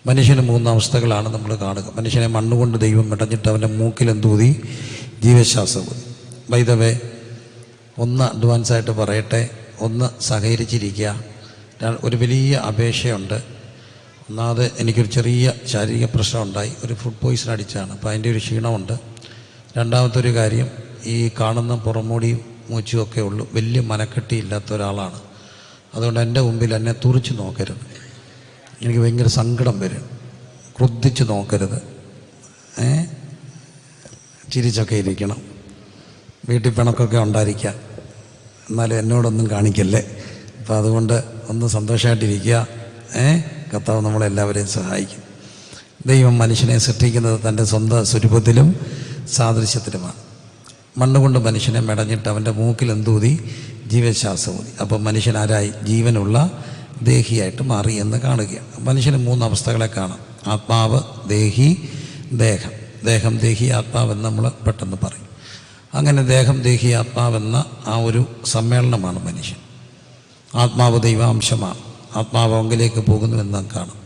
മനുഷ്യന് 3 അവസ്ഥകളാണ് നമ്മൾ കാണുക. മനുഷ്യനെ മണ്ണുകൊണ്ട് ദൈവം മെടഞ്ഞിട്ട് അവൻ്റെ മൂക്കിലെന്തൂതി ജീവശ്വാസം ഊതി. ബൈ ദ വേ, ഒന്ന് അഡ്വാൻസായിട്ട് പറയട്ടെ, ഒന്ന് സഹകരിച്ചിരിക്കുക. ഒരു വലിയ അപേക്ഷയുണ്ട്. ഒന്നാമത് എനിക്കൊരു ചെറിയ ശാരീരിക പ്രശ്നം ഉണ്ടായി, ഒരു ഫുഡ് പോയിസൺ അടിച്ചാണ്, അപ്പോൾ അതിൻ്റെ ഒരു ക്ഷീണമുണ്ട്. രണ്ടാമത്തെ ഒരു കാര്യം, ഈ കാണുന്ന പുറമൂടിയും മൂച്ചും ഒക്കെ ഉള്ളൂ, വലിയ മനക്കെട്ടിയില്ലാത്ത ഒരാളാണ്. അതുകൊണ്ട് എൻ്റെ മുമ്പിൽ എന്നെ തുറിച്ച് നോക്കരുത്, എനിക്ക് ഭയങ്കര സങ്കടം വരും. ക്രുദ്ധിച്ച് നോക്കരുത്, ചിരിച്ചൊക്കെ ഇരിക്കണം. വീട്ടിൽ പിണക്കൊക്കെ ഉണ്ടായിരിക്കാം, എന്നാലും എന്നോടൊന്നും കാണിക്കല്ലേ. അപ്പം അതുകൊണ്ട് ഒന്ന് സന്തോഷമായിട്ടിരിക്കുക. കർത്താവ് നമ്മളെല്ലാവരെയും സഹായിക്കും. ദൈവം മനുഷ്യനെ സൃഷ്ടിക്കുന്നത് തൻ്റെ സ്വന്തം സ്വരൂപത്തിലും സാദൃശ്യത്തിലുമാണ്. മണ്ണുകൊണ്ട് മനുഷ്യനെ മെടഞ്ഞിട്ട് അവൻ്റെ മൂക്കിൽ എന്തൂതി ജീവശ്വാസം ഊതി. അപ്പം മനുഷ്യൻ ആരായി? ജീവനുള്ള ദേഹിയായിട്ട് മാറി എന്ന് കാണുകയാണ്. മനുഷ്യന് 3 അവസ്ഥകളെ കാണാം: ആത്മാവ്, ദേഹി, ദേഹം. ദേഹം, ദേഹി, ആത്മാവെന്ന് നമ്മൾ പെട്ടെന്ന് പറയും. അങ്ങനെ ദേഹം, ദേഹി, ആത്മാവെന്ന ആ ഒരു സമ്മേളനമാണ് മനുഷ്യൻ. ആത്മാവ് ദൈവാംശമാണ്. ആത്മാവ് അങ്കിലേക്ക് പോകുന്നുവെന്ന് കാണും.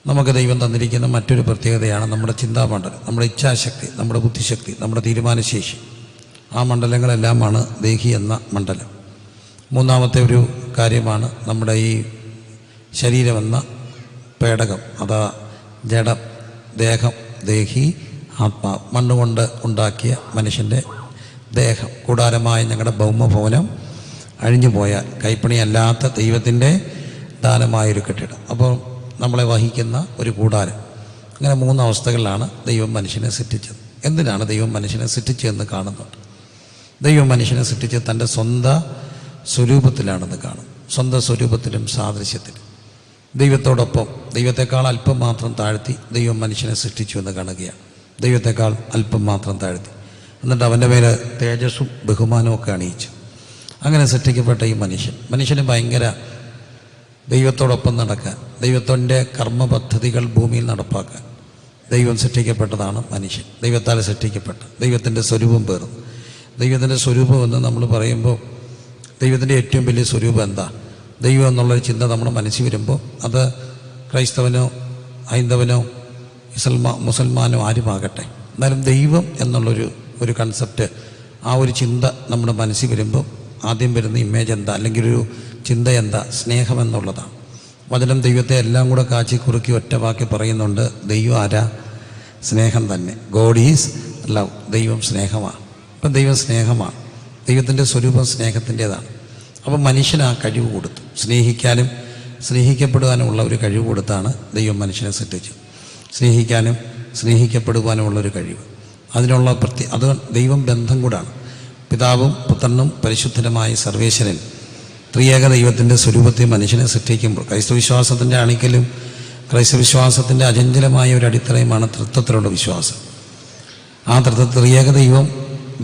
നമുക്ക് ദൈവം തന്നിരിക്കുന്ന മറ്റൊരു പ്രത്യേകതയാണ് നമ്മുടെ ചിന്താമണ്ഡലം, നമ്മുടെ ഇച്ഛാശക്തി, നമ്മുടെ ബുദ്ധിശക്തി, നമ്മുടെ തീരുമാനശേഷി. ആ മണ്ഡലങ്ങളെല്ലാമാണ് ദേഹി എന്ന മണ്ഡലം. 3-ാമത്തെ ഒരു കാര്യമാണ് നമ്മുടെ ഈ ശരീരമെന്ന പേടകം, അതാ ജഡം. ദേഹം, ദേഹി, ആത്മാവ്. മണ്ണുകൊണ്ട് ഉണ്ടാക്കിയ മനുഷ്യൻ്റെ ദേഹം, കൂടാരമായ ഞങ്ങളുടെ ഭൗമഭവനം അഴിഞ്ഞു പോയാൽ കൈപ്പണിയല്ലാത്ത ദൈവത്തിൻ്റെ ദാനമായൊരു കെട്ടിടം, അപ്പോൾ നമ്മളെ വഹിക്കുന്ന ഒരു കൂടാരം. അങ്ങനെ 3 അവസ്ഥകളിലാണ് ദൈവം മനുഷ്യനെ സൃഷ്ടിച്ചത്. എന്തിനാണ് ദൈവം മനുഷ്യനെ സൃഷ്ടിച്ചതെന്ന് കാണുന്നുണ്ട്. ദൈവം മനുഷ്യനെ സൃഷ്ടിച്ചത് തൻ്റെ സ്വന്തം സ്വരൂപത്തിലാണെന്ന് കാണും. സ്വന്തം സ്വരൂപത്തിലും സാദൃശ്യത്തിലും ദൈവത്തോടൊപ്പം, ദൈവത്തെക്കാൾ അല്പം മാത്രം താഴ്ത്തി ദൈവം മനുഷ്യനെ സൃഷ്ടിച്ചു എന്ന് കാണുകയാണ്. ദൈവത്തെക്കാൾ അല്പം മാത്രം താഴ്ത്തി, എന്നിട്ട് അവൻ്റെ മേലെ തേജസ്സും ബഹുമാനവും ഒക്കെ അണിയിച്ചു. അങ്ങനെ സൃഷ്ടിക്കപ്പെട്ട ഈ മനുഷ്യന് ഭയങ്കര ദൈവത്തോടൊപ്പം നടക്കാൻ, ദൈവത്തിൻ്റെ കർമ്മപദ്ധതികൾ ഭൂമിയിൽ നടപ്പാക്കാൻ ദൈവം സൃഷ്ടിക്കപ്പെട്ടതാണ് മനുഷ്യൻ. ദൈവത്താൽ സൃഷ്ടിക്കപ്പെട്ട, ദൈവത്തിൻ്റെ സ്വരൂപം പേർന്നു. ദൈവത്തിൻ്റെ സ്വരൂപം എന്ന് നമ്മൾ പറയുമ്പോൾ ദൈവത്തിൻ്റെ ഏറ്റവും വലിയ സ്വരൂപം എന്താ? ദൈവം എന്നുള്ളൊരു ചിന്ത നമ്മുടെ മനസ്സിൽ വരുമ്പോൾ അത് ക്രൈസ്തവനോ ഹൈന്ദവനോ മുസൽമാനോ ആരുമാകട്ടെ, എന്നാലും ദൈവം എന്നുള്ളൊരു കൺസെപ്റ്റ്, ആ ഒരു ചിന്ത നമ്മുടെ മനസ്സിൽ വരുമ്പോൾ ആദ്യം വരുന്ന ഇമേജ് എന്താ, അല്ലെങ്കിൽ ഒരു ചിന്ത എന്താ? സ്നേഹമെന്നുള്ളതാണ്. വചനം ദൈവത്തെ എല്ലാം കൂടെ കാച്ചി കുറുക്കി ഒറ്റ വാക്കി പറയുന്നുണ്ട്. ദൈവം ആരാ? സ്നേഹം തന്നെ. God is love. ദൈവം സ്നേഹമാണ്. അപ്പം ദൈവം സ്നേഹമാണ്. ദൈവത്തിൻ്റെ സ്വരൂപം സ്നേഹത്തിൻ്റെതാണ്. അപ്പം മനുഷ്യന് ആ കഴിവ് കൊടുത്തു. സ്നേഹിക്കാനും സ്നേഹിക്കപ്പെടുവാനുമുള്ള ഒരു കഴിവ് കൊടുത്താണ് ദൈവം മനുഷ്യനെ സൃഷ്ടിച്ചത്. സ്നേഹിക്കാനും സ്നേഹിക്കപ്പെടുവാനുമുള്ളൊരു കഴിവ്, അതിനുള്ള അത് ദൈവം ബന്ധം കൂടാണ്. പിതാവും പുത്രനും പരിശുദ്ധനുമായ സർവേശ്വരൻ ത്രിയേക ദൈവത്തിൻ്റെ സ്വരൂപത്തിൽ മനുഷ്യനെ സൃഷ്ടിക്കുമ്പോൾ ക്രൈസ്തവ വിശ്വാസത്തിൻ്റെ അണിക്കലും ക്രൈസ്തവ വിശ്വാസത്തിൻ്റെ അചഞ്ചലമായ ഒരു അടിത്തറയുമാണ് തൃത്വത്തിലുള്ള വിശ്വാസം. ആ ത്രിയേക ദൈവം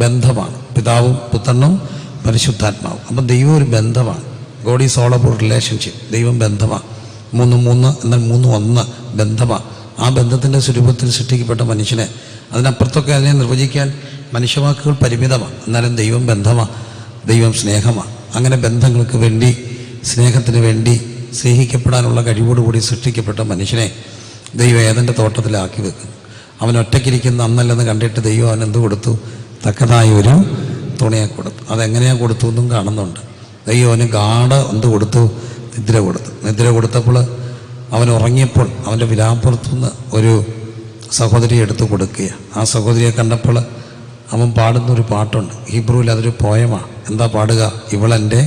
ബന്ധമാണ്, പിതാവും പുത്രനും പരിശുദ്ധാത്മാവും. അപ്പം ദൈവം ഒരു ബന്ധമാണ്. God is all about relationship. ദൈവം ബന്ധമാണ്. 3 എന്നാൽ 3 ബന്ധമാണ്. ആ ബന്ധത്തിൻ്റെ സ്വരൂപത്തിൽ സൃഷ്ടിക്കപ്പെട്ട മനുഷ്യനെ, അതിനപ്പുറത്തൊക്കെ അതിനെ നിർവചിക്കാൻ മനുഷ്യവാക്കുകൾ പരിമിതമാണ്. എന്നാലും ദൈവം ബന്ധമാണ്, ദൈവം സ്നേഹമാണ്. അങ്ങനെ ബന്ധങ്ങൾക്ക് വേണ്ടി, സ്നേഹത്തിന് വേണ്ടി, സ്നേഹിക്കപ്പെടാനുള്ള കഴിവോടുകൂടി സൃഷ്ടിക്കപ്പെട്ട മനുഷ്യനെ ദൈവം ഏതെൻ്റെ തോട്ടത്തിലാക്കി വെക്കുന്നു. അവൻ ഒറ്റയ്ക്കിരിക്കുന്ന അന്നല്ലെന്ന് കണ്ടിട്ട് ദൈവം അവൻ എന്ത് കൊടുത്തു? തക്കതായ ഒരു തുണിയെ കൊടുത്തു. അതെങ്ങനെയാണ് കൊടുത്തു എന്നും കാണുന്നുണ്ട്. ദൈവം അവന് എന്ത് കൊടുത്തു? നിദ്ര കൊടുത്തു. നിദ്ര കൊടുത്തപ്പോൾ അവൻ ഉറങ്ങിയപ്പോൾ അവൻ്റെ വിലാപ്പുറത്തുനിന്ന് ഒരു സഹോദരി എടുത്തു കൊടുക്കുക. ആ സഹോദരിയെ കണ്ടപ്പോൾ അവൻ പാടുന്നൊരു പാട്ടുണ്ട്. ഹീബ്രുവിൽ അതൊരു പോയമാണ്. എന്താ പാടുക? ഇവളെൻ്റെ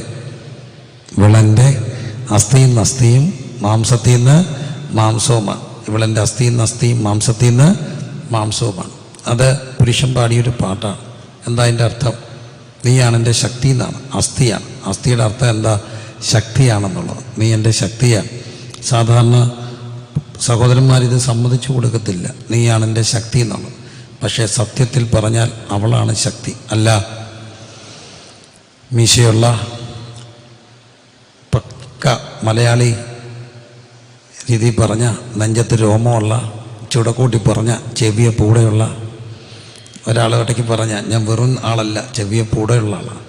അസ്ഥിയിൽ നിന്ന് അസ്ഥിയും മാംസത്തിൽ നിന്ന് മാംസവുമാണ്. ഇവളെൻ്റെ അസ്ഥിയിൽ നിന്ന് അസ്ഥിയും മാംസത്തിൽ നിന്ന് മാംസവുമാണ്. അത് പുരുഷൻ പാടിയൊരു പാട്ടാണ്. എന്താ അതിൻ്റെ അർത്ഥം? നീയാണ് എൻ്റെ ശക്തി എന്നാണ്. അസ്ഥിയാണ്. അസ്ഥിയുടെ അർത്ഥം എന്താ? ശക്തിയാണെന്നുള്ളത്. നീ എൻ്റെ ശക്തിയാണ്. സാധാരണ സഹോദരന്മാരിത് സമ്മതിച്ചു കൊടുക്കത്തില്ല, നീയാണ് എൻ്റെ ശക്തി എന്നുള്ളത്. പക്ഷേ സത്യത്തിൽ പറഞ്ഞാൽ അവളാണ് ശക്തി. അല്ല, മീശയുള്ള പക്ക മലയാളി രീതി പറഞ്ഞ, നെഞ്ചത്ത് രോമമുള്ള, ചുടക്കൂട്ടി പറഞ്ഞ, ചെവിയെ പൂടെയുള്ള ഒരാൾ ഇടയ്ക്ക് പറഞ്ഞ, ഞാൻ വെറും ആളല്ല, ചെവിയെ പൂടെയുള്ള ആളാണ്.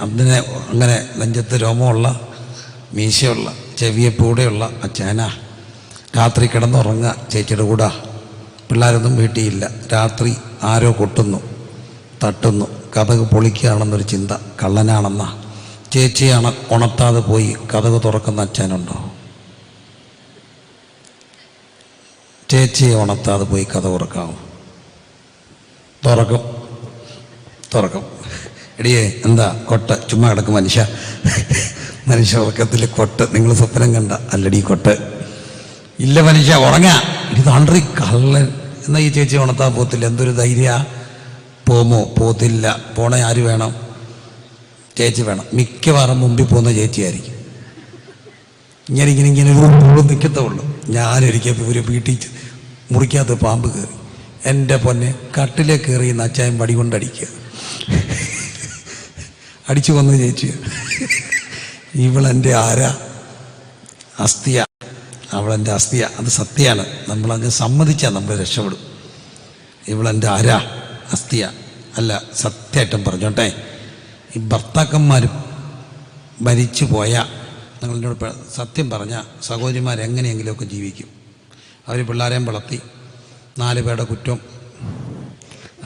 അതിനെ അങ്ങനെ നെഞ്ചത്ത് രോമമുള്ള, മീശയുള്ള, ചെവിയെ പൂടെയുള്ള അച്ഛന രാത്രി കിടന്നുറങ്ങുക ചേച്ചിയുടെ കൂടെ. പിള്ളേരൊന്നും വീട്ടിലില്ല. രാത്രി ആരോ കൊട്ടുന്നു, തട്ടുന്നു. കതക് പൊളിക്കുകയാണെന്നൊരു ചിന്ത. കള്ളനാണെന്നാ. ചേച്ചിയെ ഉണർത്താതെ പോയി കതക് തുറക്കുന്ന അച്ഛനുണ്ടോ? ചേച്ചിയെ ഉണർത്താതെ പോയി കഥ തുറക്കാമോ? തുറക്കും. എടിയേ എന്താ കൊട്ട്? ചുമ്മാ കിടക്കും മനുഷ്യ ഉറക്കത്തിൽ കൊട്ട്. നിങ്ങൾ സ്വപ്നം കണ്ട അല്ലടി കൊട്ട്? ഇല്ല മനുഷ്യ ഉറങ്ങാ. ഇതാണ്ടി കള്ളൻ. എന്നാൽ ഈ ചേച്ചി ഉണർത്താൻ പോകത്തില്ല. എന്തൊരു ധൈര്യ! പോകത്തില്ല. പോണേ ആര് വേണം? ചേച്ചി വേണം. മിക്കവാറും മുമ്പിൽ പോകുന്ന ചേച്ചിയായിരിക്കും. ഇങ്ങനെ നിൽക്കത്തുള്ളൂ. ഞാനൊരിക്കൽ ഒരു വീട്ടിൽ മുറിക്കാത്ത പാമ്പ് കയറി. എൻ്റെ പൊന്നെ, കട്ടിലേ കയറി അച്ചായൻ വടി കൊണ്ടടിക്കുക. അടിച്ചു വന്ന് ചേച്ചി. ഇവളെൻ്റെ ആരാ? അസ്ഥിയ. അവളെൻ്റെ അസ്ഥിയ. അത് സത്യമാണ്. നമ്മളങ്ങ് സമ്മതിച്ചാൽ നമ്മൾ രക്ഷപ്പെടും. ഇവളെൻ്റെ ആരാ? അസ്ഥിയ. അല്ല, സത്യമായിട്ടും പറഞ്ഞോട്ടെ, ഈ ഭർത്താക്കന്മാരും മരിച്ചു പോയാൽ നിങ്ങളോട് സത്യം പറഞ്ഞാൽ സഹോദരിമാരെങ്ങനെയെങ്കിലുമൊക്കെ ജീവിക്കും. അവർ പിള്ളേരെയും വളർത്തി 4 പേരുടെ കുറ്റം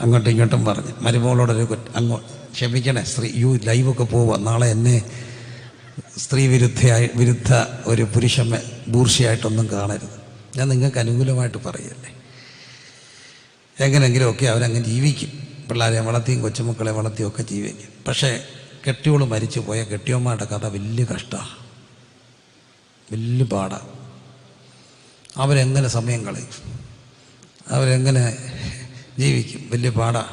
അങ്ങോട്ടും ഇങ്ങോട്ടും പറഞ്ഞ് മരുമകളോടൊരു ക്ഷമിക്കണേ ലൈവൊക്കെ പോവുക. നാളെ എന്നെ സ്ത്രീ വിരുദ്ധ ഒരു ബൂർഷയായിട്ടൊന്നും കാണരുത്. ഞാൻ നിങ്ങൾക്ക് അനുകൂലമായിട്ട് പറയല്ലേ. എങ്ങനെയെങ്കിലുമൊക്കെ അവരങ്ങ് ജീവിക്കും. പിള്ളേരെ വളർത്തിയും കൊച്ചുമക്കളെ വളർത്തിയും ഒക്കെ ജീവിക്കും. പക്ഷേ കെട്ടിയോള് മരിച്ചു പോയ കെട്ടിയമ്മയുടെ കഥ വലിയ കഷ്ടമാണ്, വലിയ പാടാണ്. അവരെങ്ങനെ സമയം കളയും? അവരെങ്ങനെ ജീവിക്കും? വലിയ പാടാണ്.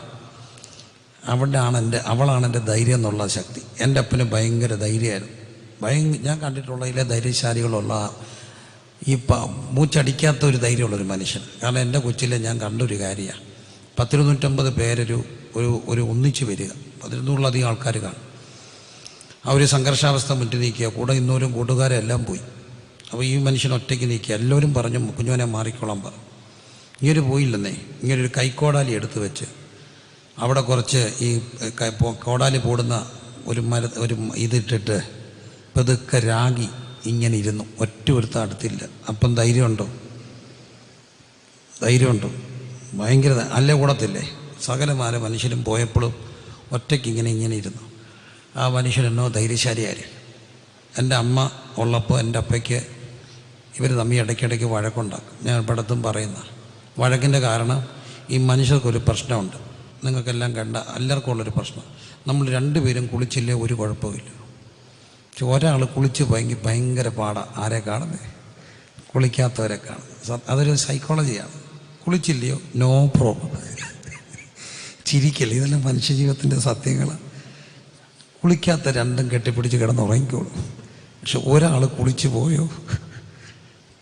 അവളാണ് എൻ്റെ ധൈര്യം എന്നുള്ള ശക്തി. എൻ്റെ അപ്പന് ഭയങ്കര ധൈര്യമായിരുന്നു. ഞാൻ കണ്ടിട്ടുള്ളതിലെ ധൈര്യശാലികളുള്ള ഈ മൂച്ചടിക്കാത്ത ഒരു ധൈര്യമുള്ളൊരു മനുഷ്യൻ. കാരണം എൻ്റെ കൊച്ചിലെ ഞാൻ കണ്ടൊരു കാര്യമാണ്. 100-150 പേരൊരു ഒന്നിച്ച് വരിക. 100-ലധികം ആൾക്കാർ കാണും. ആ ഒരു സംഘർഷാവസ്ഥ മുന്നിൽ നീക്കുക. കൂടെ ഇന്നോരും കൂട്ടുകാരെല്ലാം പോയി. അപ്പോൾ ഈ മനുഷ്യൻ ഒറ്റയ്ക്ക് നീക്കുക. എല്ലാവരും പറഞ്ഞു കുഞ്ഞോനെ മാറിക്കോളാൻ പറഞ്ഞു. ഇങ്ങനെ പോയില്ലെന്നേ. ഇങ്ങനൊരു കൈക്കോടാലി എടുത്ത് വെച്ച് അവിടെ കുറച്ച് ഈ കോടാലി പോടുന്ന ഒരു ഇതിട്ടിട്ട് പതുക്കെ രാഗി ഇങ്ങനെ ഇരുന്നു. ഒരുത്ത അടുത്തില്ല. അപ്പം ധൈര്യമുണ്ടോ? ഭയങ്കര അല്ലേ കൂടത്തില്ലേ? സകലമാല മനുഷ്യരും പോയപ്പോഴും ഒറ്റയ്ക്ക് ഇങ്ങനെ ഇരുന്നു. ആ മനുഷ്യനെന്നോ ധൈര്യശാലിയായി. എൻ്റെ അമ്മ ഉള്ളപ്പോൾ എൻ്റെ അപ്പയ്ക്ക് ഇവർ തമ്മിൽ ഇടയ്ക്കിടയ്ക്ക് വഴക്കുണ്ടാക്കും. ഞാൻ പടത്തും പറയുന്ന വഴക്കിൻ്റെ കാരണം ഈ മനുഷ്യർക്കൊരു പ്രശ്നമുണ്ട്. നിങ്ങൾക്കെല്ലാം കണ്ട എല്ലാവർക്കും ഉള്ളൊരു പ്രശ്നം. നമ്മൾ 2 പേരും കുളിച്ചില്ലേ ഒരു കുഴപ്പമില്ല. ഒരാൾ കുളിച്ച് ഭയങ്കര പാടാണ്. ആരെ കാണുന്നത്? കുളിക്കാത്തവരെ കാണുന്നത്. അതൊരു സൈക്കോളജിയാണ്. കുളിച്ചില്ലയോ നോ പ്രോബ്ലം. ചിരിക്കല്ലേ? ഇതെല്ലാം മനുഷ്യജീവിതത്തിൻ്റെ സത്യങ്ങളാണ്. കുളിക്കാത്ത 2ഉം കെട്ടിപ്പിടിച്ച് കിടന്നുറങ്ങിക്കോളും. പക്ഷെ ഒരാൾ കുളിച്ച് പോയോ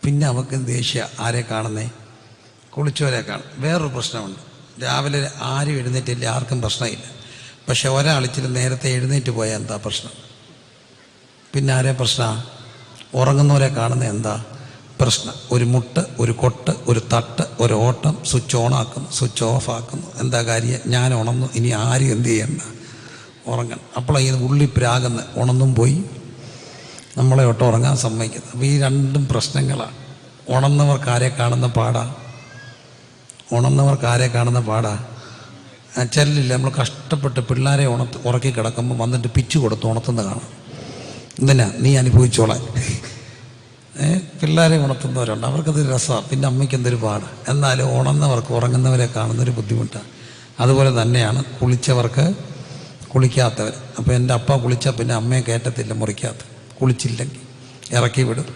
പിന്നെ അവർക്ക് ദേഷ്യ. ആരെ കാണുന്നേ? കുളിച്ചവരെ കാണും. വേറൊരു പ്രശ്നമുണ്ട്. രാവിലെ ആരും എഴുന്നേറ്റില്ല, ആർക്കും പ്രശ്നമില്ല. പക്ഷെ ഒരാളിച്ചിട്ട് നേരത്തെ എഴുന്നേറ്റ് പോയാൽ എന്താ പ്രശ്നം? പിന്നെ ആരെ പ്രശ്നമാണ്? ഉറങ്ങുന്നവരെ കാണുന്ന എന്താ പ്രശ്നം? ഒരു മുട്ട്, ഒരു കൊട്ട്, ഒരു തട്ട്, ഒരു ഓട്ടം. സ്വിച്ച് ഓൺ ആക്കുന്നു, സ്വിച്ച് ഓഫ് ആക്കുന്നു. എന്താ കാര്യം? ഞാൻ ഉണർന്നു, ഇനി ആരും എന്ത് ചെയ്യണ്ട, ഉറങ്ങണം. അപ്പോഴാണ് ഈ ഉള്ളി പ്രാകുന്ന ഉണർന്നും പോയി നമ്മളെ ഒട്ട് ഉറങ്ങാൻ സമ്മതിക്കുന്നത്. അപ്പോൾ ഈ 2ഉം പ്രശ്നങ്ങളാണ്. ഉണർന്നവർക്കാരെ കാണുന്ന പാടാ? ചെല്ലില്ല. നമ്മൾ കഷ്ടപ്പെട്ട് പിള്ളേരെ ഉറക്കി കിടക്കുമ്പോൾ വന്നിട്ട് പിച്ച് കൊടുത്ത് ഉണർത്തുന്ന കാണാം. എന്തിനാ? നീ അനുഭവിച്ചോളാൻ. പിള്ളേരെ ഉണർത്തുന്നവരുണ്ട്, അവർക്കത് രസമാണ്. പിന്നെ അമ്മയ്ക്ക് എന്തൊരു പാട്. എന്നാലും ഉണർന്നവർക്ക് ഉറങ്ങുന്നവരെ കാണുന്നൊരു ബുദ്ധിമുട്ടാണ്. അതുപോലെ തന്നെയാണ് കുളിച്ചവർക്ക് കുളിക്കാത്തവർ. അപ്പോൾ എൻ്റെ അപ്പ കുളിച്ചാൽ പിന്നെ അമ്മയെ കയറ്റത്തില്ല മുറിക്കാത്ത. കുളിച്ചില്ലെങ്കിൽ ഇറക്കി വിടും.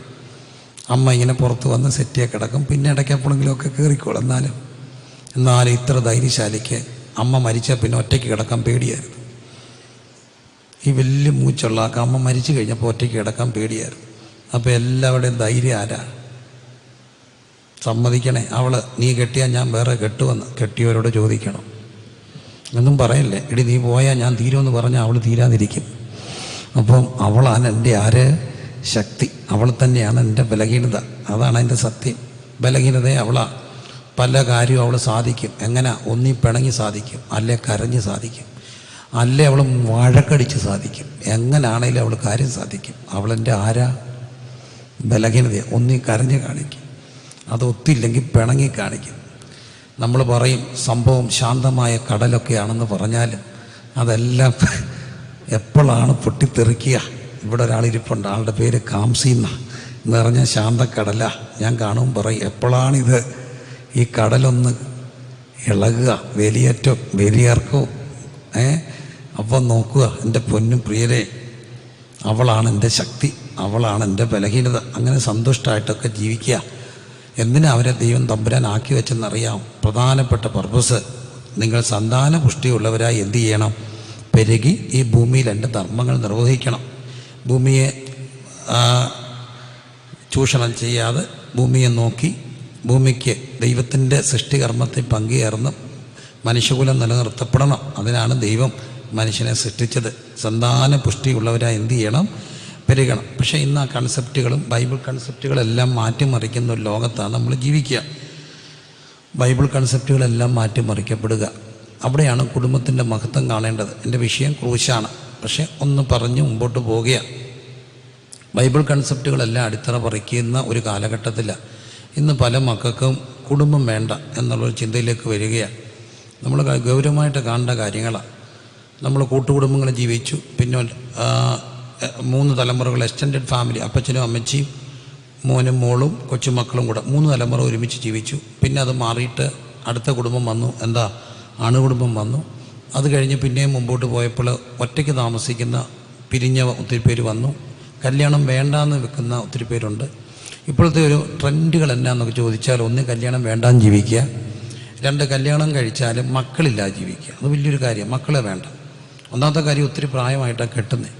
അമ്മ ഇങ്ങനെ പുറത്ത് വന്ന് സെറ്റിയെ കിടക്കും. പിന്നെ ഇടയ്ക്ക് എപ്പോഴെങ്കിലുമൊക്കെ കയറിക്കോളും. എന്നാലും ഇത്ര ധൈര്യശാലിക്ക് അമ്മ മരിച്ചാൽ പിന്നെ ഒറ്റയ്ക്ക് കിടക്കാൻ പേടിയായിരുന്നു. ഈ വലിയ മൂച്ചുള്ള അമ്മ മരിച്ചു കഴിഞ്ഞപ്പോൾ ഒറ്റയ്ക്ക് കിടക്കാൻ പേടിയായിരുന്നു. അപ്പോൾ എല്ലാവരുടെയും ധൈര്യം ആരാ? സമ്മതിക്കണേ. നീ കെട്ടിയാൽ ഞാൻ വേറെ കെട്ടുവന്ന് കെട്ടിയവരോട് ചോദിക്കണം. ഒന്നും പറയല്ലേ. എടി നീ പോയാൽ ഞാൻ തീരുമെന്ന് പറഞ്ഞാൽ അവൾ തീരാതിരിക്കും. അപ്പം അവളാണ് എൻ്റെ ശക്തി. അവൾ തന്നെയാണ് എൻ്റെ ബലഹീനത. അതാണ് എൻ്റെ സത്യം. ബലഹീനതയെ അവളാണ്. പല കാര്യവും അവൾ സാധിക്കും. എങ്ങനെ? ഒന്നീ പിണങ്ങി സാധിക്കും, അല്ലേ കരഞ്ഞ് സാധിക്കും, അല്ലേ അവൾ വഴക്കടിച്ച് സാധിക്കും. എങ്ങനാണേലും അവൾ കാര്യം സാധിക്കും. അവളെൻ്റെ ബലഹീനതയെ ഒന്നീ കരഞ്ഞ് കാണിക്കും, അത് ഒത്തില്ലെങ്കിൽ പിണങ്ങി കാണിക്കും. നമ്മൾ പറയും സംഭവം ശാന്തമായ കടലൊക്കെയാണെന്ന് പറഞ്ഞാലും അതെല്ലാം എപ്പോഴാണ് പൊട്ടിത്തെറിക്കുക. ഇവിടെ ഒരാളിരിപ്പുണ്ട്, ആളുടെ പേര് കാംസി എന്ന് പറഞ്ഞാൽ ശാന്തക്കടല. ഞാൻ കാണും പറയും എപ്പോഴാണിത് ഈ കടലൊന്ന് ഇളകുക, വേലിയേറ്റോ വേലിയേർക്കോ. അപ്പം നോക്കുക, എൻ്റെ പൊന്നും പ്രിയരെ, അവളാണ് എൻ്റെ ശക്തി, അവളാണ് എൻ്റെ ബലഹീനത. അങ്ങനെ സന്തുഷ്ടമായിട്ടൊക്കെ ജീവിക്കുക. എന്തിനാ അവരെ ദൈവം തമ്പുരാൻ ആക്കി വെച്ചെന്നറിയാം. പ്രധാനപ്പെട്ട പർപ്പസ്, നിങ്ങൾ സന്താന പുഷ്ടിയുള്ളവരായി എന്ത് ചെയ്യണം? പെരുകി ഈ ഭൂമിയിൽ എൻ്റെ ധർമ്മങ്ങൾ നിർവഹിക്കണം. ഭൂമിയെ ചൂഷണം ചെയ്യാതെ ഭൂമിയെ നോക്കി ഭൂമിക്ക് ദൈവത്തിൻ്റെ സൃഷ്ടികർമ്മത്തിൽ പങ്കുചേർന്ന് മനുഷ്യകുലം നിലനിർത്തപ്പെടണം. അതിനാണ് ദൈവം മനുഷ്യനെ സൃഷ്ടിച്ചത്. സന്താന പുഷ്ടിയുള്ളവരായി എന്ത് ചെയ്യണം? പെരുകണം. പക്ഷേ ഇന്ന് ആ കൺസെപ്റ്റുകളും ബൈബിൾ കൺസെപ്റ്റുകളെല്ലാം മാറ്റിമറിക്കുന്ന ഒരു ലോകത്താണ് നമ്മൾ ജീവിക്കുക. ബൈബിൾ കൺസെപ്റ്റുകളെല്ലാം മാറ്റിമറിക്കപ്പെടുക. അവിടെയാണ് കുടുംബത്തിൻ്റെ മഹത്വം കാണേണ്ടത്. എൻ്റെ വിഷയം ക്രൂശാണ്, പക്ഷേ ഒന്ന് പറഞ്ഞ് മുമ്പോട്ട് പോവുകയാണ്. ബൈബിൾ കൺസെപ്റ്റുകളെല്ലാം അടിത്തറ പറിക്കുന്ന ഒരു കാലഘട്ടത്തിലാണ് ഇന്ന് പല മക്കൾക്കും കുടുംബം വേണ്ട എന്നുള്ളൊരു ചിന്തയിലേക്ക് വരികയാണ്. നമ്മൾ ഗൗരവമായിട്ട് കാണേണ്ട കാര്യങ്ങളാണ്. നമ്മൾ കൂട്ടുകുടുംബങ്ങൾ ജീവിച്ചു, പിന്നെ 3 തലമുറകൾ എക്സ്റ്റൻഡഡ് ഫാമിലി, അപ്പച്ചനും അമ്മച്ചിയും മോനും മോളും കൊച്ചുമക്കളും കൂടെ 3 തലമുറ ഒരുമിച്ച് ജീവിച്ചു. പിന്നെ അത് മാറിയിട്ട് അടുത്ത കുടുംബം വന്നു, എന്താ അണുകുടുംബം വന്നു. അത് കഴിഞ്ഞ് പിന്നെയും മുമ്പോട്ട് പോയപ്പോൾ ഒറ്റയ്ക്ക് താമസിക്കുന്ന പിരിഞ്ഞ ഒത്തിരി പേര് വന്നു. കല്യാണം വേണ്ടാന്ന് വെക്കുന്ന ഒത്തിരി പേരുണ്ട്. ഇപ്പോഴത്തെ ഒരു ട്രെൻഡുകൾ എന്നാന്നൊക്കെ ചോദിച്ചാൽ, ഒന്ന് കല്യാണം വേണ്ടാന്ന് ജീവിക്കുക, 2 കല്യാണം കഴിച്ചാലും മക്കളില്ലാതെ ജീവിക്കുക. അത് വലിയൊരു കാര്യം, മക്കളെ വേണ്ട. ഒന്നാമത്തെ കാര്യം, ഒത്തിരി പ്രായമായിട്ടാണ് കെട്ടുന്നത്.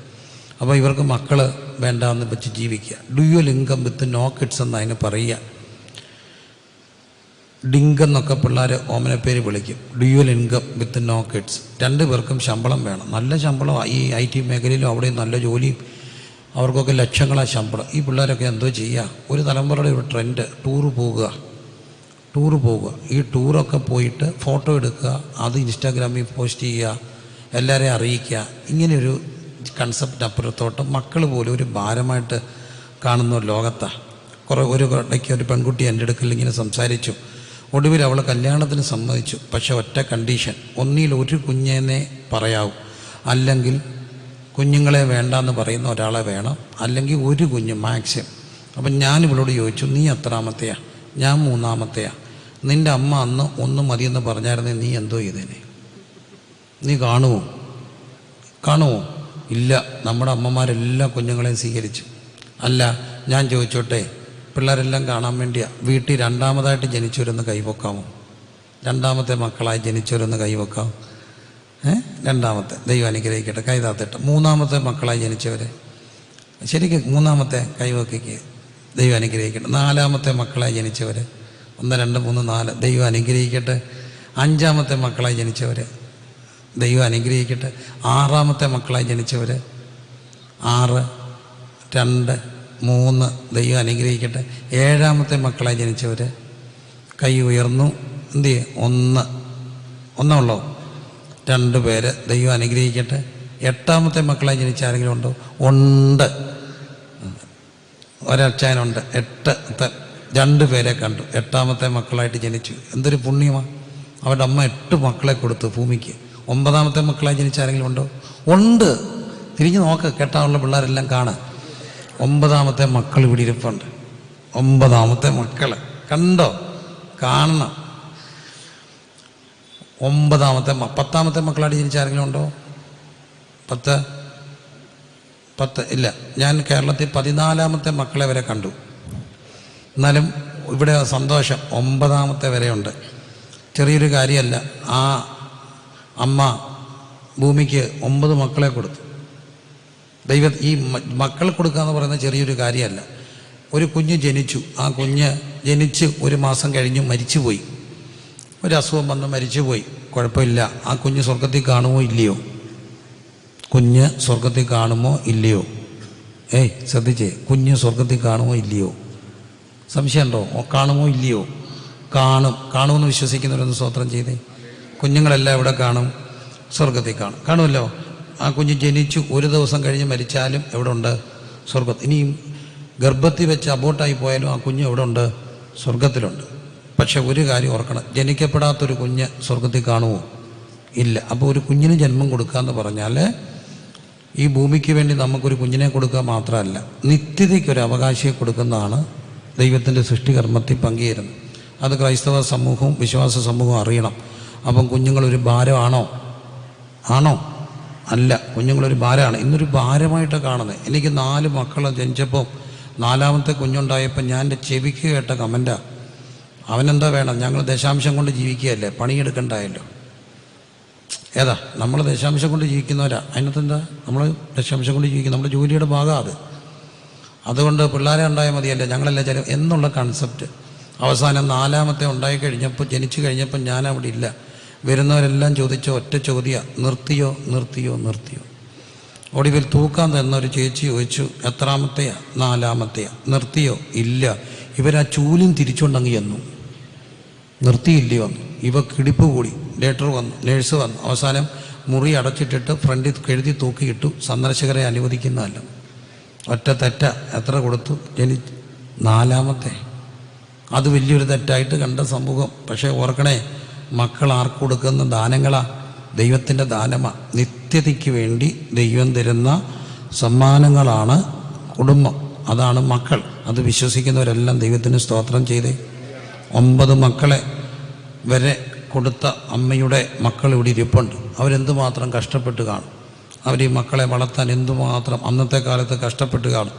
അപ്പോൾ ഇവർക്ക് മക്കൾ വേണ്ടാന്ന് വെച്ച് ജീവിക്കുക. Dual income with no kids എന്ന് അതിന് പറയുക. ഡിങ്കെന്നൊക്കെ പിള്ളേർ ഓമനപ്പേര് വിളിക്കും. Dual income with no kids. 2 പേർക്കും ശമ്പളം വേണം, നല്ല ശമ്പളം. ഈ IT മേഖലയിലും അവിടെയും നല്ല ജോലിയും, അവർക്കൊക്കെ ലക്ഷങ്ങളാണ് ശമ്പളം. ഈ പിള്ളേരൊക്കെ എന്തോ ചെയ്യുക? ഒരു തലമുറയുടെ ഒരു ട്രെൻഡ്, ടൂറ് പോകുക. ഈ ടൂറൊക്കെ പോയിട്ട് ഫോട്ടോ എടുക്കുക, അത് ഇൻസ്റ്റാഗ്രാമിൽ പോസ്റ്റ് ചെയ്യുക, എല്ലാവരെയും അറിയിക്കുക. ഇങ്ങനെയൊരു കൺസെപ്റ്റ് അപ്പുറത്തോട്ട് മക്കൾ പോലും ഒരു ഭാരമായിട്ട് കാണുന്ന ഒരു ലോകത്താണ്. ഒരു ഇടയ്ക്ക് ഒരു പെൺകുട്ടി എൻ്റെ അടുക്കൽ ഇങ്ങനെ സംസാരിച്ചു. ഒടുവിൽ അവൾ കല്യാണത്തിന് സമ്മതിച്ചു. പക്ഷേ ഒറ്റ കണ്ടീഷൻ, ഒന്നിൽ ഒരു കുഞ്ഞിനെ പറയാവൂ, അല്ലെങ്കിൽ കുഞ്ഞുങ്ങളെ വേണ്ടാന്ന് പറയുന്ന ഒരാളെ വേണം, അല്ലെങ്കിൽ ഒരു കുഞ്ഞ് മാക്സിമം. അപ്പം ഞാൻ ഇവളോട് ചോദിച്ചു, നീ എത്രാമത്തെയാ? ഞാൻ 3-ാമത്തെയാ. നിൻ്റെ അമ്മ അന്ന് 1 മതിയെന്ന് പറഞ്ഞായിരുന്നേ നീ എന്തോ ചെയ്തേനെ? നീ കാണുമോ? ഇല്ല, നമ്മുടെ അമ്മമാരെല്ലാം കുഞ്ഞുങ്ങളെയും സ്വീകരിച്ചു. അല്ല, ഞാൻ ചോദിച്ചോട്ടെ, പിള്ളേരെല്ലാം കാണാൻ വേണ്ടിയാണ്. വീട്ടിൽ 2ാമതായിട്ട് ജനിച്ചവരൊന്ന് കൈവെക്കാമോ? 2ാമത്തെ മക്കളായി ജനിച്ചവരൊന്ന് കൈവെക്കാമോ? 2ാമത്തെ, ദൈവം അനുഗ്രഹിക്കട്ടെ, കൈതാത്തിട്ട്. 3ാമത്തെ മക്കളായി ജനിച്ചവർ ശരിക്കും 3ാമത്തെ കൈവെക്കുക, ദൈവം അനുഗ്രഹിക്കട്ടെ. 4ാമത്തെ മക്കളായി ജനിച്ചവർ 1, 2, 3, 4, ദൈവം അനുഗ്രഹിക്കട്ടെ. 5ാമത്തെ മക്കളായി ജനിച്ചവർ ദൈവം അനുഗ്രഹിക്കട്ടെ. 6ാമത്തെ മക്കളായി ജനിച്ചവർ 6, 2, 3, ദൈവം അനുഗ്രഹിക്കട്ടെ. 7ാമത്തെ മക്കളായി ജനിച്ചവർ കൈ ഉയർന്നു, എന്ത് ചെയ്യും? 1 ഉള്ളോ? 2 പേര്, ദൈവം അനുഗ്രഹിക്കട്ടെ. 8ാമത്തെ മക്കളായി ജനിച്ച ആരെങ്കിലും ഉണ്ടോ? ഉണ്ട്, ഒരച്ചായനുണ്ട്. 2 പേരെ കണ്ടു, 8ാമത്തെ മക്കളായിട്ട് ജനിച്ചു. എന്തൊരു പുണ്യമാണ്! അവരുടെ അമ്മ 8 മക്കളെ കൊടുത്തു ഭൂമിക്ക്. 9ാമത്തെ മക്കളായി ജനിച്ച ആരെങ്കിലും ഉണ്ടോ? ഉണ്ട്. തിരിഞ്ഞു നോക്ക്, കേട്ടാനുള്ള പിള്ളേരെല്ലാം കാണാം. 9ാമത്തെ മക്കൾ ഇവിടെ ഇരിപ്പുണ്ട്. 9ാമത്തെ മക്കൾ കണ്ടോ? കാണണം. 9ാമത്തെ 10ാമത്തെ മക്കളായിട്ട് ജനിച്ച ആരെങ്കിലും ഉണ്ടോ? 10 ഇല്ല. ഞാൻ കേരളത്തിൽ 14ാമത്തെ മക്കളെ വരെ കണ്ടു. എന്നാലും ഇവിടെ സന്തോഷം, 9ാമത്തെ വരെയുണ്ട്. ചെറിയൊരു കാര്യമല്ല. ആ അമ്മ ഭൂമിക്ക് 9 മക്കളെ കൊടുത്തു. ഈ മക്കൾ കൊടുക്കുക എന്ന് പറയുന്നത് ചെറിയൊരു കാര്യമല്ല. ഒരു കുഞ്ഞ് ജനിച്ചു, ആ കുഞ്ഞ് ജനിച്ച് 1 മാസം കഴിഞ്ഞ് മരിച്ചുപോയി. ഒരു അസുഖം വന്ന് മരിച്ചുപോയി, കുഴപ്പമില്ല. ആ കുഞ്ഞ് സ്വർഗത്തിൽ കാണുമോ ഇല്ലയോ? കുഞ്ഞ് സ്വർഗത്തിൽ കാണുമോ ഇല്ലയോ? ശ്രദ്ധിച്ചേ, കുഞ്ഞ് സ്വർഗത്തിൽ കാണുമോ ഇല്ലയോ? സംശയമുണ്ടോ? കാണുമോ ഇല്ലയോ? കാണുമെന്ന് വിശ്വസിക്കുന്നവരൊന്ന് സ്തോത്രം ചെയ്തേ. കുഞ്ഞുങ്ങളെല്ലാം എവിടെ കാണും? സ്വർഗത്തിൽ കാണുമല്ലോ. ആ കുഞ്ഞ് ജനിച്ചു 1 ദിവസം കഴിഞ്ഞ് മരിച്ചാലും എവിടെ ഉണ്ട്? സ്വർഗത്തിൽ. ഇനിയും ഗർഭത്തിൽ വെച്ച് അബോട്ടായി പോയാലും ആ കുഞ്ഞ് എവിടെ ഉണ്ട്? സ്വർഗത്തിലുണ്ട്. പക്ഷെ ഒരു കാര്യം ഓർക്കണം, ജനിക്കപ്പെടാത്തൊരു കുഞ്ഞ് സ്വർഗത്തിൽ കാണുമോ? ഇല്ല. അപ്പോൾ ഒരു കുഞ്ഞിന് ജന്മം കൊടുക്കുക എന്ന് പറഞ്ഞാൽ ഈ ഭൂമിക്ക് വേണ്ടി നമുക്കൊരു കുഞ്ഞിനെ കൊടുക്കുക മാത്രമല്ല, നിത്യതയ്ക്കൊരു അവകാശിയെ കൊടുക്കുന്നതാണ് ദൈവത്തിൻ്റെ സൃഷ്ടികർമ്മത്തിൽ പങ്കുചേരുന്നത്. അത് ക്രൈസ്തവ സമൂഹവും വിശ്വാസ സമൂഹവും അറിയണം. അപ്പം കുഞ്ഞുങ്ങളൊരു ഭാരമാണോ? ആണോ? അല്ല, കുഞ്ഞുങ്ങളൊരു ഭാരമാണ്. ഇന്നൊരു ഭാരമായിട്ടാണ് കാണുന്നത്. എനിക്ക് 4 മക്കൾ ജനിച്ചപ്പോൾ 4ാമത്തെ കുഞ്ഞുണ്ടായപ്പോൾ ഞാൻ എൻ്റെ ചെവിക്ക് കേട്ട കമൻറ്റാണ്, അവനെന്താ വേണം, ഞങ്ങൾ ദശാംശം കൊണ്ട് ജീവിക്കുകയല്ലേ, പണിയെടുക്കണ്ടായല്ലോ. ഏതാ നമ്മൾ ദശാംശം കൊണ്ട് ജീവിക്കുന്നവരാ, അതിനകത്തെന്താ, നമ്മൾ ദശാംശം കൊണ്ട് ജീവിക്കും, നമ്മുടെ ജോലിയുടെ ഭാഗം അത്. അതുകൊണ്ട് പിള്ളേരെ ഉണ്ടായാൽ മതിയല്ലേ, ഞങ്ങളെല്ലാം ചില എന്നുള്ള കൺസെപ്റ്റ്. അവസാനം 4ാമത്തെ ഉണ്ടായിക്കഴിഞ്ഞപ്പോൾ, ജനിച്ചു കഴിഞ്ഞപ്പോൾ ഞാൻ അവിടെ ഇല്ല. വരുന്നവരെല്ലാം ചോദിച്ച ഒറ്റ ചോദ്യം, നിർത്തിയോ നിർത്തിയോ നിർത്തിയോ. ഒടുവിൽ തൂക്കാൻ തന്നൊരു ചേച്ചി ചോദിച്ചു, എത്രാമത്തെയാ? 4ാമത്തെയാ. നിർത്തിയോ? ഇല്ല. ഇവരാ ചൂലും തിരിച്ചുകൊണ്ടങ്ങ് ചെന്നു. നിർത്തിയില്ലയോ? ഇവ കിടിപ്പ് കൂടി. ഡോക്ടർ വന്നു, നേഴ്സ് വന്നു. അവസാനം മുറി അടച്ചിട്ടിട്ട് ഫ്രണ്ടിൽ എഴുതി തൂക്കിയിട്ടു, സന്ദർശകരെ അനുവദിക്കുന്നതല്ല. ഒറ്റ തെറ്റ. എത്ര കൊടുത്തു? 4ാമത്തെ. അത് വലിയൊരു തെറ്റായിട്ട് കണ്ട സമൂഹം. പക്ഷേ ഓർക്കണേ, മക്കൾ ആർക്ക് കൊടുക്കുന്ന ദാനങ്ങളാ? ദൈവത്തിൻ്റെ ദാനമാണ്. നിത്യതയ്ക്ക് വേണ്ടി ദൈവം തരുന്ന സമ്മാനങ്ങളാണ് കുടുംബം, അതാണ് മക്കൾ. അത് വിശ്വസിക്കുന്നവരെല്ലാം ദൈവത്തിന് സ്തോത്രം ചെയ്തേ. 9 മക്കളെ വരെ കൊടുത്ത അമ്മയുടെ മക്കൾ ഇവിടെ ഇരിപ്പുണ്ട്. അവരെന്തുമാത്രം കഷ്ടപ്പെട്ട് കാണും, അവർ ഈ മക്കളെ വളർത്താൻ എന്തുമാത്രം അന്നത്തെ കാലത്ത് കഷ്ടപ്പെട്ട് കാണും.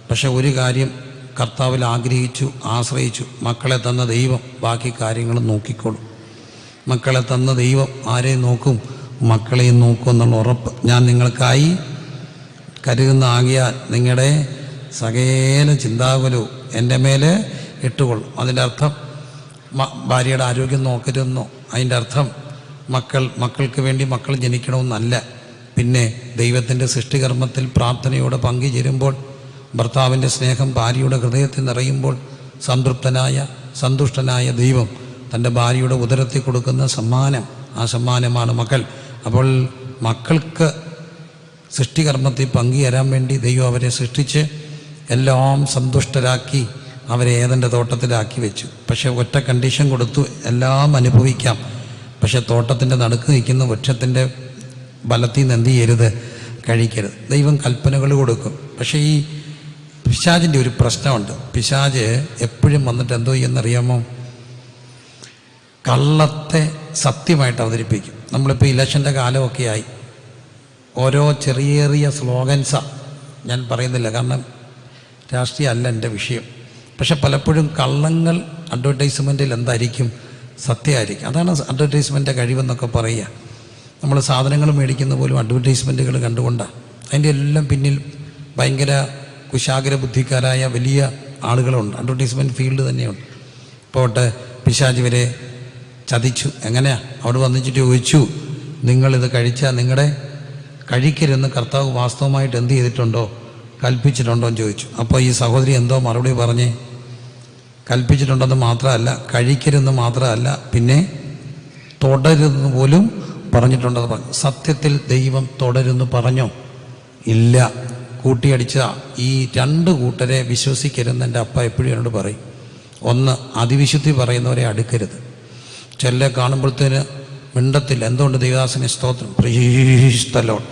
പക്ഷെ ഒരു കാര്യം കർത്താവിൽ ആഗ്രഹിച്ചു, ആശ്രയിച്ചു. മക്കളെ തന്ന ദൈവം ബാക്കി കാര്യങ്ങൾ നോക്കിക്കോളും. മക്കളെ തന്ന ദൈവം ആരെയും നോക്കും? മക്കളെയും നോക്കും എന്നുള്ള ഉറപ്പ് ഞാൻ നിങ്ങൾക്കായി കരുതുന്ന ആകിയാൽ നിങ്ങളുടെ സകല ചിന്താകുലവും എൻ്റെ മേലെ ഇട്ടുകൊള്ളും. അതിൻ്റെ അർത്ഥം ഭാര്യയുടെ ആരോഗ്യം നോക്കരുതെന്നോ, അതിൻ്റെ അർത്ഥം മക്കൾക്ക് വേണ്ടി മക്കൾ ജനിക്കണമെന്നല്ല. പിന്നെ ദൈവത്തിൻ്റെ സൃഷ്ടികർമ്മത്തിൽ പ്രാർത്ഥനയോടെ പങ്കുചേരുമ്പോൾ, ഭർത്താവിൻ്റെ സ്നേഹം ഭാര്യയുടെ ഹൃദയത്തിൽ നിറയുമ്പോൾ, സന്തുഷ്ടനായ ദൈവം തൻ്റെ ഭാര്യയുടെ ഉദരത്തിൽ കൊടുക്കുന്ന സമ്മാനം, ആ സമ്മാനമാണ് മക്കൾ. അപ്പോൾ മക്കൾക്ക് സൃഷ്ടികർമ്മത്തിൽ പങ്കുചേരാൻ വേണ്ടി ദൈവം അവരെ സൃഷ്ടിച്ച് എല്ലാം സന്തുഷ്ടരാക്കി അവരെ ഏദൻ്റെ തോട്ടത്തിലാക്കി വെച്ചു. പക്ഷേ ഒറ്റ കണ്ടീഷൻ കൊടുത്തു, എല്ലാം അനുഭവിക്കാം, പക്ഷെ തോട്ടത്തിൻ്റെ നടുക്ക് നിൽക്കുന്ന വൃക്ഷത്തിൻ്റെ ബലത്തിൽ നിന്ന് എന്ത് ചെയ്യരുത്? കഴിക്കരുത്. ദൈവം കൽപ്പനകൾ കൊടുക്കും. പക്ഷേ ഈ പിശാചിൻ്റെ ഒരു പ്രശ്നമുണ്ട്. പിശാച് എപ്പോഴും വന്നിട്ട് എന്തോ ചെയ്യുന്നറിയാമോ? കള്ളത്തെ സത്യമായിട്ട് അവതരിപ്പിക്കും. നമ്മളിപ്പോൾ ഇലക്ഷൻ്റെ കാലമൊക്കെ ആയി, ഓരോ ചെറിയ സ്ലോഗൻസാണ്. ഞാൻ പറയുന്നില്ല, കാരണം രാഷ്ട്രീയം അല്ല എൻ്റെ വിഷയം. പക്ഷെ പലപ്പോഴും കള്ളങ്ങൾ അഡ്വർടൈസ്മെൻറ്റിൽ എന്തായിരിക്കും? സത്യമായിരിക്കും. അതാണ് അഡ്വർടൈസ്മെൻറ്റിൻ്റെ കഴിവെന്നൊക്കെ പറയുക. നമ്മൾ സാധനങ്ങൾ മേടിക്കുന്ന പോലും അഡ്വർടൈസ്മെൻറ്റുകൾ കണ്ടുകൊണ്ടാണ്. അതിൻ്റെ എല്ലാം പിന്നിൽ ഭയങ്കര കുശാഗ്ര ബുദ്ധിക്കാരായ വലിയ ആളുകളുണ്ട്. അഡ്വർടൈസ്മെൻറ്റ് ഫീൽഡ് തന്നെയുണ്ട്. പോട്ടെ, പിശാച് വരെ ചതിച്ചു. എങ്ങനെയാണ്? അവിടെ വന്നിട്ട് ചോദിച്ചു, നിങ്ങളിത് കഴിച്ചാൽ നിങ്ങളുടെ കഴിക്കരുതെന്ന് കർത്താവ് വാസ്തവമായിട്ട് എന്ത് ചെയ്തിട്ടുണ്ടോ? കൽപ്പിച്ചിട്ടുണ്ടോ എന്ന് ചോദിച്ചു. അപ്പോൾ ഈ സഹോദരി എന്തോ മറുപടി പറഞ്ഞേ? കൽപ്പിച്ചിട്ടുണ്ടെന്ന് മാത്രമല്ല, കഴിക്കരുതെന്ന് മാത്രമല്ല, പിന്നെ തുടരുതെന്ന് പോലും പറഞ്ഞിട്ടുണ്ടെന്ന് പറഞ്ഞു. സത്യത്തിൽ ദൈവം തുടരുന്ന് പറഞ്ഞോ? ഇല്ല. കൂട്ടിയടിച്ച ഈ 2 കൂട്ടരെ വിശ്വസിക്കരുതെന്ന് എൻ്റെ അപ്പ എപ്പോഴും എന്നോട് പറയും. ഒന്ന്, അതിവിശുദ്ധി പറയുന്നവരെ അടുക്കരുത്. ചിലരെ കാണുമ്പോഴത്തേന് മിണ്ടത്തില്ല. എന്തുകൊണ്ട്? ദൈവദാസനെ സ്തോത്രം, പ്രൈസ് ദി ലോർഡ്.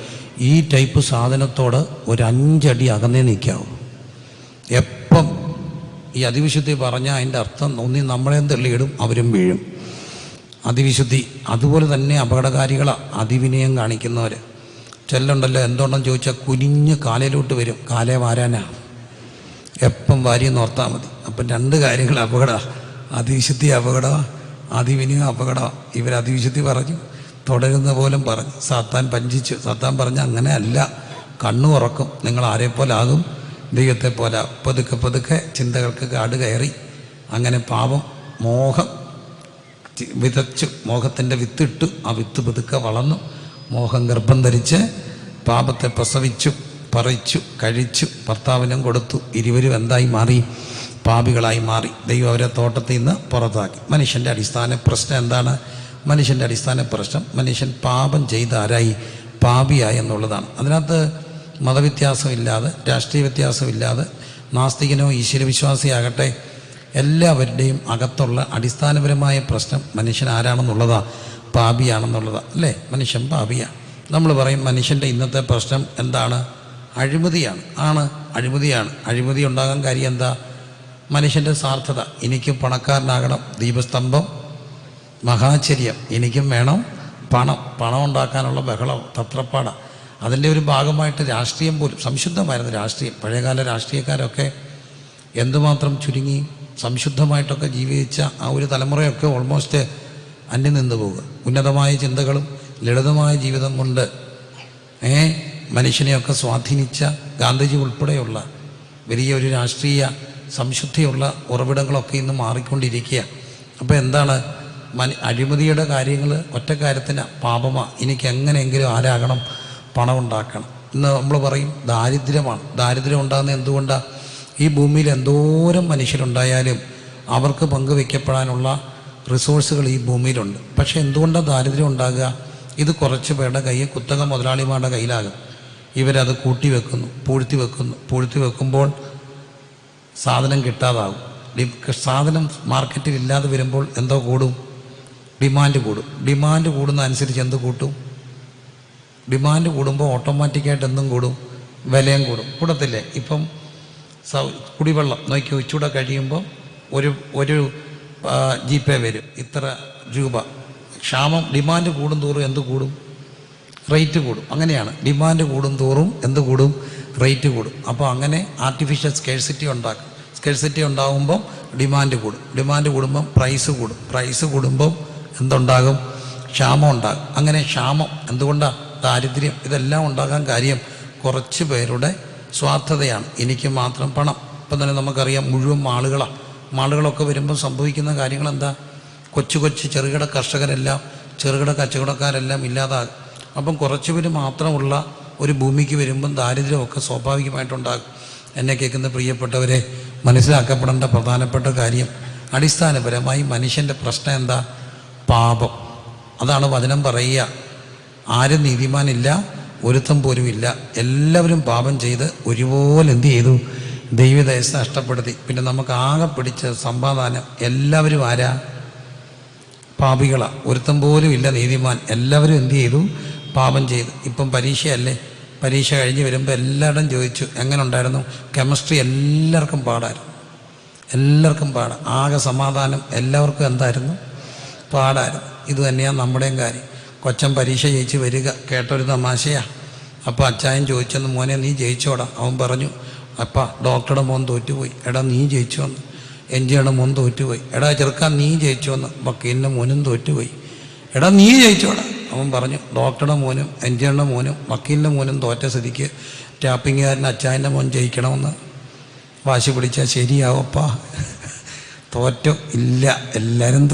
ഈ ടൈപ്പ് സാധനത്തോട് ഒരു 5 അടി അകന്നേ നിൽക്കാവും. എപ്പം ഈ അതിവിശുദ്ധി പറഞ്ഞാൽ അതിൻ്റെ അർത്ഥം ഒന്നി നമ്മളെയും തള്ളിയിടും, അവരും വീഴും. അതിവിശുദ്ധി അതുപോലെ തന്നെ അപകടകാരികളാണ്. അതിവിനയം കാണിക്കുന്നവർ ചെല്ലുണ്ടല്ലോ. എന്തുകൊണ്ടെന്ന് ചോദിച്ചാൽ കുനിഞ്ഞ് കാലയിലോട്ട് വരും. കാലേ വാരാനാ, എപ്പം വാരിയെന്ന് ഓർത്താൽ മതി. അപ്പം 2 കാര്യങ്ങൾ അപകടമാണ്. അതിവിശുദ്ധി അപകടമാണ്, അതിവിനയം അപകടമാണ്. ഇവർ അതിവിശുദ്ധി പറഞ്ഞു, തുടരുന്ന പോലും പറഞ്ഞു. സാത്താൻ പഞ്ചിച്ചു. സാത്താൻ പറഞ്ഞ അങ്ങനെ അല്ല, കണ്ണു ഉറക്കും, നിങ്ങൾ ആരെപ്പോലാകും? ദൈവത്തെ പോലെ. പതുക്കെ ചിന്തകൾക്ക് കാട് കയറി. അങ്ങനെ പാപം മോഹം വിതച്ചു, മോഹത്തിൻ്റെ വിത്തിട്ടു. ആ വിത്ത് പതുക്കെ വളർന്നു. മോഹം ഗർഭം ധരിച്ച് പാപത്തെ പ്രസവിച്ചു, പറിച്ചു, കഴിച്ചു, ഭർത്താവിനും കൊടുത്തു. ഇരുവരും എന്തായി മാറി? പാപികളായി മാറി. ദൈവം അവരെ തോട്ടത്തിൽ നിന്ന് പുറത്താക്കി. മനുഷ്യൻ്റെ അടിസ്ഥാന പ്രശ്നം എന്താണ്? മനുഷ്യൻ്റെ അടിസ്ഥാന പ്രശ്നം മനുഷ്യൻ പാപം ചെയ്ത ആരായി? പാപിയായി എന്നുള്ളതാണ്. അതിനകത്ത് മതവ്യത്യാസമില്ലാതെ, രാഷ്ട്രീയ വ്യത്യാസമില്ലാതെ, നാസ്തികനോ ഈശ്വരവിശ്വാസിയാകട്ടെ, എല്ലാവരുടെയും അകത്തുള്ള അടിസ്ഥാനപരമായ പ്രശ്നം മനുഷ്യൻ ആരാണെന്നുള്ളതാണ്, പാപിയാണെന്നുള്ളതാണ്, അല്ലേ? മനുഷ്യൻ പാപിയാണ്. നമ്മൾ പറയും മനുഷ്യൻ്റെ ഇന്നത്തെ പ്രശ്നം എന്താണ്? അഴിമതിയാണ്. അഴിമതിയാണ്. അഴിമതി ഉണ്ടാകാൻ കാര്യം എന്താ? മനുഷ്യൻ്റെ സ്വാർത്ഥത. എനിക്ക് പണക്കാരനാകണം, ദീപസ്തംഭം, മഹാചര്യം, എനിക്കും വേണം പണം ഉണ്ടാക്കാനുള്ള ബഹളം, തത്രപ്പാട. അതിൻ്റെ ഒരു ഭാഗമായിട്ട് രാഷ്ട്രീയം പോലും, സംശുദ്ധമായിരുന്നു രാഷ്ട്രീയം. പഴയകാല രാഷ്ട്രീയക്കാരൊക്കെ എന്തുമാത്രം ചുരുങ്ങി സംശുദ്ധമായിട്ടൊക്കെ ജീവിച്ച ആ ഒരു തലമുറയൊക്കെ ഓൾമോസ്റ്റ് അന്യം നിന്ന് പോവുക. ഉന്നതമായ ചിന്തകളും ലളിതമായ ജീവിതം കൊണ്ട് മനുഷ്യനെയൊക്കെ സ്വാധീനിച്ച ഗാന്ധിജി ഉൾപ്പെടെയുള്ള വലിയൊരു രാഷ്ട്രീയ സംശുദ്ധിയുള്ള ഉറവിടങ്ങളൊക്കെ ഇന്ന് മാറിക്കൊണ്ടിരിക്കുക. അപ്പോൾ എന്താണ്? അഴിമതിയുടെ കാര്യങ്ങൾ ഒറ്റ കാര്യത്തിന് പാപമാണ്. എനിക്ക് എങ്ങനെയെങ്കിലും ആരാകണം? പണം ഉണ്ടാക്കണം. ഇന്ന് നമ്മൾ പറയും ദാരിദ്ര്യമാണ്. ദാരിദ്ര്യം ഉണ്ടാകുന്നത് എന്തുകൊണ്ടാണ്? ഈ ഭൂമിയിൽ എന്തോരം മനുഷ്യരുണ്ടായാലും അവർക്ക് പങ്കുവെക്കപ്പെടാനുള്ള റിസോഴ്സുകൾ ഈ ഭൂമിയിലുണ്ട്. പക്ഷേ എന്തുകൊണ്ടാണ് ദാരിദ്ര്യം ഉണ്ടാകുക? ഇത് കുറച്ച് പേരുടെ കയ്യിൽ, കുത്തക മുതലാളിമാരുടെ കയ്യിലാകും. ഇവരത് കൂട്ടി വെക്കുന്നു, പൂഴ്ത്തി വെക്കുമ്പോൾ സാധനം കിട്ടാതാകും. സാധനം മാർക്കറ്റിൽ ഇല്ലാതെ വരുമ്പോൾ എന്തോ കൂടും? ഡിമാൻഡ് കൂടും. ഡിമാൻഡ് കൂടുന്ന അനുസരിച്ച് എന്ത് കൂട്ടും? ഡിമാൻഡ് കൂടുമ്പോൾ ഓട്ടോമാറ്റിക്കായിട്ട് എന്തും കൂടും? വിലയും കൂടും. കൂടത്തില്ലേ? ഇപ്പം കുടിവെള്ളം നോക്കി ഇച്ചൂടെ കഴിയുമ്പോൾ ഒരു GPay വരും, ഇത്ര രൂപ. ക്ഷാമം, ഡിമാൻഡ് കൂടും തോറും എന്ത് കൂടും? റേറ്റ് കൂടും. അങ്ങനെയാണ്. ഡിമാൻഡ് കൂടും തോറും എന്ത് കൂടും? റേറ്റ് കൂടും. അപ്പോൾ അങ്ങനെ ആർട്ടിഫിഷ്യൽ സ്കേഴ്സിറ്റി ഉണ്ടാക്കും. സ്കേഴ്സിറ്റി ഉണ്ടാകുമ്പം ഡിമാൻഡ് കൂടും. ഡിമാൻഡ് കൂടുമ്പം പ്രൈസ് കൂടും. പ്രൈസ് കൂടുമ്പം എന്തുണ്ടാകും? ക്ഷാമം ഉണ്ടാകും. അങ്ങനെ ക്ഷാമം എന്തുകൊണ്ടാണ്? ദാരിദ്ര്യം. ഇതെല്ലാം ഉണ്ടാകാൻ കാര്യം കുറച്ച് പേരുടെ സ്വാർത്ഥതയാണ്. എനിക്ക് മാത്രം പണം. ഇപ്പം തന്നെ നമുക്കറിയാം മുഴുവൻ മാളുകളൊക്കെ വരുമ്പോൾ സംഭവിക്കുന്ന കാര്യങ്ങൾ എന്താ? കൊച്ചു ചെറുകിട കർഷകരെല്ലാം, ചെറുകിട കച്ചവടക്കാരെല്ലാം ഇല്ലാതാകും. അപ്പം കുറച്ച് പേര് മാത്രമുള്ള ഒരു ഭൂമിക്ക് വരുമ്പം ദാരിദ്ര്യമൊക്കെ സ്വാഭാവികമായിട്ടുണ്ടാകും. എന്നെ കേൾക്കുന്ന പ്രിയപ്പെട്ടവരെ, മനസ്സിലാക്കപ്പെടേണ്ട പ്രധാനപ്പെട്ട കാര്യം, അടിസ്ഥാനപരമായി മനുഷ്യൻ്റെ പ്രശ്നം എന്താ? പാപം. അതാണ് വചനം പറയുക. ആരും നീതിമാനില്ല, ഒരുത്തം പോലും ഇല്ല. എല്ലാവരും പാപം ചെയ്ത് ഒരുപോലെ എന്ത് ചെയ്തു? ദൈവദയസ് നഷ്ടപ്പെടുത്തി. പിന്നെ നമുക്ക് ആകെ പിടിച്ച സമ്പാദാനം എല്ലാവരും ആരാ? പാപികളാണ്. ഒരുത്തം പോലും ഇല്ല നീതിമാൻ. എല്ലാവരും എന്ത് ചെയ്തു? പാപം ചെയ്തു. ഇപ്പം പരീക്ഷയല്ലേ? പരീക്ഷ കഴിഞ്ഞ് വരുമ്പോൾ എല്ലാവരും ചോദിച്ചു എങ്ങനെ ഉണ്ടായിരുന്നു? കെമിസ്ട്രി എല്ലാവർക്കും പാടായിരുന്നു. എല്ലാവർക്കും പാടാം. ആകെ സമാധാനം. എല്ലാവർക്കും എന്തായിരുന്നു? പാടായിരുന്നു. ഇത് തന്നെയാണ് നമ്മുടെയും കാര്യം. കൊച്ചൻ പരീക്ഷ ജയിച്ച് വരിക, കേട്ടൊരു തമാശയാ. അപ്പോൾ അച്ചായൻ ചോദിച്ചെന്ന്, മോനെ നീ ജയിച്ചോടാ? അവൻ പറഞ്ഞു, അപ്പ ഡോക്ടറുടെ മോൻ തോറ്റുപോയി. എടാ നീ ജയിച്ചു വന്ന്. എൻജിയുടെ മോൻ തോറ്റുപോയി. എടാ ചെറുക്കാൻ നീ ജയിച്ചു വന്ന്. വക്കീലിൻ്റെ മോനും തോറ്റുപോയി. എടാ നീ ജയിച്ചോടാ? അവൻ പറഞ്ഞു, ഡോക്ടറുടെ മോനും എൻജിയുടെ മോനും വക്കീലിൻ്റെ മോനും തോറ്റ സ്ഥിതിക്ക് ടാപ്പിങ്ങുകാരൻ അച്ചായൻ്റെ മോൻ ജയിക്കണമെന്ന് വാശി പിടിച്ചാൽ ശരിയാവപ്പാ? തോറ്റോ? ഇല്ല, എല്ലാവരും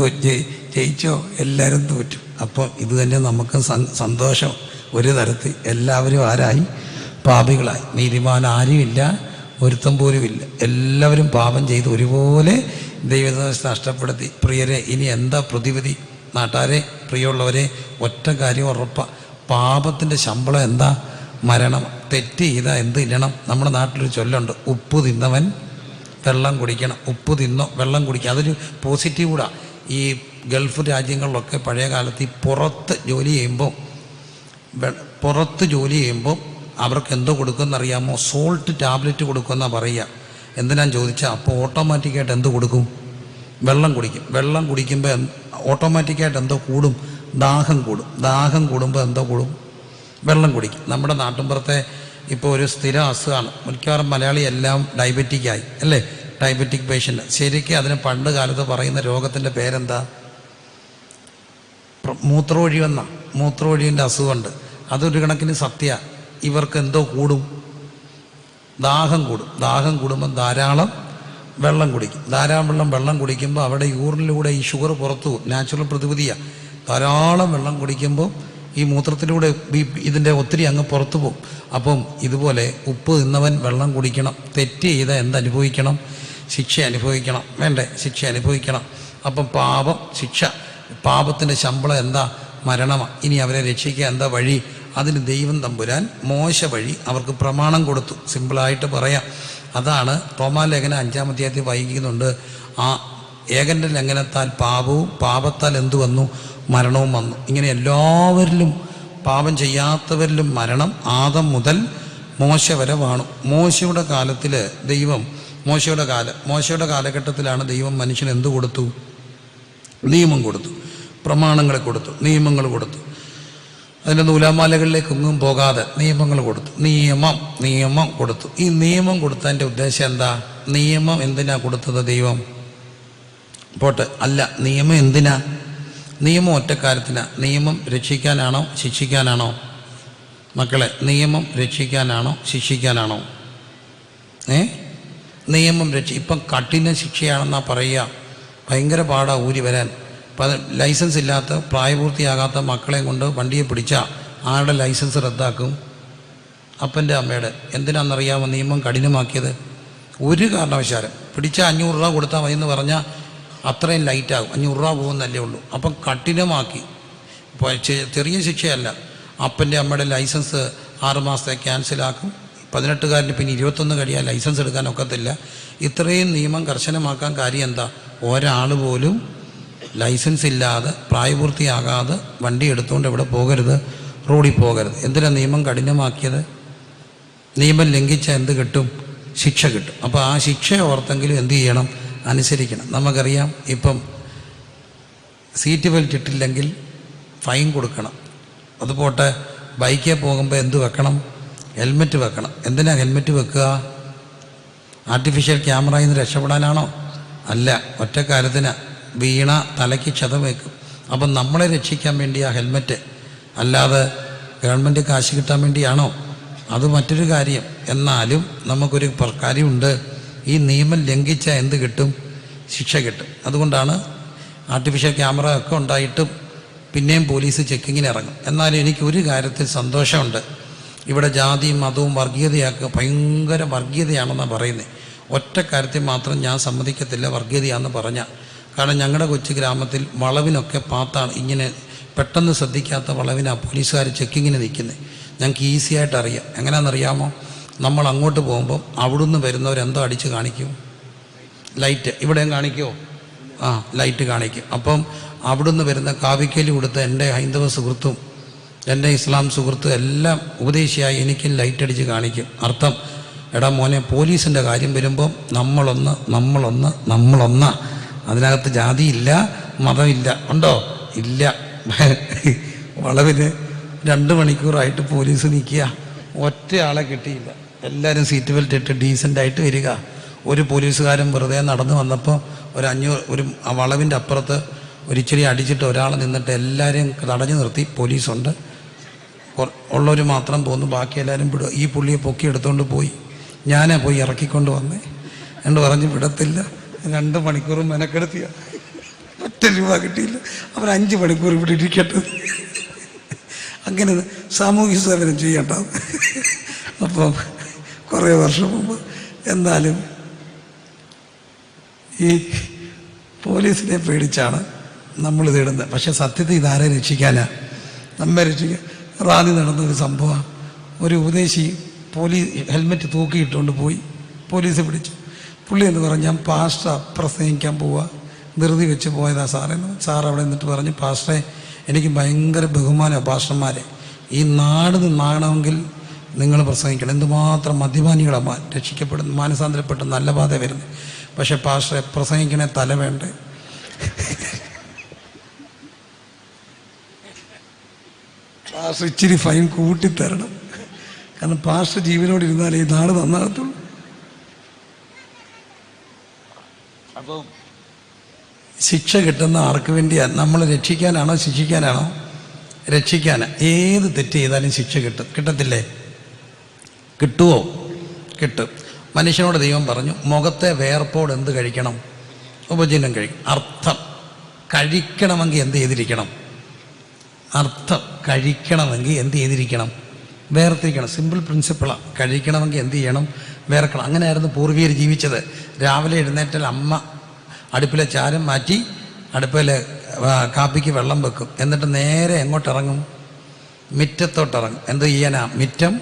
ജയിച്ചോ? എല്ലാവരും തോറ്റു. അപ്പം ഇത് തന്നെ നമുക്ക് സന്തോഷം. ഒരു തരത്തിൽ എല്ലാവരും ആരായി? പാപികളായി. നീതിമാൻ ആരുമില്ല, ഒരുത്തം പോലും ഇല്ല. എല്ലാവരും പാപം ചെയ്ത് ഒരുപോലെ ദൈവത്തെ നഷ്ടപ്പെടുത്തി. പ്രിയരെ, ഇനി എന്താ പ്രതിവിധി? നാട്ടാരെ, പ്രിയമുള്ളവരെ, ഒറ്റ കാര്യം ഉറപ്പാ. പാപത്തിൻ്റെ ശമ്പളം എന്താ? മരണം. തെറ്റ് ചെയ്താൽ എന്ത് ഇല്ലണം? നമ്മുടെ നാട്ടിലൊരു ചൊല്ലുണ്ട്, ഉപ്പ് തിന്നവൻ വെള്ളം കുടിക്കണം. ഉപ്പ് തിന്നോ വെള്ളം കുടിക്കുക. അതൊരു പോസിറ്റീവ് കൂടാ. ഈ ഗൾഫ് രാജ്യങ്ങളിലൊക്കെ പഴയ കാലത്ത് ഈ പുറത്ത് ജോലി ചെയ്യുമ്പോൾ അവർക്ക് എന്തോ കൊടുക്കുമെന്നറിയാമോ? സോൾട്ട് ടാബ്ലറ്റ് കൊടുക്കുമെന്നാണ് പറയുക. എന്തിനാന്ന് ചോദിച്ചാൽ അപ്പോൾ ഓട്ടോമാറ്റിക്കായിട്ട് എന്ത് കൊടുക്കും? വെള്ളം കുടിക്കും. വെള്ളം കുടിക്കുമ്പോൾ ഓട്ടോമാറ്റിക്കായിട്ട് എന്തോ കൂടും? ദാഹം കൂടും. ദാഹം കൂടുമ്പോൾ എന്തോ കൂടും? വെള്ളം കുടിക്കും. നമ്മുടെ നാട്ടിൻപുറത്തെ ഇപ്പോൾ ഒരു സ്ഥിര അസുഖമാണ്. മിക്കവാറും മലയാളി എല്ലാം ഡയബറ്റിക്കായി, അല്ലേ? Diabetic patient. ശരിക്കും അതിന് പണ്ട് കാലത്ത് പറയുന്ന രോഗത്തിൻ്റെ പേരെന്താ? മൂത്രവഴിൻ്റെ അസുഖമുണ്ട്. അതൊരു കണക്കിന് സത്യ. ഇവർക്ക് എന്തോ കൂടും? ദാഹം കൂടും. ദാഹം കൂടുമ്പോൾ ധാരാളം വെള്ളം കുടിക്കും. ധാരാളം വെള്ളം കുടിക്കുമ്പോൾ അവിടെ യൂറിനിലൂടെ ഈ ഷുഗർ പുറത്തു പോകും. നാച്ചുറൽ പ്രതിവിധിയാണ്. ധാരാളം വെള്ളം കുടിക്കുമ്പോൾ ഈ മൂത്രത്തിലൂടെ ഇതിൻ്റെ ഒത്തിരി അങ്ങ് പുറത്തു പോകും. അപ്പം ഇതുപോലെ ഉപ്പ് തിന്നവൻ വെള്ളം കുടിക്കണം. തെറ്റ് ചെയ്താൽ എന്തനുഭവിക്കണം? ശിക്ഷ അനുഭവിക്കണം. വേണ്ടേ? ശിക്ഷ അനുഭവിക്കണം. അപ്പം പാപം, ശിക്ഷ. പാപത്തിൻ്റെ ശമ്പളം എന്താ? മരണമാണ്. ഇനി അവരെ രക്ഷിക്കാൻ എന്താ വഴി? അതിന് ദൈവം തമ്പുരാൻ മോശ വഴി അവർക്ക് പ്രമാണം കൊടുത്തു. സിമ്പിളായിട്ട് പറയാം. അതാണ് റോമാലേഖനം 5-ാം അധ്യായത്തിൽ വായിക്കുന്നുണ്ട്. ആ ഏകൻ്റെ ലംഘനത്താൽ പാപവും, പാപത്താൽ എന്തു വന്നു? മരണവും വന്നു. ഇങ്ങനെ എല്ലാവരിലും, പാപം ചെയ്യാത്തവരിലും മരണം ആദം മുതൽ മോശ വരെ വാണു. മോശയുടെ കാലത്തിൽ ദൈവം, മോശയുടെ കാലഘട്ടത്തിലാണ് ദൈവം മനുഷ്യന് എന്ത് കൊടുത്തു? നിയമം കൊടുത്തു, പ്രമാണങ്ങൾ കൊടുത്തു, നിയമങ്ങൾ കൊടുത്തു. അതിൻ്റെ നൂലാമാലകളിലേക്കൊന്നും പോകാതെ നിയമങ്ങൾ കൊടുത്തു. നിയമം കൊടുത്തു. ഈ നിയമം കൊടുത്തതിൻ്റെ ഉദ്ദേശം എന്താ? നിയമം എന്തിനാ കൊടുത്തത് ദൈവം? പോട്ടെ, അല്ല, നിയമം എന്തിനാ? നിയമം ഒറ്റ കാര്യത്തിനാ. നിയമം രക്ഷിക്കാനാണോ ശിക്ഷിക്കാനാണോ? മക്കളെ, നിയമം രക്ഷിക്കാനാണോ ശിക്ഷിക്കാനാണോ? നിയമം ഇപ്പം കഠിന ശിക്ഷയാണെന്നാ പറയുക. ഭയങ്കര പാടാ ഊരി വരാൻ. ലൈസൻസ് ഇല്ലാത്ത, പ്രായപൂർത്തിയാകാത്ത മക്കളെയും കൊണ്ട് വണ്ടിയെ പിടിച്ചാൽ ആരുടെ ലൈസൻസ് റദ്ദാക്കും? അപ്പൻ്റെ, അമ്മയുടെ. എന്തിനാണെന്നറിയാമോ നിയമം കഠിനമാക്കിയത്? ഒരു കാരണവശാലും പിടിച്ചാൽ 500 രൂപ കൊടുത്താൽ മതി എന്ന് പറഞ്ഞാൽ അത്രയും ലൈറ്റാകും. 500 രൂപ പോകുന്നല്ലേ ഉള്ളൂ. അപ്പം കഠിനമാക്കി. ചെറിയ ശിക്ഷയല്ല. അപ്പൻ്റെ, അമ്മയുടെ ലൈസൻസ് 6 മാസത്തെ ക്യാൻസലാക്കും. 18കാരന് പിന്നെ 21 കഴിയാൻ ലൈസൻസ് എടുക്കാൻ ഒക്കത്തില്ല. ഇത്രയും നിയമം കർശനമാക്കാൻ കാര്യം എന്താ? ഒരാൾ പോലും ലൈസൻസ് ഇല്ലാതെ, പ്രായപൂർത്തിയാകാതെ വണ്ടി എടുത്തുകൊണ്ട് എവിടെ പോകരുത്? റോഡിൽ പോകരുത്. എന്തിനാണ് നിയമം കഠിനമാക്കിയത്? നിയമം ലംഘിച്ചാൽ എന്ത് കിട്ടും? ശിക്ഷ കിട്ടും. അപ്പോൾ ആ ശിക്ഷ ഓർത്തെങ്കിലും എന്ത് ചെയ്യണം? അനുസരിക്കണം. നമുക്കറിയാം, ഇപ്പം സീറ്റ് ബെൽറ്റ് ഇട്ടില്ലെങ്കിൽ ഫൈൻ കൊടുക്കണം. അതുപോട്ടെ, ബൈക്കിൽ പോകുമ്പോൾ എന്ത് വെക്കണം? ഹെൽമെറ്റ് വെക്കണം. എന്തിനാണ് ഹെൽമെറ്റ് വെക്കുക? ആർട്ടിഫിഷ്യൽ ക്യാമറയിൽ നിന്ന് രക്ഷപ്പെടാനാണോ? അല്ല, ഒറ്റ കാര്യത്തിന് വീണ തലയ്ക്ക് ക്ഷതം വയ്ക്കും. അപ്പം നമ്മളെ രക്ഷിക്കാൻ വേണ്ടിയാ ഹെൽമെറ്റ്, അല്ലാതെ ഗവൺമെൻറ് കാശ് കിട്ടാൻ വേണ്ടിയാണോ? അത് മറ്റൊരു കാര്യം. എന്നാലും നമുക്കൊരു കാര്യമുണ്ട്, ഈ നിയമം ലംഘിച്ചാൽ എന്ത് കിട്ടും? ശിക്ഷ കിട്ടും. അതുകൊണ്ടാണ് ആർട്ടിഫിഷ്യൽ ക്യാമറ ഒക്കെ ഉണ്ടായിട്ടും പിന്നെയും പോലീസ് ചെക്കിങ്ങിന് ഇറങ്ങും. എന്നാലും എനിക്ക് ഒരു കാര്യത്തിൽ സന്തോഷമുണ്ട്. ഇവിടെ ജാതിയും മതവും വർഗീയതയാക്കുക, ഭയങ്കര വർഗീയതയാണെന്നാണ് പറയുന്നത്. ഒറ്റ കാര്യത്തിൽ മാത്രം ഞാൻ സമ്മതിക്കത്തില്ല വർഗീയതയാണെന്ന് പറഞ്ഞാൽ. കാരണം ഞങ്ങളുടെ കൊച്ചു ഗ്രാമത്തിൽ വളവിനൊക്കെ പാത്താണ്. ഇങ്ങനെ പെട്ടെന്ന് ശ്രദ്ധിക്കാത്ത വളവിനാണ് പോലീസുകാർ ചെക്കിങ്ങിന് നിൽക്കുന്നത്. ഞങ്ങൾക്ക് ഈസിയായിട്ട് അറിയാം. എങ്ങനെയാണെന്നറിയാമോ? നമ്മൾ അങ്ങോട്ട് പോകുമ്പം അവിടുന്ന് വരുന്നവരെന്തോ അടിച്ച് കാണിക്കും? ലൈറ്റ്. ഇവിടെയും കാണിക്കുമോ? ലൈറ്റ് കാണിക്കും. അപ്പം അവിടുന്ന് വരുന്ന കാവിക്കലി കൊടുത്ത എൻ്റെ ഹൈന്ദവ സുഹൃത്തും എൻ്റെ ഇസ്ലാം സുഹൃത്തും എല്ലാം ഉപദേശിയായി എനിക്കും ലൈറ്റ് അടിച്ച് കാണിക്കും. അർത്ഥം, എടാ മോനെ, പോലീസിൻ്റെ കാര്യം വരുമ്പം നമ്മളൊന്ന്. അതിനകത്ത് ജാതിയില്ല, മതമില്ല. ഉണ്ടോ? ഇല്ല. വളവിന് 2 മണിക്കൂറായിട്ട് പോലീസ് നിൽക്കുക, ഒറ്റ ആളെ കിട്ടിയില്ല. എല്ലാവരും സീറ്റ് ബെൽറ്റ് ഇട്ട് ഡീസൻ്റായിട്ട് വരിക. ഒരു പോലീസുകാരൻ വെറുതെ നടന്നു വന്നപ്പോൾ ഒരു വളവിൻ്റെ അപ്പുറത്ത് ഒരിച്ചിരി അടിച്ചിട്ട് ഒരാൾ നിന്നിട്ട് എല്ലാവരെയും തടഞ്ഞു നിർത്തി. പോലീസുണ്ട്, ഉള്ളവർ മാത്രം പോന്നു, ബാക്കി എല്ലാവരും വിടുക. ഈ പുള്ളിയെ പൊക്കി എടുത്തുകൊണ്ട് പോയി. ഞാനാ പോയി ഇറക്കിക്കൊണ്ട് വന്നേ എന്ന് പറഞ്ഞ് വിടത്തില്ല. 2 മണിക്കൂറും മെനക്കെടുത്തിയ, ഒറ്റ രൂപ കിട്ടിയില്ല. അവർ 5 മണിക്കൂർ ഇവിടെ ഇരിക്കട്ടെ. അങ്ങനെ സാമൂഹ്യ സേവനം ചെയ്യണ്ട. അപ്പം കുറേ വർഷം മുമ്പ് എന്നാലും ഈ പോലീസിനെ പേടിച്ചാണ് നമ്മളിത് ഇടുന്നത്. പക്ഷെ സത്യത്തിൽ ഇതാരെ രക്ഷിക്കാനാ? നമ്മെ രക്ഷിക്കാൻ. റാലി നടന്നൊരു സംഭവം. ഒരു ഉപദേശി ഹെൽമെറ്റ് തൂക്കിയിട്ടുകൊണ്ട് പോയി. പോലീസ് പിടിച്ചു. പുള്ളി എന്ന് പറഞ്ഞാൽ, ഞാൻ പാസ്റ്റർ പ്രസംഗിക്കാൻ പോവുക, ധൃതി വെച്ച് പോയതാ സാറെന്ന്. സാർ അവിടെ നിന്നിട്ട് പറഞ്ഞു, പാസ്റ്ററെ, എനിക്ക് ഭയങ്കര ബഹുമാനമാണ് പാസ്റ്റർമാരെ. ഈ നാട് നിന്നാകണമെങ്കിൽ നിങ്ങൾ പ്രസംഗിക്കണം. എന്തുമാത്രം മദ്യപാനികളാണ് രക്ഷിക്കപ്പെടുന്നു, മാനസാന്തരപ്പെട്ട് നല്ല പാത വരുന്നത്. പക്ഷെ പാസ്റ്ററെ, പ്രസംഗിക്കണേ തല വേണ്ടേ? പാസ്റ്റർ ഇച്ചിരി ഫൈൻ കൂട്ടിത്തരണം. കാരണം പാസ്റ്റർ ജീവനോട് ഇരുന്നാലേ ഈ നാട് നന്നാകത്തുള്ളൂ. അപ്പോൾ ശിക്ഷ കിട്ടുന്ന ആർക്ക് വേണ്ടിയാണ്? നമ്മൾ രക്ഷിക്കാനാണോ ശിക്ഷിക്കാനാണോ? രക്ഷിക്കാനാണ്. ഏത് തെറ്റ് ചെയ്താലും ശിക്ഷ കിട്ടത്തില്ലേ? കിട്ടുമോ? കിട്ടും. മനുഷ്യനോട് ദൈവം പറഞ്ഞു, മുഖത്തെ വേർപ്പോട് എന്ത് കഴിക്കണം? ഉപജീവനം കഴിക്കും. അർത്ഥം, കഴിക്കണമെങ്കിൽ എന്ത് ചെയ്തിരിക്കണം? അർത്ഥം, കഴിക്കണമെങ്കിൽ എന്ത് ചെയ്തിരിക്കണം? വേർതിരിക്കണം. സിമ്പിൾ പ്രിൻസിപ്പിളാണ്. കഴിക്കണമെങ്കിൽ എന്ത് ചെയ്യണം? വേർക്കണം. അങ്ങനെയായിരുന്നു പൂർവികർ ജീവിച്ചത്. രാവിലെ എഴുന്നേറ്റാൽ അമ്മ അടുപ്പിലെ ചാരം മാറ്റി അടുപ്പിലെ കാപ്പിക്ക് വെള്ളം വെക്കും. എന്നിട്ട് നേരെ എങ്ങോട്ടിറങ്ങും? മിറ്റത്തോട്ടിറങ്ങും. എന്ത് ചെയ്യാനാ? മിറ്റം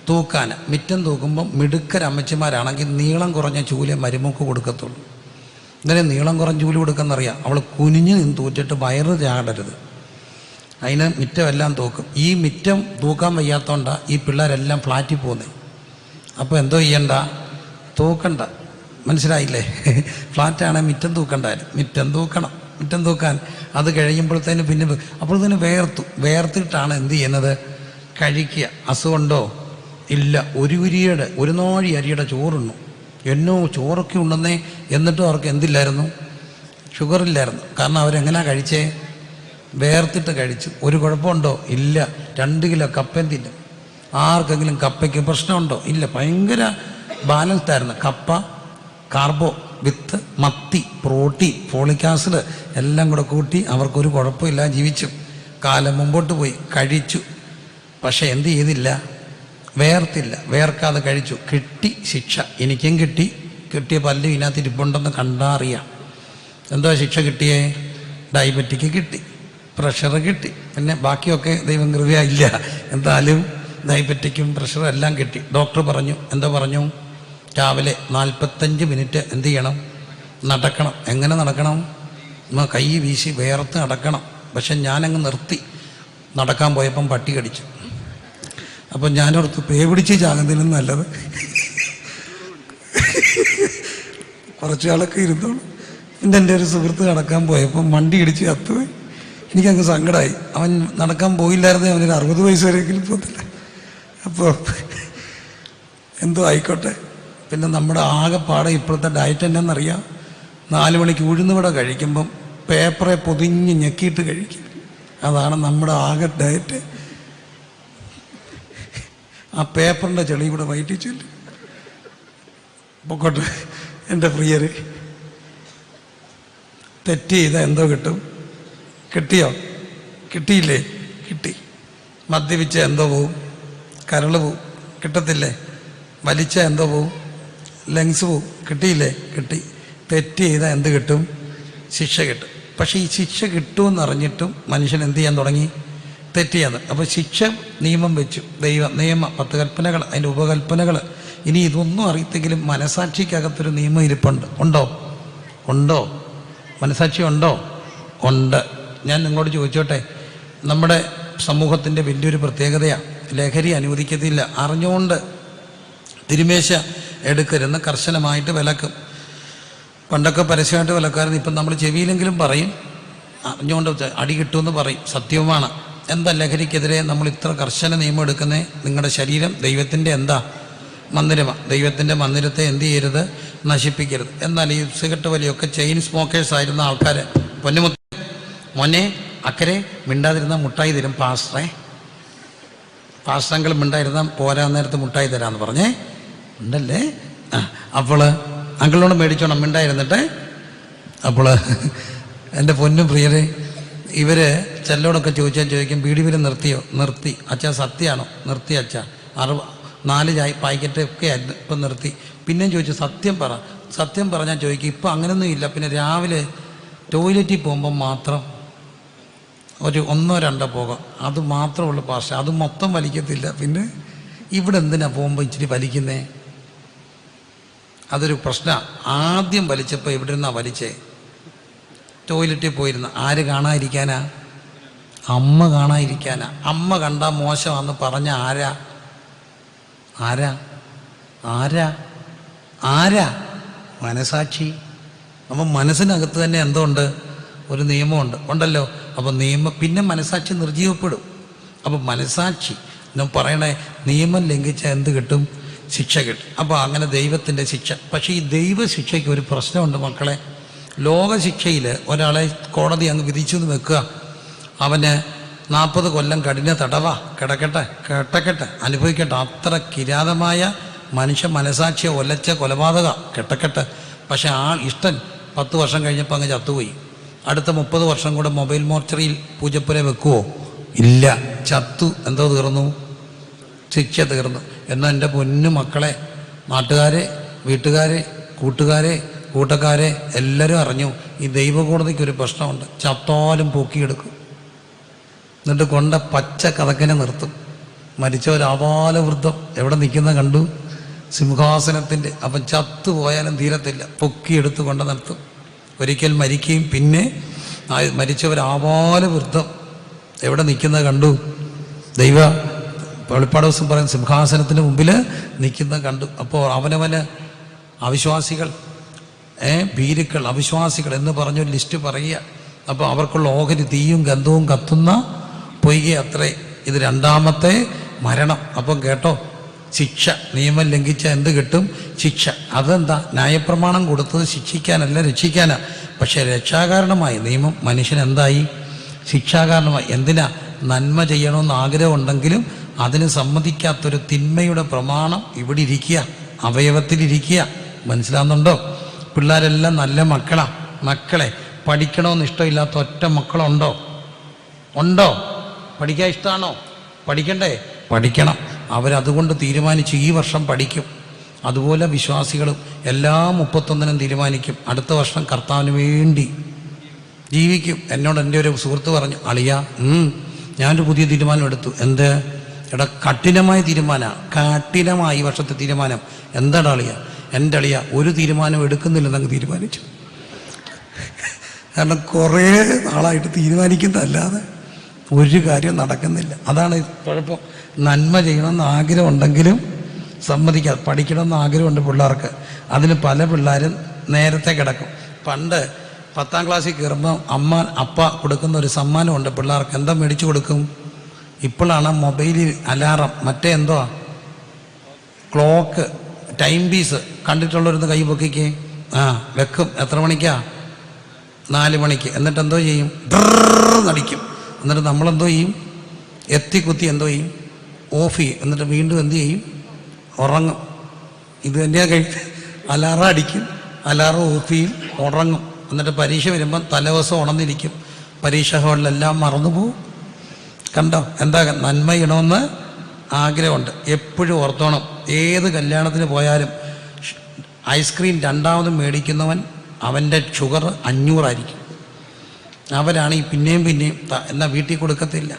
തൂക്കാനാ. മിറ്റം തൂക്കുമ്പം മിടുക്കരമ്മച്ചിമാരാണെങ്കിൽ നീളം കുറഞ്ഞ ചൂലേ മരുമൂക്ക് കൊടുക്കത്തുള്ളൂ. ഇങ്ങനെ നീളം കുറഞ്ഞ ജോലി കൊടുക്കുന്നറിയാം. അവൾ കുനിഞ്ഞ് നിന്ന് തൂറ്റിട്ട് വയറ് ചാടരുത്, അതിന് മിറ്റമെല്ലാം തൂക്കും. ഈ മിറ്റം തൂക്കാൻ വയ്യാത്തതുകൊണ്ടാണ് ഈ പിള്ളേരെല്ലാം ഫ്ലാറ്റിൽ പോകുന്നത്. അപ്പോൾ എന്തോ ചെയ്യണ്ട, തൂക്കണ്ട. മനസ്സിലായില്ലേ? ഫ്ലാറ്റാണെങ്കിൽ മിറ്റം തൂക്കണ്ടായിരുന്നു, മിറ്റം തൂക്കണം. മിറ്റം തൂക്കാൻ അത് കഴിയുമ്പോഴത്തേന് പിന്നെ അപ്പോഴത്തേന് വേർത്തിട്ടാണ് എന്ത് ചെയ്യുന്നത്, കഴിക്കുക. അസുഖമുണ്ടോ? ഇല്ല. ഒരു നാഴി അരിയുടെ ചോറുണ്ണു. എന്നോ ചോറൊക്കെ ഉണ്ടെന്നേ, എന്നിട്ടും അവർക്ക് എന്തില്ലായിരുന്നു, ഷുഗറില്ലായിരുന്നു. കാരണം അവരെങ്ങനെയാണ് കഴിച്ചേ, വേർത്തിട്ട് കഴിച്ചു. ഒരു കുഴപ്പമുണ്ടോ? ഇല്ല. 2 കിലോ കപ്പയും തിന്നും. ആർക്കെങ്കിലും കപ്പയ്ക്ക് പ്രശ്നമുണ്ടോ? ഇല്ല. ഭയങ്കര ബാലൻസ്ഡ് ആയിരുന്നു. കപ്പ, കാർബോ, വിത്ത്, മത്തി, പ്രോട്ടീൻ, ഫോളിക് ആസിഡ് എല്ലാം കൂടെ കൂട്ടി അവർക്കൊരു കുഴപ്പമില്ല, ജീവിച്ചു. കാലം മുമ്പോട്ട് പോയി, കഴിച്ചു. പക്ഷെ എന്ത് ചെയ്തില്ല, വേർത്തില്ല. വേർക്കാതെ കഴിച്ചു. കിട്ടി ശിക്ഷ. എനിക്കും കിട്ടിയ പല്ലും ഇതിനകത്ത് ഇരിപ്പുണ്ടെന്ന് കണ്ടാൽ അറിയാം. എന്തോ ശിക്ഷ കിട്ടിയേ? ഡയബറ്റിക് കിട്ടി, പ്രഷർ കിട്ടി. പിന്നെ ബാക്കിയൊക്കെ ദൈവം കൃപയില്ല. എന്തായാലും ഡയബറ്റിക്കും പ്രഷറും എല്ലാം കിട്ടി. ഡോക്ടർ പറഞ്ഞു, എന്തോ പറഞ്ഞു, രാവിലെ 45 മിനിറ്റ് എന്ത് ചെയ്യണം, നടക്കണം. എങ്ങനെ നടക്കണം? കൈ വീശി വേർത്ത് നടക്കണം. പക്ഷെ ഞാനങ്ങ് നിർത്തി. നടക്കാൻ പോയപ്പം പട്ടി കടിച്ചു. അപ്പം ഞാനോർത്ത് പേ പിടിച്ച് ചാകുന്നതിനും നല്ലത് കുറച്ചു കാലൊക്കെ ഇരുന്നോളൂ. പിന്നെ എൻ്റെ ഒരു സുഹൃത്ത് നടക്കാൻ പോയപ്പം വണ്ടി ഇടിച്ച് കത്തുപോയി. എനിക്കങ്ങ് സങ്കടമായി. അവൻ നടക്കാൻ പോയില്ലായിരുന്നേ അവനൊരു 60 വയസ്സ് വരെയെങ്കിലും പോകത്തില്ല. അപ്പോൾ എന്തോ ആയിക്കോട്ടെ. പിന്നെ നമ്മുടെ ആകെപ്പാടെ ഇപ്പോഴത്തെ ഡയറ്റ് എന്നാന്നറിയാം. 4 മണിക്ക് ഉഴുന്നുവട കഴിക്കുമ്പം പേപ്പറെ പൊതിഞ്ഞ് ഞെക്കിയിട്ട് കഴിക്കും. അതാണ് നമ്മുടെ ആകെ ഡയറ്റ്. ആ പേപ്പറിൻ്റെ ചെളി കൂടെ വയറ്റി ചെല്ലും. പൊക്കോട്ടെ എൻ്റെ പ്രിയര്. തെറ്റ് ചെയ്താൽ എന്തോ കിട്ടും? കിട്ടിയോ? കിട്ടിയില്ലേ? കിട്ടി. മദ്യപിച്ച എന്തോ പോവും? കരൾ പോവും. കിട്ടത്തില്ലേ? വലിച്ച എന്തോ പോവും? ലങ്സ് പോവും. കിട്ടിയില്ലേ? കിട്ടി. തെറ്റ് ചെയ്താൽ എന്ത് കിട്ടും? ശിക്ഷ കിട്ടും. പക്ഷേ ഈ ശിക്ഷ കിട്ടുമെന്നറിഞ്ഞിട്ടും മനുഷ്യൻ എന്ത് ചെയ്യാൻ തുടങ്ങി? തെറ്റ് ചെയ്യാൻ. അപ്പോൾ ശിക്ഷ നിയമം വെച്ചു. നിയമം 10 കൽപ്പനകൾ, അതിൻ്റെ ഉപകൽപ്പനകൾ. ഇനി ഇതൊന്നും അറിയത്തെങ്കിലും മനസാക്ഷിക്കകത്തൊരു നിയമം ഇരിപ്പുണ്ട്. ഉണ്ടോ? മനസാക്ഷി ഉണ്ടോ? ഉണ്ട്. ഞാൻ നിങ്ങളോട് ചോദിച്ചോട്ടെ, നമ്മുടെ സമൂഹത്തിൻ്റെ വലിയൊരു പ്രത്യേകതയാണ് ലഹരി അനുവദിക്കത്തില്ല. അറിഞ്ഞുകൊണ്ട് തിരുമേശ എടുക്കരുന്ന് കർശനമായിട്ട് വിലക്കും. പണ്ടൊക്കെ പരസ്യമായിട്ട് വിലക്കാരുന്നു. ഇപ്പം നമ്മൾ ചെവിയിലെങ്കിലും പറയും, അറിഞ്ഞുകൊണ്ട് അടി കിട്ടുമെന്ന് പറയും. സത്യവുമാണ്. എന്താ ലഹരിക്കെതിരെ നമ്മൾ ഇത്ര കർശന നിയമം എടുക്കുന്നത്? നിങ്ങളുടെ ശരീരം ദൈവത്തിൻ്റെ എന്താ മന്ദിരമാണ്. ദൈവത്തിൻ്റെ മന്ദിരത്തെ എന്ത് ചെയ്യരുത്? നശിപ്പിക്കരുത്. എന്നാൽ ഈ സിഗരറ്റ് വലിയൊക്കെ ചെയിൻ സ്മോക്കേഴ്സ് ആയിരുന്ന ആൾക്കാർ, മോനെ അക്കരെ മിണ്ടാതിരുന്ന മുട്ടായി തരും പാസ്റ്ററെങ്കിൽ മിണ്ടായിരുന്നാൽ പോരാ, നേരത്തെ മുട്ടായി തരാമെന്ന് പറഞ്ഞേ ഉണ്ടല്ലേ. അപ്പോൾ അങ്കിളിനോട് മേടിച്ചോണം മിണ്ടായിരുന്നിട്ട്. അപ്പോൾ എൻ്റെ പൊന്നും പ്രിയരെ, ഇവർ ചെല്ലോടൊക്കെ ചോദിക്കും, ബീഡി വില നിർത്തിയോ? നിർത്തി. അച്ഛാ സത്യമാണോ? നിർത്തി അച്ഛാ. 4 പാക്കറ്റ് ഒക്കെ ആയിരുന്നു, ഇപ്പം നിർത്തി. പിന്നെയും ചോദിച്ചു, സത്യം പറഞ്ഞാൽ ചോദിക്കും. ഇപ്പം അങ്ങനെയൊന്നും ഇല്ല. പിന്നെ രാവിലെ ടോയ്ലറ്റിൽ പോകുമ്പം മാത്രം ഒരു 1-2 പോകാം, അത് മാത്രമുള്ള പാസ്റ്റ. അത് മൊത്തം വലിക്കത്തില്ല. പിന്നെ ഇവിടെ എന്തിനാ പോകുമ്പോൾ ഇച്ചിരി വലിക്കുന്നേ? അതൊരു പ്രശ്നമാണ്. ആദ്യം വലിച്ചപ്പോൾ ഇവിടെ നിന്നാണ് വലിച്ചേ? ടോയ്ലറ്റിൽ പോയിരുന്ന. ആര് കാണാതിരിക്കാനാ? അമ്മ കാണാതിരിക്കാനാ. അമ്മ കണ്ടാൽ മോശമാണെന്ന് പറഞ്ഞ ആരാ? മനസാക്ഷി. അപ്പം മനസ്സിനകത്ത് തന്നെ എന്തുണ്ട്? ഒരു നിയമമുണ്ട്. ഉണ്ടല്ലോ. അപ്പം പിന്നെ മനസാക്ഷി നിർജീവപ്പെടും. അപ്പം മനസാക്ഷി ഞാൻ പറയണേ, നിയമം ലംഘിച്ചാൽ എന്ത് കിട്ടും? ശിക്ഷ കിട്ടും. അപ്പോൾ അങ്ങനെ ദൈവത്തിൻ്റെ ശിക്ഷ. പക്ഷേ ഈ ദൈവശിക്ഷയ്ക്ക് ഒരു പ്രശ്നമുണ്ട് മക്കളെ. ലോകശിക്ഷയിൽ ഒരാളെ കോടതി അങ്ങ് വിധിച്ചു എന്ന് വെക്കുക, അവന് 40 കൊല്ലം കഠിന തടവാ. കേട്ടക്കട്ടെ, അനുഭവിക്കട്ടെ. അത്ര കിരാതമായ മനുഷ്യ മനസാക്ഷിയെ ഒലച്ച കൊലപാതക. കേട്ടക്കട്ടെ. പക്ഷെ ഇഷ്ടൻ 10 വർഷം കഴിഞ്ഞപ്പോൾ അങ്ങ് ചത്തുപോയി. അടുത്ത 30 വർഷം കൂടെ മൊബൈൽ മോർച്ചറിയിൽ പൂജപ്പുര വെക്കുവോ? ഇല്ല. ചത്തു. എന്തോ തീർന്നു? ശിക്ഷ തീർന്നു. എന്നാൽ എൻ്റെ പൊന്നു മക്കളെ, നാട്ടുകാരെ, വീട്ടുകാരെ, കൂട്ടക്കാരെ എല്ലാവരും അറിഞ്ഞു ഈ ദൈവകോടതിക്കൊരു പ്രശ്നമുണ്ട്. ചത്താലും പൊക്കിയെടുക്കും. എന്നിട്ട് കൊണ്ട പച്ച കഥക്കിനെ നിർത്തും. മരിച്ച ഒരു ആപാലവൃദ്ധം എവിടെ നിൽക്കുന്ന കണ്ടു? സിംഹാസനത്തിൻ്റെ. അപ്പം ചത്തുപോയാലും തീരത്തില്ല, പൊക്കിയെടുത്ത് കൊണ്ട് നിർത്തും. ഒരിക്കൽ മരിക്കുകയും പിന്നെ മരിച്ചവരാവാല വൃദ്ധം എവിടെ നിൽക്കുന്നത് കണ്ടു. ദൈവ വെളിപ്പാട് ദിവസം പറയും സിംഹാസനത്തിന് മുമ്പിൽ നിൽക്കുന്നത് കണ്ടു. അപ്പോൾ അവനവന് അവിശ്വാസികൾ, ഭീരുക്കൾ, അവിശ്വാസികൾ എന്ന് പറഞ്ഞൊരു ലിസ്റ്റ് പറയുക. അപ്പോൾ അവർക്കുള്ള ഓഹരി തീയും ഗന്ധവും കത്തുന്ന പൊയ്ക അത്രേ. ഇത് രണ്ടാമത്തെ മരണം. അപ്പം കേട്ടോ, ശിക്ഷ. നിയമം ലംഘിച്ച എന്ത് കിട്ടും? ശിക്ഷ. അതെന്താ? ന്യായപ്രമാണം കൊടുത്തത് ശിക്ഷിക്കാനല്ല, രക്ഷിക്കാനാണ്. പക്ഷെ രക്ഷാകാരണമായി നിയമം മനുഷ്യനെന്തായി? ശിക്ഷാകാരണമായി. എന്തിനാ? നന്മ ചെയ്യണമെന്ന് ആഗ്രഹമുണ്ടെങ്കിലും അതിന് സമ്മതിക്കാത്തൊരു തിന്മയുടെ പ്രമാണം ഇവിടെ ഇരിക്കുക, അവയവത്തിലിരിക്കുക. മനസ്സിലാവുന്നുണ്ടോ? പിള്ളേരെല്ലാം നല്ല മക്കളാ. മക്കളെ പഠിക്കണമെന്ന് ഇഷ്ടമില്ലാത്ത ഒറ്റ മക്കളുണ്ടോ? ഉണ്ടോ? പഠിക്കാൻ ഇഷ്ടമാണോ? പഠിക്കണ്ടേ? പഠിക്കണം. അവരതുകൊണ്ട് തീരുമാനിച്ച് ഈ വർഷം പഠിക്കും. അതുപോലെ വിശ്വാസികളും എല്ലാ 31-നും തീരുമാനിക്കും അടുത്ത വർഷം കർത്താവിന് വേണ്ടി ജീവിക്കും. എന്നോട് എൻ്റെ ഒരു സുഹൃത്ത് പറഞ്ഞു, അളിയാ ഞാനൊരു പുതിയ തീരുമാനം എടുത്തു. എന്ത്? എടാ, കഠിനമായ തീരുമാനമാണ്. കഠിനമായ ഈ വർഷത്തെ തീരുമാനം. എന്താടാ അളിയ? എൻ്റെ അളിയ ഒരു തീരുമാനം എടുക്കുന്നില്ലെന്നങ്ങ് തീരുമാനിച്ചു. കാരണം കുറേ നാളായിട്ട് തീരുമാനിക്കുന്നതല്ലാതെ ഒരു കാര്യം നടക്കുന്നില്ല. അതാണ് കുഴപ്പം. നന്മ ചെയ്യണമെന്ന് ആഗ്രഹം ഉണ്ടെങ്കിലും സമ്മതിക്കാതെ. പഠിക്കണമെന്ന് ആഗ്രഹമുണ്ട് പിള്ളേർക്ക്. അതിന് പല പിള്ളേരും നേരത്തെ കിടക്കും. പണ്ട് 10ാം ക്ലാസ്സിൽ കയറുമ്പോൾ അപ്പ കൊടുക്കുന്ന ഒരു സമ്മാനമുണ്ട് പിള്ളേർക്ക്. എന്താ മേടിച്ചു കൊടുക്കും? ഇപ്പോഴാണ് മൊബൈലിൽ അലാറം, മറ്റേ എന്തോ ക്ലോക്ക്, ടൈം പീസ്. കണ്ടിട്ടുള്ളവരൊന്ന് കൈ പൊക്കിക്ക്. വെക്കും. എത്ര മണിക്കാ? 4 മണിക്ക്. എന്നിട്ട് എന്തോ ചെയ്യും? നടിക്കും. എന്നിട്ട് നമ്മളെന്തോ ചെയ്യും? എത്തിക്കുത്തി എന്തോ ചെയ്യും? ഓഫ് ചെയ്യും. എന്നിട്ട് വീണ്ടും എന്തു ചെയ്യും? ഉറങ്ങും. ഇത് തന്നെയാ അലാറം അടിക്കും, അലാറം ഓഫ് ചെയ്യും, ഉറങ്ങും. എന്നിട്ട് പരീക്ഷ വരുമ്പം തലേദിവസം ഉണർന്നിരിക്കും. പരീക്ഷ ഹാളിലെല്ലാം മറന്നുപോകും. കണ്ടോ? എന്താ? നന്മ ചെയ്യണമെന്ന് ആഗ്രഹമുണ്ട്. എപ്പോഴും ഓർത്തോണം, ഏത് കല്യാണത്തിന് പോയാലും ഐസ്ക്രീം രണ്ടാമതും മേടിക്കുന്നവൻ അവൻ്റെ ഷുഗർ 500 ആയിരിക്കും. അവരാണ് ഈ പിന്നെയും എന്നാൽ വീട്ടിൽ കൊടുക്കത്തില്ല.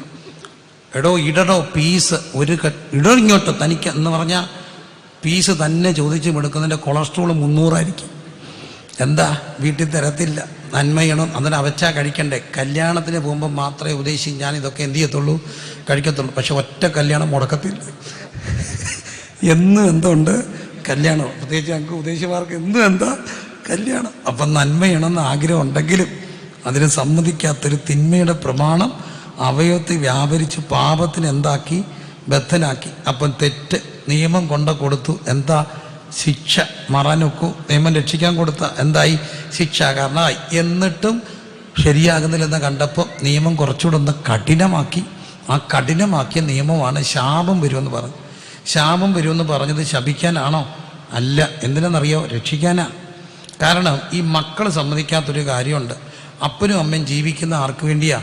എടോ ഇടടോ പീസ് ഇടോ ഇങ്ങോട്ടോ തനിക്ക് എന്ന് പറഞ്ഞാൽ പീസ് തന്നെ ചോദിച്ച് എടുക്കുന്നതിൻ്റെ കൊളസ്ട്രോൾ 300 ആയിരിക്കും. എന്താ? വീട്ടിൽ തരത്തില്ല. നന്മ ചെയ്യണം. അതിന് അവച്ചാ കഴിക്കണ്ടേ? കല്യാണത്തിന് പോകുമ്പോൾ മാത്രമേ ഉദ്ദേശിച്ച് ഞാൻ ഇതൊക്കെ എന്ത് ചെയ്യത്തുള്ളൂ? കഴിക്കത്തുള്ളൂ. പക്ഷെ ഒറ്റ കല്യാണം മുടക്കത്തില്ല. എന്നും എന്തുണ്ട്? കല്യാണം. പ്രത്യേകിച്ച് ഞങ്ങൾക്ക് ഉദ്ദേശിമാർക്ക് എന്നും എന്താ? കല്യാണം. അപ്പം നന്മ ചെയ്യണമെന്ന് ആഗ്രഹം ഉണ്ടെങ്കിലും അതിന് സമ്മതിക്കാത്തൊരു തിന്മയുടെ പ്രമാണം അവയവത്തിൽ വ്യാപരിച്ച് പാപത്തിന് എന്താക്കി? ബദ്ധനാക്കി. അപ്പം തെറ്റ് നിയമം കൊടുത്തു. എന്താ? ശിക്ഷ. മറാനൊക്കു നിയമം രക്ഷിക്കാൻ കൊടുത്ത എന്തായി? ശിക്ഷ കാരണമായി. എന്നിട്ടും ശരിയാകുന്നില്ലെന്ന് കണ്ടപ്പോൾ നിയമം കുറച്ചുകൂടെ ഒന്ന് കഠിനമാക്കി. ആ കഠിനമാക്കിയ നിയമമാണ് ശാപം വരുമെന്ന് പറഞ്ഞു. ശാപം വരുമെന്ന് പറഞ്ഞത് ശപിക്കാനാണോ? അല്ല. എന്തിനെന്നറിയോ? രക്ഷിക്കാനാ. കാരണം ഈ മക്കൾ സമ്മതിക്കാത്തൊരു കാര്യമുണ്ട്. അപ്പനും അമ്മയും ജീവിക്കുന്ന ആർക്ക് വേണ്ടിയാ?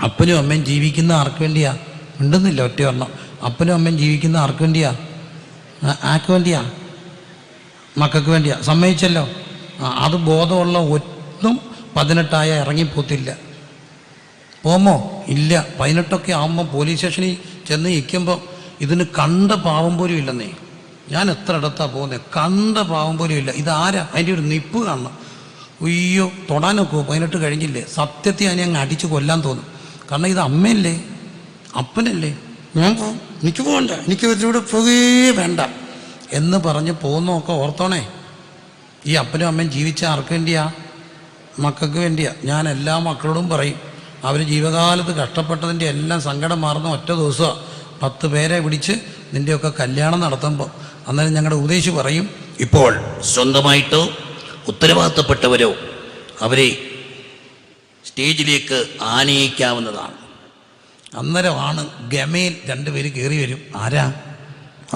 അപ്പനും അമ്മയും ജീവിക്കുന്ന ആർക്ക് വേണ്ടിയാ? ഉണ്ടെന്നില്ല ഒറ്റ ഒരെണ്ണം. അപ്പനും അമ്മയും ജീവിക്കുന്ന ആർക്ക് വേണ്ടിയാ? ആർക്ക് വേണ്ടിയാ? മക്കൾക്ക് വേണ്ടിയാ. സമ്മതിച്ചല്ലോ. അത് ബോധമുള്ള ഒന്നും 18 ഇറങ്ങിപ്പോത്തില്ല. പോമോ? ഇല്ല. 18 ആകുമ്പോൾ പോലീസ് സ്റ്റേഷനിൽ ചെന്ന് ഇരിക്കുമ്പോൾ ഇതിന് കണ്ട പാവം പോലും ഇല്ലെന്നേ. ഞാൻ എത്ര ഇടത്താണ് പോകുന്നത്, കണ്ട പാവം പോലും ഇല്ല. ഇതാരാ? അതിൻ്റെ ഒരു നിപ്പ് കാണണം. അയ്യോ, തൊടാനൊക്കെ 18 കഴിഞ്ഞില്ലേ? സത്യത്തെ അതിനെ അങ്ങ് അടിച്ച് കൊല്ലാൻ തോന്നും. കാരണം ഇത് അമ്മയല്ലേ, അപ്പനല്ലേ. ഞാൻ പോകും, എനിക്ക് പോകണ്ട, എനിക്ക് ഇതിലൂടെ പോകേ വേണ്ട എന്ന് പറഞ്ഞ് പോകുന്നതൊക്കെ ഓർത്തോണേ. ഈ അപ്പനും അമ്മയും ജീവിച്ച ആർക്ക് വേണ്ടിയാ? മക്കൾക്ക് വേണ്ടിയാ. ഞാൻ എല്ലാ മക്കളോടും പറയും, അവർ ജീവകാലത്ത് കഷ്ടപ്പെട്ടതിൻ്റെ എല്ലാം സങ്കടം മാറുന്ന ഒറ്റ ദിവസമാണ്. 10 പേരെ പിടിച്ച് നിൻ്റെയൊക്കെ കല്യാണം നടത്തുമ്പോൾ അന്നേരം ഞങ്ങളുടെ ഉപദേശി പറയും, ഇപ്പോൾ സ്വന്തമായിട്ടോ ഉത്തരവാദിത്തപ്പെട്ടവരോ അവരെ സ്റ്റേജിലേക്ക് ആനയിക്കാവുന്നതാണ്. അന്നേരമാണ് ഗമയിൽ 2 പേര് കയറി വരും. ആരാ?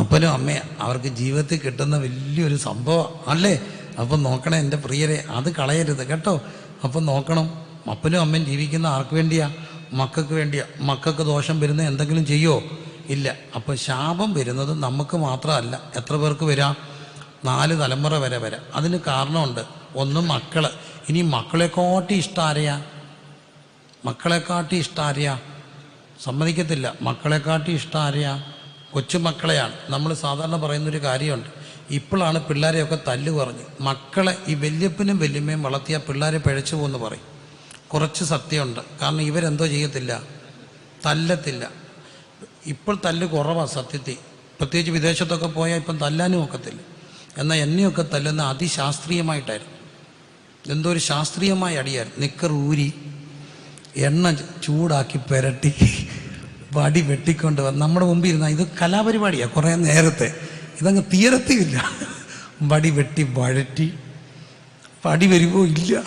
അപ്പനും അമ്മയും. അവർക്ക് ജീവിതത്തിൽ കിട്ടുന്ന വലിയൊരു സംഭവം അല്ലേ? അപ്പം നോക്കണേ എൻ്റെ പ്രിയരെ, അത് കളയരുത് കേട്ടോ. അപ്പം നോക്കണം, അപ്പനും അമ്മയും ജീവിക്കുന്ന ആർക്ക് വേണ്ടിയാ? മക്കൾക്ക് വേണ്ടിയാ. മക്കൾക്ക് ദോഷം വരുന്ന എന്തെങ്കിലും ചെയ്യുമോ? ഇല്ല. അപ്പം ശാപം വരുന്നത് നമുക്ക് മാത്രമല്ല, എത്ര പേർക്ക് വരാം? 4 തലമുറ വരെ വരാം. അതിന് കാരണമുണ്ട്. ഒന്ന് മക്കൾ. ഇനി മക്കളെക്കാട്ടി ഇഷ്ടം ആരെയാ? മക്കളെക്കാട്ടി ഇഷ്ടം ആരെയാ? സമ്മതിക്കത്തില്ല. മക്കളെക്കാട്ടി ഇഷ്ടം ആരെയാ? കൊച്ചുമക്കളെയാണ്. നമ്മൾ സാധാരണ പറയുന്നൊരു കാര്യമുണ്ട്, ഇപ്പോഴാണ് പിള്ളേരെയൊക്കെ തല്ല് കുറഞ്ഞ്. മക്കളെ ഈ വല്യപ്പനും വല്യമ്മയും വളർത്തിയ പിള്ളേരെ പിഴച്ചു പോകുമെന്ന് പറയും. കുറച്ച് സത്യമുണ്ട്. കാരണം ഇവരെന്തോ ചെയ്യത്തില്ല, തല്ലത്തില്ല. ഇപ്പോൾ തല്ല് കുറവാണ് സത്യത്തിൽ. പ്രത്യേകിച്ച് വിദേശത്തൊക്കെ പോയാൽ ഇപ്പം തല്ലാനും ഒക്കത്തില്ല. എന്നാൽ എന്നെയൊക്കെ തല്ലുന്ന അതിശാസ്ത്രീയമായിട്ടായിരുന്നു. എന്തോ ഒരു ശാസ്ത്രീയമായ അടിയായിരുന്നു. നിക്കർ ഊരി എണ്ണ ചൂടാക്കി പുരട്ടി വടി വെട്ടിക്കൊണ്ട് വന്ന് നമ്മുടെ മുമ്പിൽ ഇരുന്ന ഇത് കലാപരിപാടിയാണ്. കുറേ നേരത്തെ ഇതങ്ങ് തീരത്തില്ല. വടി വെട്ടി വഴറ്റി അടി വരുമോ ഇല്ല.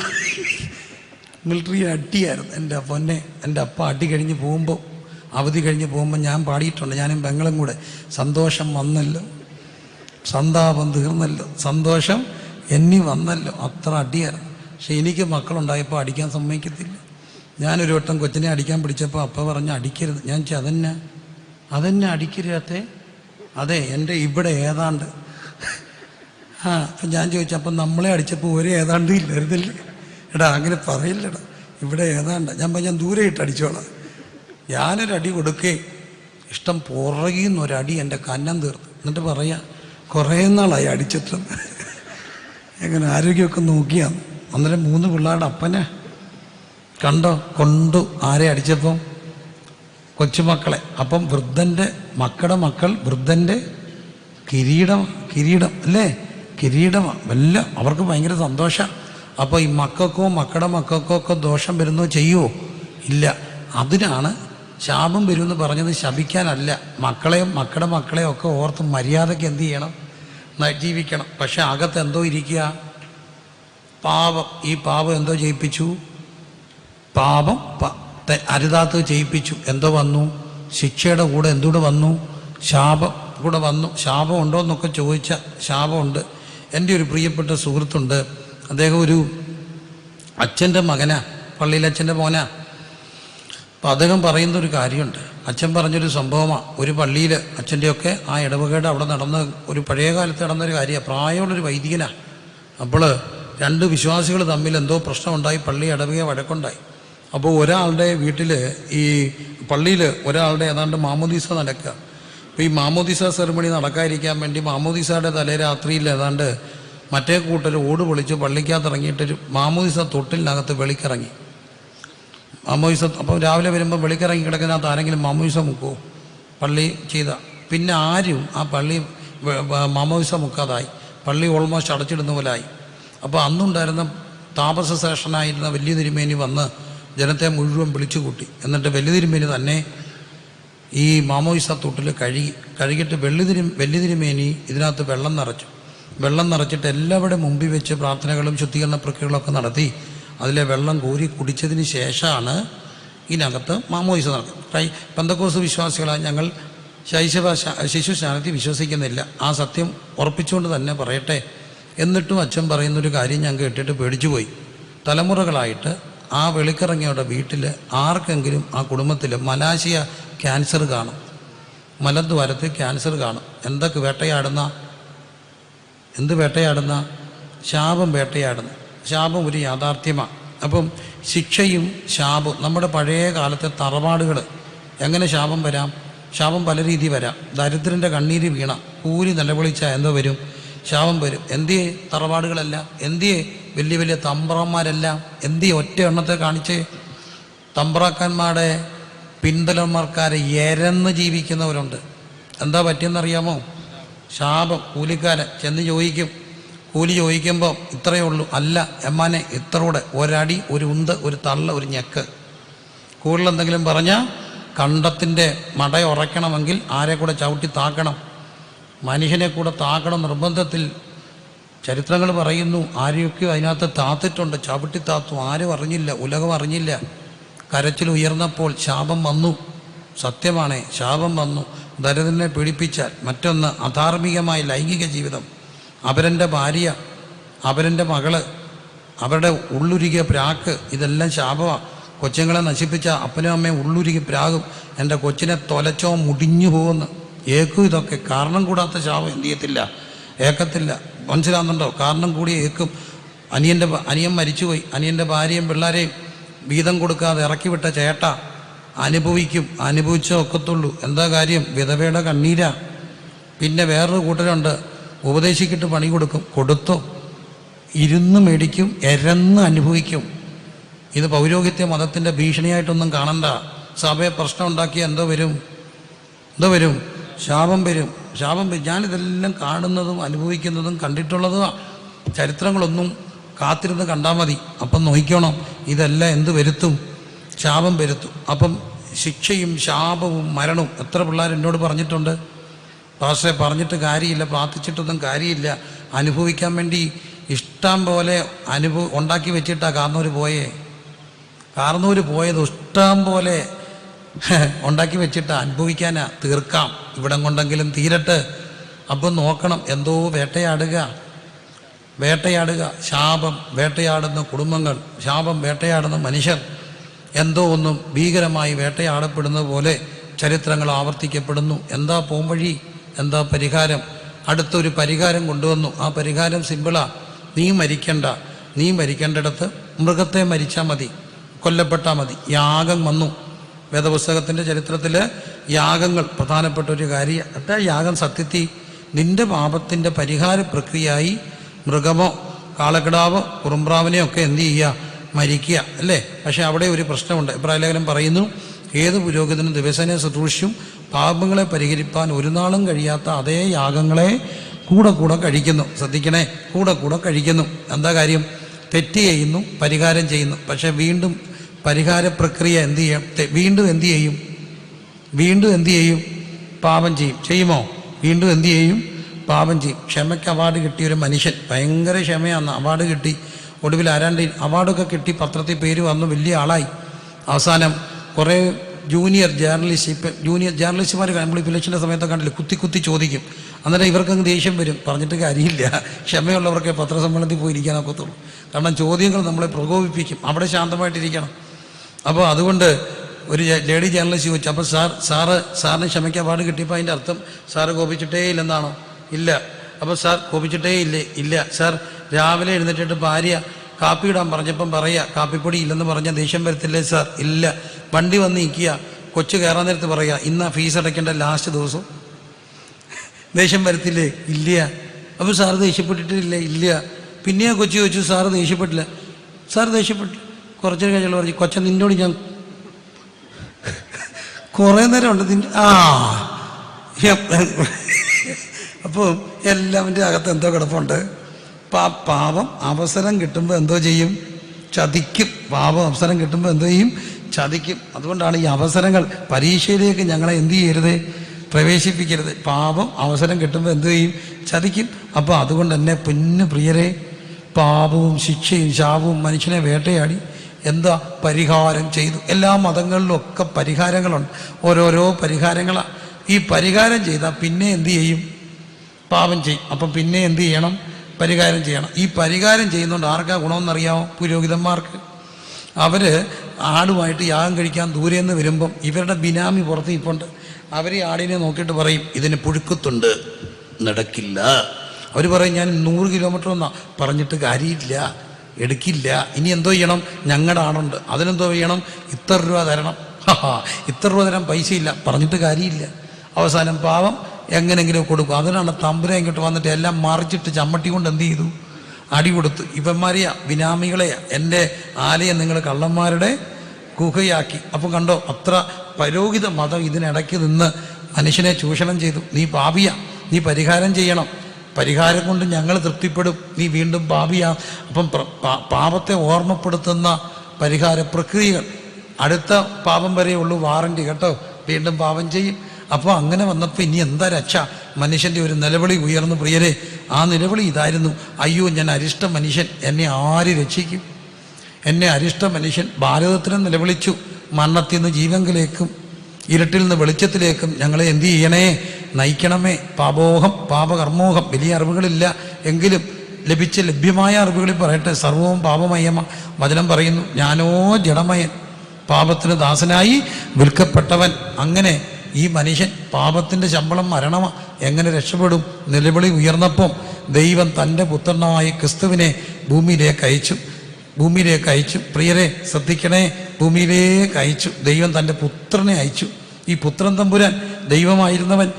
മിലിറ്ററി അടിയായിരുന്നു. എൻ്റെ പൊന്നെ, എൻ്റെ അപ്പ അടി കഴിഞ്ഞ് പോകുമ്പോൾ, അവധി കഴിഞ്ഞ് പോകുമ്പോൾ ഞാൻ പാടിയിട്ടുണ്ട്, ഞാനും പെങ്ങളും കൂടെ. സന്തോഷം വന്നല്ലോ, സന്താപം തീർന്നല്ലോ, സന്തോഷം എന്നി വന്നല്ലോ. അത്ര അടിയായിരുന്നു. പക്ഷെ എനിക്ക് മക്കളുണ്ടായപ്പോൾ അടിക്കാൻ സമ്മതിക്കത്തില്ല. ഞാനൊരു വട്ടം കൊച്ചിനെ അടിക്കാൻ പിടിച്ചപ്പോൾ അപ്പ പറഞ്ഞ് അടിക്കരുത്. ഞാൻ അതെന്നെ അടിക്കരുതേ. അതെ, എൻ്റെ ഇവിടെ ഏതാണ്ട്. അപ്പം ഞാൻ ചോദിച്ചു, അപ്പം നമ്മളെ അടിച്ചപ്പോൾ ഒരേ ഏതാണ്ട് ഇല്ലായിരുന്നല്ലേ? എടാ അങ്ങനെ പറയില്ലടാ, ഇവിടെ ഏതാണ്ട്. ഞാൻ ദൂരെ ഇട്ട് അടിച്ചോളാം. ഞാനൊരടി കൊടുക്കേ ഇഷ്ടം പുറകിൽ നിന്നൊരടി എൻ്റെ കന്നം തീർന്നു. എന്നിട്ട് പറയാം, കുറേ നാളായി അടിച്ചിട്ട്. എങ്ങനെ ആരോഗ്യമൊക്കെ നോക്കിയാന്ന്. അന്നേരം 3 പിള്ളേരുടെ അപ്പനെ കണ്ടോ കൊണ്ടു. ആരെ അടിച്ചപ്പം? കൊച്ചുമക്കളെ. അപ്പം വൃദ്ധൻ്റെ മക്കൾ വൃദ്ധൻ്റെ കിരീടം അല്ലേ? കിരീടമാണ്. വല്ല അവർക്ക് ഭയങ്കര സന്തോഷം. അപ്പോൾ ഈ മക്കൾക്കോ മക്കൾക്കോ ഒക്കെ ദോഷം വരുന്നോ ചെയ്യുമോ? ഇല്ല. അതിനാണ് ശാപം വരുമെന്ന് പറഞ്ഞത്. ശപിക്കാനല്ല. മക്കളെയും മക്കളെയും ഒക്കെ ഓർത്ത് മര്യാദയ്ക്ക് എന്ത് ചെയ്യണം? ജീവിക്കണം. പക്ഷെ അകത്ത് എന്തോ ഇരിക്കുക? പാപം. ഈ പാപം എന്തോ ചെയ്യിപ്പിച്ചു? പാപം അരുതാത്ത് ചെയ്യിപ്പിച്ചു. എന്തോ വന്നു? ശിക്ഷയുടെ കൂടെ എന്തുകൂടെ വന്നു? ശാപം കൂടെ വന്നു. ശാപം ഉണ്ടോ എന്നൊക്കെ ചോദിച്ചാൽ ശാപമുണ്ട്. എൻ്റെ ഒരു പ്രിയപ്പെട്ട സുഹൃത്തുണ്ട്. അദ്ദേഹം ഒരു അച്ഛൻ്റെ മകനാ, പള്ളിയിലച്ഛൻ്റെ മോനാ. അപ്പം അദ്ദേഹം പറയുന്നൊരു കാര്യമുണ്ട്. അച്ഛൻ പറഞ്ഞൊരു സംഭവമാണ്. ഒരു പള്ളിയിൽ അച്ഛൻ്റെയൊക്കെ ആ ഇടവകയുടെ അവിടെ നടന്ന ഒരു പഴയ കാലത്ത് നടന്നൊരു കാര്യമാണ്. പ്രായമുള്ളൊരു വൈദികനാണ്. അപ്പോൾ 2 വിശ്വാസികൾ തമ്മിൽ എന്തോ പ്രശ്നമുണ്ടായി. പള്ളി ഇടവക വഴക്കുണ്ടായി. അപ്പോൾ ഒരാളുടെ വീട്ടിൽ, ഈ പള്ളിയിൽ ഒരാളുടെ ഏതാണ്ട് മാമോദീസ നടക്കുക. അപ്പോൾ ഈ മാമോദീസ സെറിമണി നടക്കാതിരിക്കാൻ വേണ്ടി മാമോദീസയുടെ തലേ രാത്രിയിൽ ഏതാണ്ട് മറ്റേ കൂട്ടർ ഓട് പൊളിച്ച് പള്ളിക്കകത്ത് ഇറങ്ങിയിട്ടൊരു മാമോദീസ തൊട്ടിലിനകത്ത് വെളിക്കിറങ്ങി. മാമോദീസ അപ്പോൾ രാവിലെ വരുമ്പോൾ വെളിക്കിറങ്ങി കിടക്കുന്നതിനകത്ത് ആരെങ്കിലും മാമോദീസ മുക്കുമോ? പള്ളി ചെയ്ത പിന്നെ ആരും ആ പള്ളി മാമോദീസ മുക്കാതായി. പള്ളി ഓൾമോസ്റ്റ് അടച്ചിടുന്ന പോലായി. അപ്പോൾ അന്നുണ്ടായിരുന്ന താപസ ശേഷനായിരുന്ന വലിയ തിരുമേനി വന്ന് ജനത്തെ മുഴുവൻ വിളിച്ചു കൂട്ടി. എന്നിട്ട് വലിയ തിരുമേനി തന്നെ ഈ മാമോദിസ തൊട്ടിൽ കഴുകിയിട്ട് വലിയ തിരുമേനി ഇതിനകത്ത് വെള്ളം നിറച്ചിട്ട് എല്ലാവരുടെ മുമ്പിൽ വെച്ച് പ്രാർത്ഥനകളും ശുദ്ധീകരണ പ്രക്രിയകളൊക്കെ നടത്തി അതിലെ വെള്ളം കോരി കുടിച്ചതിന് ശേഷമാണ് ഇതിനകത്ത് മാമോദിസ നടക്കുന്നത്. പെന്തക്കോസ്ത് വിശ്വാസികളായ ഞങ്ങൾ ശിശു സ്നാനത്തിൽ വിശ്വസിക്കുന്നില്ല. ആ സത്യം ഉറപ്പിച്ചുകൊണ്ട് തന്നെ പറയട്ടെ. എന്നിട്ടും അച്ഛൻ പറയുന്നൊരു കാര്യം ഞാൻ കേട്ടിട്ട് പേടിച്ചുപോയി. തലമുറകളായിട്ട് ആ വെളിക്കിറങ്ങിയുടെ വീട്ടിൽ ആർക്കെങ്കിലും ആ കുടുംബത്തിൽ മലാശയ ക്യാൻസർ കാണും, മലദ്വാരത്തിൽ ക്യാൻസർ കാണും. എന്ത് വേട്ടയാടുന്ന? ശാപം വേട്ടയാടുന്നു. ശാപം ഒരു യാഥാർത്ഥ്യമാണ്. അപ്പം ശിക്ഷയും ശാപവും നമ്മുടെ പഴയ കാലത്തെ തറവാടുകൾ എങ്ങനെ ശാപം വരാം? ശാപം പല രീതി വരാം. ദരിദ്രൻ്റെ കണ്ണീര് വീണ കൂലി നിലവിളിച്ചാൽ എന്തോ വരും? ശാപം വരും. എന്തിയെ തറവാടുകളെല്ലാം? എന്തിയെ വലിയ വലിയ തമ്പ്രാന്മാരെല്ലാം? എന്തിയെ ഒറ്റ എണ്ണത്തെ കാണിച്ച്? തമ്പ്രാക്കന്മാരുടെ പിന്തലന്മാർക്കാരെ എരന്ന് ജീവിക്കുന്നവരുണ്ട്. എന്താ പറ്റിയെന്നറിയാമോ? ശാപം. കൂലിക്കാരൻ ചെന്ന് ചോദിക്കും. കൂലി ചോദിക്കുമ്പോൾ ഇത്രയേ ഉള്ളൂ. അല്ല എമ്മാനെ ഇത്രൂടെ, ഒരടി, ഒരു ഉന്ത്, ഒരു തള്ള, ഒരു ഞെക്ക്. കൂടുതൽ എന്തെങ്കിലും പറഞ്ഞാൽ കണ്ടത്തിൻ്റെ മട ഉറയ്ക്കണമെങ്കിൽ ആരെ കൂടെ ചവിട്ടി താക്കണം? മനുഷ്യനെ കൂടെ താക്കണം നിർബന്ധത്തിൽ. ചരിത്രങ്ങൾ പറയുന്നു ആരെയൊക്കെ അതിനകത്ത് താത്തിട്ടുണ്ട്. ചവിട്ടി താത്തു. ആരും അറിഞ്ഞില്ല, ഉലകം അറിഞ്ഞില്ല. കരച്ചിൽ ഉയർന്നപ്പോൾ ശാപം വന്നു. സത്യമാണ്, ശാപം വന്നു. ദരിദ്രനെ പീഡിപ്പിച്ചാൽ. മറ്റൊന്ന് അധാർമികമായ ലൈംഗിക ജീവിതം. അവരെൻ്റെ ഭാര്യ, അവരെൻ്റെ മകള്, അവരുടെ ഉള്ളുരുകിയ പ്രാക്ക്, ഇതെല്ലാം ശാപമാണ്. കൊച്ചുങ്ങളെ നശിപ്പിച്ച അപ്പനും അമ്മയും ഉള്ളുരുകി പ്രാകും. എൻ്റെ കൊച്ചിനെ തൊലച്ചോ മുടിഞ്ഞു പോകുന്നു. ഏക്കും ഇതൊക്കെ. കാരണം കൂടാത്ത ശാപം എന്ത് ചെയ്യത്തില്ല? ഏക്കത്തില്ല. മനസ്സിലാകുന്നുണ്ടോ? കാരണം കൂടി ഏക്കും. അനിയൻ മരിച്ചുപോയി. അനിയൻ്റെ ഭാര്യയും പിള്ളേരെയും വീതം കൊടുക്കാതെ ഇറക്കിവിട്ട ചേട്ട അനുഭവിക്കും. അനുഭവിച്ചേ ഒക്കത്തുള്ളൂ. എന്താ കാര്യം? വിധവയുടെ കണ്ണീരാ. പിന്നെ വേറൊരു കൂട്ടരുണ്ട്, ഉപദേശിക്കിട്ട് പണി കൊടുത്തു ഇരുന്ന് മേടിക്കും, എരന്ന് അനുഭവിക്കും. ഇത് പൗരോഹിത്യ മതത്തിൻ്റെ ഭീഷണിയായിട്ടൊന്നും കാണണ്ട. സഭയെ പ്രശ്നം ഉണ്ടാക്കിയാൽ എന്തോ വരും? ശാപം വരും. ഞാനിതെല്ലാം കാണുന്നതും അനുഭവിക്കുന്നതും കണ്ടിട്ടുള്ളതും ചരിത്രങ്ങളൊന്നും കാത്തിരുന്ന് കണ്ടാൽ മതി. അപ്പം നോക്കണം, ഇതെല്ലാം എന്ത് വരുത്തും? ശാപം വരുത്തും. അപ്പം ശിക്ഷയും ശാപവും മരണവും എത്ര പിള്ളേർ എന്നോട് പറഞ്ഞിട്ടുണ്ട്, പാസ്റ്ററെ പറഞ്ഞിട്ട് കാര്യമില്ല, പ്രാർത്ഥിച്ചിട്ടൊന്നും കാര്യമില്ല, അനുഭവിക്കാൻ വേണ്ടി ഇഷ്ടം പോലെ ഉണ്ടാക്കി വെച്ചിട്ടാണ് കാർന്നൂർ പോയത് ഇഷ്ടം പോലെ ഉണ്ടാക്കി വെച്ചിട്ട് അനുഭവിക്കാനാ, തീർക്കാം, ഇവിടം കൊണ്ടെങ്കിലും തീരട്ട്. അപ്പം നോക്കണം, എന്തോ വേട്ടയാടുക, ശാപം വേട്ടയാടുന്ന കുടുംബങ്ങൾ, ശാപം വേട്ടയാടുന്ന മനുഷ്യർ, എന്തോ ഒന്നും ഭീകരമായി വേട്ടയാടപ്പെടുന്ന പോലെ ചരിത്രങ്ങൾ ആവർത്തിക്കപ്പെടുന്നു. എന്താ പോംവഴി? എന്താ പരിഹാരം? അടുത്തൊരു പരിഹാരം കൊണ്ടുവന്നു. ആ പരിഹാരം സിമ്പിളാ. നീ മരിക്കേണ്ടിടത്ത് മൃഗത്തെ മരിച്ചാൽ മതി, കൊല്ലപ്പെട്ടാൽ മതി. യാഗം വന്നു. വേദപുസ്തകത്തിൻ്റെ ചരിത്രത്തിൽ യാഗങ്ങൾ പ്രധാനപ്പെട്ട ഒരു കാര്യം. അതാ യാഗം സത്യത്തിൽ നിന്റെ പാപത്തിൻ്റെ പരിഹാര പ്രക്രിയയായി മൃഗമോ കാളക്കിടാവോ കുറുമ്പ്രാവിനെയോ ഒക്കെ എന്ത് ചെയ്യുക? മരിക്കുക അല്ലേ? പക്ഷേ അവിടെ ഒരു പ്രശ്നമുണ്ട്. ഇബ്രാഹിം പറയുന്നു, ഏത് പുരോഹിതനും ദിവസേന ശുശ്രൂഷയും പാപങ്ങളെ പരിഹരിപ്പാൻ ഒരു നാളും കഴിയാത്ത അതേ യാഗങ്ങളെ കൂടെ കഴിക്കുന്നു. ശ്രദ്ധിക്കണേ, കൂടെ കഴിക്കുന്നു. എന്താ കാര്യം? തെറ്റ് ചെയ്യുന്നു, പരിഹാരം ചെയ്യുന്നു. പക്ഷേ വീണ്ടും പരിഹാര പ്രക്രിയ വീണ്ടും എന്ത് ചെയ്യും? പാപം ചെയ്യുമോ? വീണ്ടും എന്ത് ചെയ്യും? പാപം ചെയ്യും. ക്ഷമയ്ക്ക് അവാർഡ് കിട്ടിയൊരു മനുഷ്യൻ, ഭയങ്കര ക്ഷമയാണ്, അവാർഡ് കിട്ടി. ഒടുവിൽ അവാർഡൊക്കെ കിട്ടി, പത്രത്തിൽ പേര് വന്നു, വലിയ ആളായി. അവസാനം കുറേ ജൂനിയർ ജേർണലിസ്റ്റുമാർ നമ്മൾ ഇലക്ഷൻ്റെ സമയത്തൊക്കെ കണ്ടില്ല, കുത്തി ചോദിക്കും. അന്നേരം ഇവർക്കങ്ങ് ദേഷ്യം വരും. പറഞ്ഞിട്ട് കാര്യമില്ല, ക്ഷമയുള്ളവർക്ക് പത്രസമ്മേളനത്തിൽ പോയിരിക്കാനൊക്കത്തുള്ളൂ. കാരണം ചോദ്യങ്ങൾ നമ്മളെ പ്രകോപിപ്പിക്കും. അവിടെ ശാന്തമായിട്ടിരിക്കണം. അപ്പോൾ അതുകൊണ്ട് ഒരു ലേഡി ജേർണലിസ്റ്റ് ചോദിച്ചു, അപ്പോൾ സാറിന് ക്ഷമയ്ക്ക് അവാർഡ് കിട്ടിയപ്പോൾ അതിൻ്റെ അർത്ഥം സാറ് കോപിച്ചിട്ടേ ഇല്ലെന്നാണോ? ഇല്ല. അപ്പോൾ സാർ കോപിച്ചിട്ടേ ഇല്ല. സാർ രാവിലെ എഴുന്നേറ്റിട്ട് ഭാര്യ കാപ്പി ഇടാൻ പറഞ്ഞപ്പം പറയുക കാപ്പിപ്പൊടി ഇല്ലെന്ന് പറഞ്ഞാൽ ദേഷ്യം വരത്തില്ലേ സാർ? ഇല്ല. വണ്ടി വന്ന് നിൽക്കുക, കൊച്ചു കയറാൻ നേരത്ത് പറയുക ഇന്നാ ഫീസ് അടയ്ക്കേണ്ട ലാസ്റ്റ് ദിവസം, ദേഷ്യം വരത്തില്ലേ? ഇല്ല. അപ്പോൾ സാറ് ദേഷ്യപ്പെട്ടിട്ടില്ലേ? ഇല്ല. പിന്നെയാ കൊച്ചു ചോദിച്ചു, സാറ് ദേഷ്യപ്പെട്ടില്ല? സാർ ദേഷ്യപ്പെട്ടു. കുറച്ച് കഴിഞ്ഞാൽ പറഞ്ഞു, കൊച്ച നിന്നോട് ഞാൻ കുറേ നേരം ഉണ്ട് അപ്പോൾ എല്ലാവൻ്റെ അകത്ത് എന്തോ കിടപ്പുണ്ട്. പാപം അവസരം കിട്ടുമ്പോൾ എന്തോ ചെയ്യും? ചതിക്കും. പാപം അവസരം കിട്ടുമ്പോൾ എന്തോ ചെയ്യും? ചതിക്കും. അതുകൊണ്ടാണ് ഈ അവസരങ്ങൾ പരീക്ഷയിലേക്ക് ഞങ്ങളെ എന്ത് ചെയ്യരുത്? പ്രവേശിപ്പിക്കരുത്. പാപം അവസരം കിട്ടുമ്പോൾ എന്തു ചെയ്യും? ചതിക്കും. അപ്പോൾ അതുകൊണ്ട് തന്നെ പ്രിയരെ, പാപവും ശിക്ഷയും ശാപവും മനുഷ്യനെ വേട്ടയാടി എന്താ പരിഹാരം ചെയ്തു. എല്ലാ മതങ്ങളിലൊക്കെ പരിഹാരങ്ങളുണ്ട്, ഓരോരോ പരിഹാരങ്ങളാണ്. ഈ പരിഹാരം ചെയ്താൽ പിന്നെ എന്തു ചെയ്യും? പാപം ചെയ്യും. അപ്പം പിന്നെ എന്തു ചെയ്യണം? പരിഹാരം ചെയ്യണം. ഈ പരിഹാരം ചെയ്യുന്നതുകൊണ്ട് ആർക്കാ ഗുണമെന്നറിയാമോ? പുരോഹിതന്മാർക്ക്. അവർ ആടുമായിട്ട് യാഗം കഴിക്കാൻ ദൂരെ നിന്ന് വരുമ്പം ഇവരുടെ ബിനാമി പുറത്ത് ഇപ്പുണ്ട്. അവർ ആടിനെ നോക്കിയിട്ട് പറയും ഇതിന് പുഴുക്കത്തുണ്ട്, നടക്കില്ല. അവർ പറയും ഞാൻ 100 കിലോമീറ്റർ ഒന്നാ. പറഞ്ഞിട്ട് കാര്യമില്ല, എടുക്കില്ല. ഇനി എന്തോ ചെയ്യണം? ഞങ്ങളുടെ ആടുണ്ട്, അതിനെന്തോ ചെയ്യണം? ഇത്ര രൂപ തരണം. ഇത്ര രൂപ തരാൻ പൈസയില്ല. പറഞ്ഞിട്ട് കാര്യമില്ല. അവസാനം പാവം എങ്ങനെങ്കിലും കൊടുക്കും. അതിനാണ് തമ്പുരാൻ ഇങ്ങോട്ട് വന്നിട്ട് എല്ലാം മറിച്ചിട്ട് ചമ്മട്ടി കൊണ്ട് എന്ത് ചെയ്തു? അടി കൊടുത്തു. ഇവന്മാരെയാ, ബിനാമികളെയാ, എൻ്റെ ആലയം നിങ്ങൾ കള്ളന്മാരുടെ ഗുഹയാക്കി. അപ്പം കണ്ടോ, അത്ര പരോഹിത മതം ഇതിനിടയ്ക്ക് നിന്ന് മനുഷ്യനെ ചൂഷണം ചെയ്തു. നീ പാപിയാ, നീ പരിഹാരം ചെയ്യണം, പരിഹാരം കൊണ്ട് ഞങ്ങൾ തൃപ്തിപ്പെടും, നീ വീണ്ടും പാപിയാ. അപ്പം പാപത്തെ ഓർമ്മപ്പെടുത്തുന്ന പരിഹാര പ്രക്രിയകൾ. അടുത്ത പാപം വരെ ഉള്ളൂ വാറണ്ടി കേട്ടോ, വീണ്ടും പാപം ചെയ്യും. അപ്പോൾ അങ്ങനെ വന്നപ്പോൾ ഇനി എന്താ രക്ഷ? മനുഷ്യൻ്റെ ഒരു നിലവിളി ഉയർന്നു. പ്രിയരെ, ആ നിലവിളി ഇതായിരുന്നു, അയ്യോ ഞാൻ അരിഷ്ട മനുഷ്യൻ, എന്നെ ആര് രക്ഷിക്കും? എന്നെ അരിഷ്ട മനുഷ്യൻ. ഭാരതത്തിനും നിലവിളിച്ചു, മരണത്തിൽ നിന്ന് ജീവങ്കിലേക്കും ഇരുട്ടിൽ നിന്ന് വെളിച്ചത്തിലേക്കും ഞങ്ങളെ എന്തു ചെയ്യണേ? നയിക്കണമേ. പാപോഹം പാപകർമ്മോഹം. വലിയ അറിവുകളില്ല എങ്കിലും ലഭ്യമായ അറിവുകളിൽ പറയട്ടെ, സർവവും പാപമയമ. വചനം പറയുന്നു, ഞാനോ ജഡമയൻ, പാപത്തിന് ദാസനായി വിൽക്കപ്പെട്ടവൻ. അങ്ങനെ ഈ മനുഷ്യൻ, പാപത്തിൻ്റെ ശമ്പളം മരണമ, എങ്ങനെ രക്ഷപ്പെടും? നിലവിളി ഉയർന്നപ്പം ദൈവം തൻ്റെ പുത്രനായ ക്രിസ്തുവിനെ ഭൂമിയിലേക്ക് അയച്ചു. പ്രിയരെ ശ്രദ്ധിക്കണേ, ഭൂമിയിലേക്ക് അയച്ചു. ദൈവം തൻ്റെ പുത്രനെ അയച്ചു. ഈ പുത്രൻ തമ്പുരാൻ ദൈവമായിരുന്നവൻ,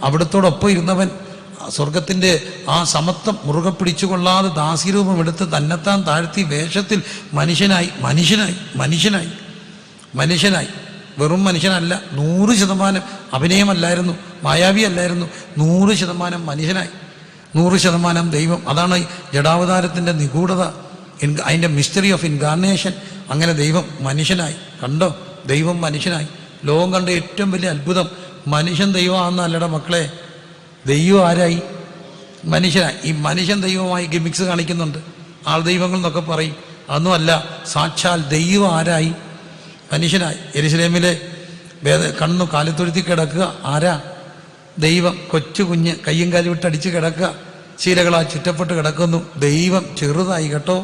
അവിടത്തോടൊപ്പം ഇരുന്നവൻ, സ്വർഗത്തിൻ്റെ ആ സമത്വം മുറുകെ പിടിച്ചുകൊള്ളാതെ ദാസ്യരൂപം എടുത്ത് തന്നെത്താൻ താഴ്ത്തി വേഷത്തിൽ മനുഷ്യനായി വെറും മനുഷ്യനല്ല, 100% അഭിനയമല്ലായിരുന്നു, മായാവി അല്ലായിരുന്നു, 100% മനുഷ്യനായി, 100% ദൈവം. അതാണ് ജഡാവതാരത്തിൻ്റെ നിഗൂഢത, അതിൻ്റെ മിസ്റ്ററി ഓഫ് ഇൻകാർണേഷൻ. അങ്ങനെ ദൈവം മനുഷ്യനായി. കണ്ടോ, ദൈവം മനുഷ്യനായി. ലോകം കണ്ട ഏറ്റവും വലിയ അത്ഭുതം. മനുഷ്യൻ ദൈവമാണെന്നല്ലട മക്കളെ, ദൈവം ആരായി? മനുഷ്യനായി. ഈ മനുഷ്യൻ ദൈവമായി ഗിമിക്സ് കാണിക്കുന്നുണ്ട്, ആൾ ദൈവങ്ങൾ എന്നൊക്കെ പറയും. അതൊന്നുമല്ല, സാക്ഷാൽ ദൈവം ആരായി? മനുഷ്യനായി. യെരുശലേമിലെ കണ്ണു കാലിത്തൊഴുത്തി കിടക്കുക ആരാ? ദൈവം. കൊച്ചു കുഞ്ഞ് കയ്യും കാലും വിട്ടടിച്ച് കിടക്കുക, ശീലകളാൽ ചുറ്റപ്പെട്ട് കിടക്കുന്നു. ദൈവം ചെറുതായി കേട്ടോ.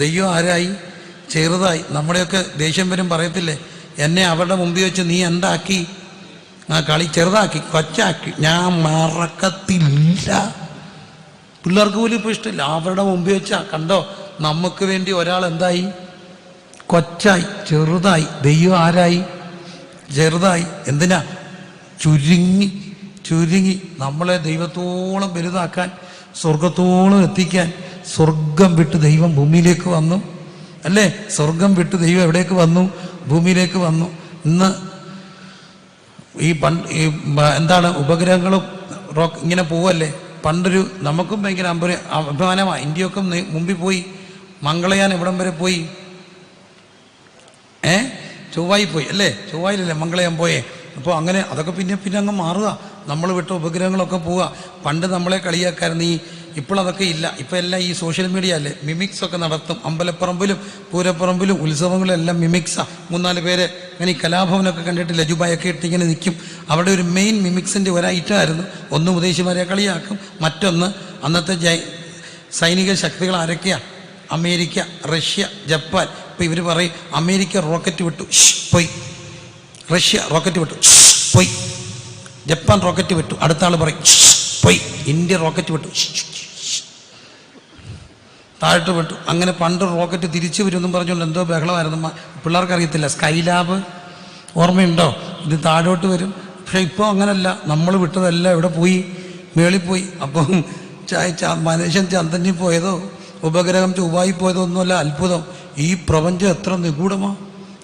ദൈവം ആരായി? ചെറുതായി. നമ്മുടെയൊക്കെ ദേഷ്യം വരും, പറയത്തില്ലേ, എന്നെ അവരുടെ മുമ്പിൽ വെച്ച് നീ എന്താക്കി? ആ കളി ചെറുതാക്കി, കൊച്ചാക്കി. ഞാൻ മറക്കത്തില്ല. പിള്ളേർക്ക് പോലും ഇപ്പോൾ ഇഷ്ടമില്ല. അവരുടെ മുമ്പിൽ വെച്ചാ കണ്ടോ, നമുക്ക് വേണ്ടി ഒരാൾ എന്തായി? കൊച്ചായി, ചെറുതായി. ദൈവം ആരായി? ചെറുതായി. എന്തിനാ? ചുരുങ്ങി നമ്മളെ ദൈവത്തോളം വലുതാക്കാൻ, സ്വർഗത്തോളം എത്തിക്കാൻ. സ്വർഗം വിട്ട് ദൈവം ഭൂമിയിലേക്ക് വന്നു, അല്ലേ? സ്വർഗം വിട്ട് ദൈവം എവിടേക്ക് വന്നു? ഭൂമിയിലേക്ക് വന്നു. ഇന്ന് ഈ എന്താണ് ഉപഗ്രഹങ്ങളും ഇങ്ങനെ പോവല്ലേ. പണ്ടൊരു നമുക്കും ഭയങ്കര അഭിമാനമാണ്. ഇന്ത്യയൊക്കെ മുമ്പിൽ പോയി. മംഗളയാൻ എവിടം വരെ പോയി? ചൊവ്വായി പോയി, അല്ലേ? ചൊവ്വായിലല്ലേ മംഗളയാൻ പോയേ. അപ്പോൾ അങ്ങനെ അതൊക്കെ പിന്നെ അങ്ങ് മാറുക. നമ്മൾ വിട്ട ഉപഗ്രഹങ്ങളൊക്കെ പോവുക. പണ്ട് നമ്മളെ കളിയാക്കായിരുന്നു. ഇപ്പോൾ അതൊക്കെ ഇല്ല. ഇപ്പോൾ എല്ലാം ഈ സോഷ്യൽ മീഡിയ അല്ലേ, മിമിക്സ് ഒക്കെ നടത്തും. അമ്പലപ്പറമ്പിലും പൂരപ്പറമ്പിലും ഉത്സവങ്ങളെല്ലാം മിമിക്സാണ്. 3-4 പേര് അങ്ങനെ ഈ കലാഭവനൊക്കെ കണ്ടിട്ടില്ല, ജുബായൊക്കെ ഇട്ടിങ്ങനെ നിൽക്കും. അവിടെ ഒരു മെയിൻ മിമിക്സിൻ്റെ ഒരൈറ്റമായിരുന്നു. ഒന്ന് മുതേശിമാരെ കളിയാക്കും, മറ്റൊന്ന് അന്നത്തെ സൈനിക ശക്തികൾ ആരൊക്കെയാണ്? America, Russia, Japan. ഇപ്പോൾ ഇവർ പറയും അമേരിക്ക റോക്കറ്റ് വിട്ടു, പോയി. റഷ്യ റോക്കറ്റ് വിട്ടു, പോയി. ജപ്പാൻ റോക്കറ്റ് വിട്ടു, അടുത്ത ആൾ പറയും പോയി. ഇന്ത്യ റോക്കറ്റ് വിട്ടു, താഴോട്ട് വിട്ടു. അങ്ങനെ പണ്ട് റോക്കറ്റ് തിരിച്ചു വരുമെന്നും പറഞ്ഞുകൊണ്ട് എന്തോ ബഹളമായിരുന്നു. പിള്ളേർക്ക് അറിയത്തില്ല. സ്കൈലാബ് ഓർമ്മയുണ്ടോ? ഇത് താഴോട്ട് വരും. പക്ഷെ ഇപ്പോൾ അങ്ങനല്ല. നമ്മൾ വിട്ടതെല്ലാം എവിടെ പോയി? മേളിൽ പോയി. അപ്പം മനുഷ്യൻ ചന്ദ്രനിൽ പോയതോ ഉപഗ്രഹം ചൊവ്വായി പോയതോ ഒന്നുമല്ല അത്ഭുതം. ഈ പ്രപഞ്ചം എത്ര നിഗൂഢമാണ്!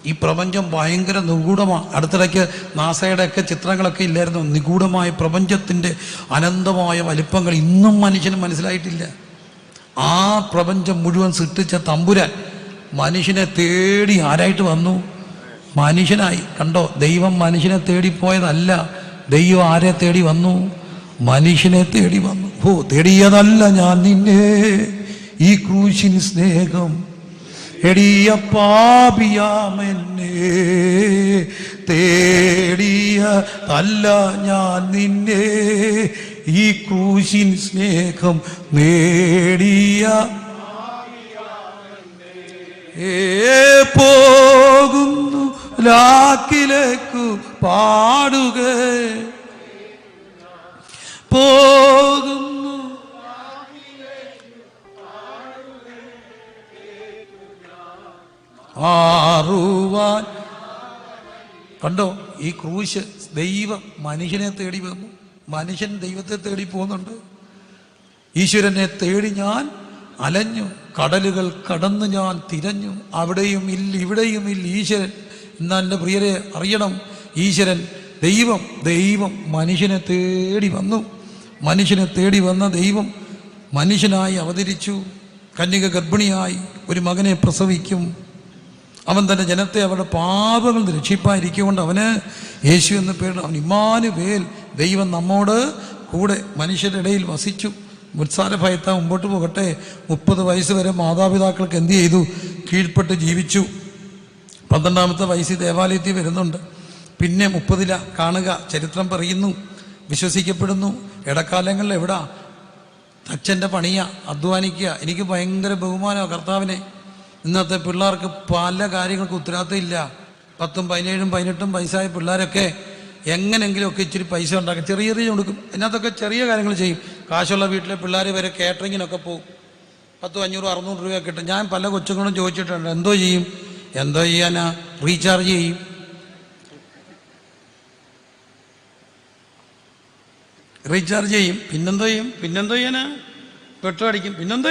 ഈ പ്രപഞ്ചം ഭയങ്കര നിഗൂഢമാണ്. അടുത്തിടയ്ക്ക് നാസയുടെ ഒക്കെ ചിത്രങ്ങളൊക്കെ ഇല്ലായിരുന്നു? നിഗൂഢമായ പ്രപഞ്ചത്തിൻ്റെ അനന്തമായ വലിപ്പങ്ങൾ ഇന്നും മനുഷ്യന് മനസ്സിലായിട്ടില്ല. ആ പ്രപഞ്ചം മുഴുവൻ സൃഷ്ടിച്ച തമ്പുരാൻ മനുഷ്യനെ തേടി ആരായിട്ട് വന്നു? മനുഷ്യനായി. കണ്ടോ, ദൈവം മനുഷ്യനെ തേടിപ്പോയതല്ല. ദൈവം ആരെ തേടി വന്നു? മനുഷ്യനെ തേടി വന്നു. തേടിയതല്ല ഞാൻ നിന്നെ, ഈ ക്രൂശിൻ സ്നേഹം എടിയ പാപിയാമെന്നെ തേടിയതല്ല ഞാൻ നിന്നെ, ഈ ക്രൂശിൻ സ്നേഹം നേടിയ പോകുന്നു ലാക്കിലേക്കു പാടുക, പോകുന്നു ആറുവാൻ. കണ്ടോ, ഈ ക്രൂശ് ദൈവം മനുഷ്യനെ തേടി വന്നു. മനുഷ്യൻ ദൈവത്തെ തേടി പോകുന്നുണ്ട്. ഈശ്വരനെ തേടി ഞാൻ അലഞ്ഞു, കടലുകൾ കടന്ന് ഞാൻ തിരഞ്ഞു, അവിടെയും ഇല്ല ഇവിടെയും ഇല്ല ഈശ്വരൻ. എന്നാൽ എൻ്റെ പ്രിയരെ അറിയണം, ഈശ്വരൻ ദൈവം മനുഷ്യനെ തേടി വന്നു. മനുഷ്യനെ തേടി വന്ന ദൈവം മനുഷ്യനായി അവതരിച്ചു. കന്യക ഗർഭിണിയായി ഒരു മകനെ പ്രസവിക്കും. അവൻ തൻ്റെ ജനത്തെ അവരുടെ പാപങ്ങൾ രക്ഷിപ്പായിരിക്കൊണ്ട് അവന് യേശു എന്ന് പേരിടും. അവൻ ഇമ്മാനുവേൽ, ദൈവം നമ്മോട് കൂടെ മനുഷ്യരുടെ ഇടയിൽ വസിച്ചു. മുത്സാര ഭയത്താൽ മുമ്പോട്ട് പോകട്ടെ. 30 വയസ്സ് വരെ മാതാപിതാക്കൾക്ക് എന്ത് ചെയ്തു? കീഴ്പ്പെട്ട് ജീവിച്ചു. 12ാമത്തെ വയസ്സിൽ ദേവാലയത്തിൽ വരുന്നുണ്ട്. പിന്നെ 30 കാണുക, ചരിത്രം പറയുന്നു, വിശ്വസിക്കപ്പെടുന്നു. ഇടക്കാലങ്ങളിൽ എവിടാ? അച്ഛൻ്റെ പണിയാ, അധ്വാനിക്കുക. എനിക്ക് ഭയങ്കര ബഹുമാനമാണ് കർത്താവിനെ. ഇന്നത്തെ പിള്ളേർക്ക് പല കാര്യങ്ങൾക്ക് ഉത്തരവാദിത്തം ഇല്ല. 10, 17, 18 വയസ്സായ പിള്ളേരൊക്കെ എങ്ങനെയെങ്കിലുമൊക്കെ ഇച്ചിരി പൈസ ഉണ്ടാക്കും, ചെറിയ കൊടുക്കും. അതിനകത്തൊക്കെ ചെറിയ കാര്യങ്ങൾ ചെയ്യും. കാശുള്ള വീട്ടിലെ പിള്ളേർ വരെ കാറ്ററിങ്ങിനൊക്കെ പോകും. 10, 500, 600 രൂപ കിട്ടും. ഞാൻ പല കൊച്ചുങ്ങളും ചോദിച്ചിട്ടുണ്ട്, എന്തോ ചെയ്യാനാ? റീചാർജ് ചെയ്യും. റീചാർജ് ചെയ്യും, പിന്നെന്തോ ചെയ്യാനാ, പെട്രോൾ അടിക്കും, പിന്നെന്തോ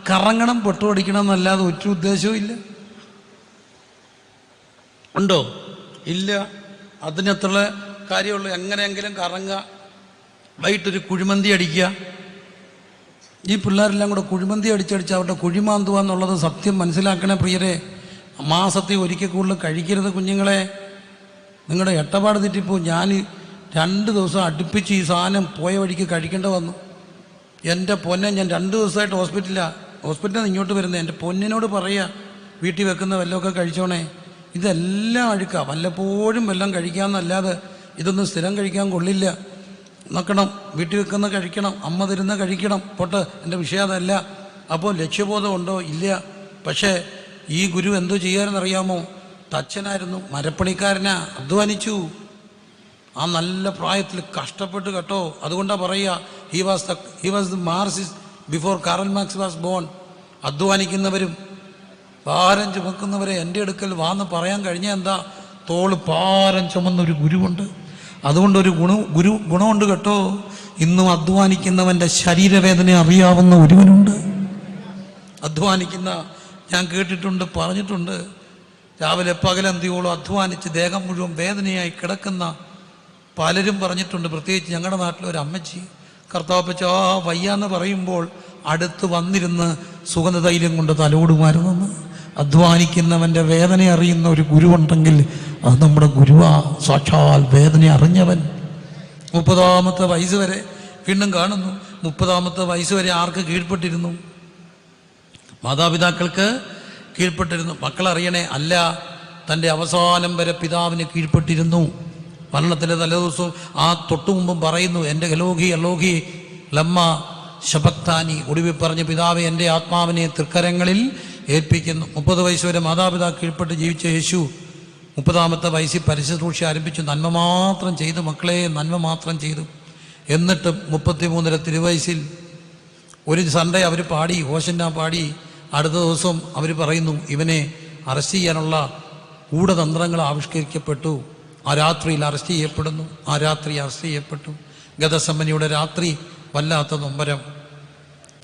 കറങ്ങണം, പെട്രോൾ അടിക്കണം എന്നല്ലാതെ ഒരു ഉദ്ദേശവും ഇല്ല. ഉണ്ടോ? ഇല്ല. അതിനത്ര കാര്യമുള്ളൂ. എങ്ങനെയെങ്കിലും കറങ്ങുക, വൈകിട്ടൊരു കുഴിമന്തി അടിക്കുക. ഈ പിള്ളേരെല്ലാം കൂടെ കുഴിമന്തി അടിച്ചടിച്ച് അവരുടെ കുഴിമാന്തുക എന്നുള്ളത് സത്യം മനസ്സിലാക്കണേ പ്രിയരെ. മാസത്തിൽ ഒരിക്കൽ കൂടുതൽ കഴിക്കരുത് കുഞ്ഞുങ്ങളെ. നിങ്ങളുടെ എട്ടപാട് തെറ്റിപ്പോൾ. ഞാൻ 2 ദിവസം അടുപ്പിച്ച് ഈ സാധനം പോയ വഴിക്ക് കഴിക്കേണ്ട വന്നു. എൻ്റെ പൊന്നെ, ഞാൻ 2 ദിവസമായിട്ട് ഹോസ്പിറ്റലിൽ നിന്ന് ഇങ്ങോട്ട് വരുന്നത്. എൻ്റെ പൊന്നിനോട് പറയുക, വീട്ടിൽ വെക്കുന്ന വല്ലതൊക്കെ കഴിച്ചോണേ. ഇതെല്ലാം അഴുക്കാം. വല്ലപ്പോഴും വെല്ലം കഴിക്കാമെന്നല്ലാതെ ഇതൊന്നും സ്ഥിരം കഴിക്കാൻ കൊള്ളില്ല. നോക്കണം, വീട്ടിൽ വെക്കുന്ന കഴിക്കണം, അമ്മ തരുന്ന കഴിക്കണം. പോട്ടെ, എൻ്റെ വിഷയം അതല്ല. അപ്പോൾ ലക്ഷ്യബോധം ഉണ്ടോ? ഇല്ല. പക്ഷേ ഈ ഗുരു എന്തോ ചെയ്യാനെന്നറിയാമോ? തച്ചനായിരുന്നു, മരപ്പണിക്കാരനാ, അധ്വാനിച്ചു. ആ നല്ല പ്രായത്തിൽ കഷ്ടപ്പെട്ട് കേട്ടോ. അതുകൊണ്ടാണ് പറയുക, he was the Marxist before Karl Marx was born. അധ്വാനിക്കുന്നവരും ഭാരം ചുമക്കുന്നവരെ എൻ്റെ അടുക്കൽ വാന്ന് പറയാൻ കഴിഞ്ഞാൽ എന്താ? തോള് ഭാരം ചുമന്നൊരു ഗുരുവുണ്ട്. അതുകൊണ്ടൊരു ഗുണമുണ്ട് കേട്ടോ. ഇന്നും അധ്വാനിക്കുന്നവൻ്റെ ശരീരവേദന അറിയാവുന്ന ഒരുവനുണ്ട്. അധ്വാനിക്കുന്ന ഞാൻ കേട്ടിട്ടുണ്ട്, പറഞ്ഞിട്ടുണ്ട്. രാവിലെ പകലന്തിയോളം അധ്വാനിച്ച് ദേഹം മുഴുവൻ വേദനയായി കിടക്കുന്ന പലരും പറഞ്ഞിട്ടുണ്ട്. പ്രത്യേകിച്ച് ഞങ്ങളുടെ നാട്ടിലൊരു അമ്മച്ചി, കർത്താവപ്പച്ച വയ്യാന്ന് പറയുമ്പോൾ അടുത്ത് വന്നിരുന്ന് സുഗന്ധതൈലം കൊണ്ട് തലോടുമായിരുന്നെന്ന്. അധ്വാനിക്കുന്നവൻ്റെ വേദന അറിയുന്ന ഒരു ഗുരുവുണ്ടെങ്കിൽ അത് നമ്മുടെ ഗുരുവാ. സാക്ഷാൽ വേദന അറിഞ്ഞവൻ. 30-ാമത്തെ വയസ്സ് വരെ വീണ്ടും കാണുന്നു. 30-ാമത്തെ വയസ്സ് വരെ ആർക്ക് കീഴ്പ്പെട്ടിരുന്നു? മാതാപിതാക്കൾക്ക് കീഴ്പ്പെട്ടിരുന്നു. മക്കളറിയണേ, അല്ല, തൻ്റെ അവസാനം വരെ പിതാവിന് കീഴ്പ്പെട്ടിരുന്നു. മരണത്തിലെ തലേദിവസവും ആ തൊട്ടു മുമ്പും പറയുന്നു, എൻ്റെ അലോഹി ലമ്മ ശബക്താനി. ഒടുവിൽ പറഞ്ഞ പിതാവെ, എൻ്റെ ആത്മാവിനെ തൃക്കരങ്ങളിൽ ഏൽപ്പിക്കുന്നു. 30 വയസ്സ് വരെ മാതാപിതാക്കൾ കീഴ്പ്പെട്ട് ജീവിച്ച യേശു 30-ാമത്തെ വയസ്സിൽ പരിശുശ്രൂഷ ആരംഭിച്ചു. നന്മ മാത്രം ചെയ്തു മക്കളെ, നന്മ മാത്രം ചെയ്തു. എന്നിട്ടും 33 തിരുവയസ്സിൽ ഒരു സൺഡേ അവർ പാടി, ഹോശന്ന പാടി. അടുത്ത ദിവസം അവർ പറയുന്നു, ഇവനെ അറസ്റ്റ് ചെയ്യാനുള്ള ഗൂഢതന്ത്രങ്ങൾ ആവിഷ്കരിക്കപ്പെട്ടു. ആ രാത്രിയിൽ അറസ്റ്റ് ചെയ്യപ്പെടുന്നു. ആ രാത്രി അറസ്റ്റ് ചെയ്യപ്പെട്ടു. ഗതസമ്മനിയുടെ രാത്രി വല്ലാത്ത നൊമ്പരം.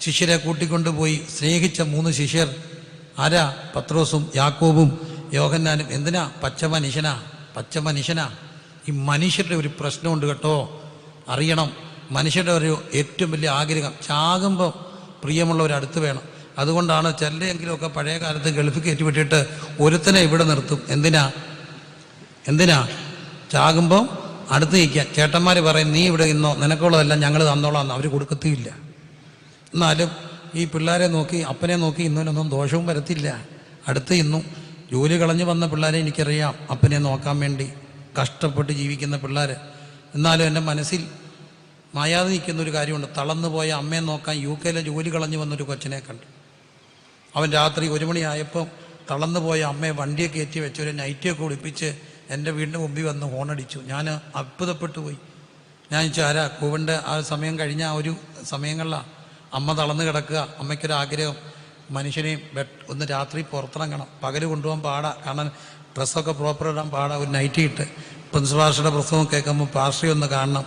ശിഷ്യരെ കൂട്ടിക്കൊണ്ടുപോയി. സ്നേഹിച്ച 3 ശിഷ്യർ ആരാ? പത്രോസും യാക്കോബും യോഹന്നാനും. എന്തിനാ? പച്ച മനുഷ്യനാ. ഈ മനുഷ്യരുടെ ഒരു പ്രശ്നമുണ്ട് കേട്ടോ, അറിയണം. മനുഷ്യരുടെ ഒരു ഏറ്റവും വലിയ ആഗ്രഹം ചാകുമ്പോൾ പ്രിയമുള്ളവരടുത്ത് വേണം. അതുകൊണ്ടാണ് ചിലരെങ്കിലുമൊക്കെ പഴയ കാലത്ത് ഗൾഫിൽ കയറ്റിവിട്ടിട്ട് ഒരുത്തനെ ഇവിടെ നിർത്തും. എന്തിനാ? ചാകുമ്പോൾ അടുത്ത് നിൽക്കാൻ. ചേട്ടന്മാർ പറയും, നീ ഇവിടെ ഇന്നോ, നിനക്കുള്ളതെല്ലാം ഞങ്ങൾ തന്നോളാം. അവർ കൊടുക്കത്തില്ല. എന്നാലും ഈ പിള്ളേരെ നോക്കി, അപ്പനെ നോക്കി ഇന്നൊന്നും ദോഷവും വരത്തില്ല. അടുത്ത് ഇന്നും ജോലി കളഞ്ഞു വന്ന പിള്ളേരെ എനിക്കറിയാം, അപ്പനെ നോക്കാൻ വേണ്ടി കഷ്ടപ്പെട്ട് ജീവിക്കുന്ന പിള്ളേർ. എന്നാലും എൻ്റെ മനസ്സിൽ മായാതെ നിൽക്കുന്നൊരു കാര്യമുണ്ട്. തളർന്നു പോയ അമ്മയെ നോക്കാൻ UK ജോലി കളഞ്ഞു വന്നൊരു കൊച്ചിനെ കണ്ടു. അവൻ രാത്രി 1 മണിയായപ്പം തളർന്നു പോയ അമ്മയെ വണ്ടിയെ കയറ്റി വെച്ചൊരു നൈറ്റിയൊക്കെ കുളിപ്പിച്ച് എൻ്റെ വീടിൻ്റെ മുമ്പിൽ വന്ന് ഹോണടിച്ചു. ഞാൻ അത്ഭുതപ്പെട്ടു പോയി. ഞാൻ ചോദിച്ചാരാ? കോവിഡിൻ്റെ ആ സമയം കഴിഞ്ഞ ആ ഒരു സമയങ്ങളിലാണ്. അമ്മ തളർന്ന് കിടക്കുക. അമ്മയ്ക്കൊരാഗ്രഹം, മനുഷ്യനെയും ഒന്ന് രാത്രി പുറത്തിറങ്ങണം. പകൽ കൊണ്ടുപോകാൻ പാടാ, കാരണം ഡ്രസ്സൊക്കെ പ്രോപ്പർ ഇടാൻ പാടാ. ഒരു നൈറ്റി ഇട്ട് പ്രിൻസിപ്പൽ പാസ്റ്ററുടെ പ്രസംഗം കേൾക്കുമ്പോൾ പാസ്റ്ററി ഒന്ന് കാണണം,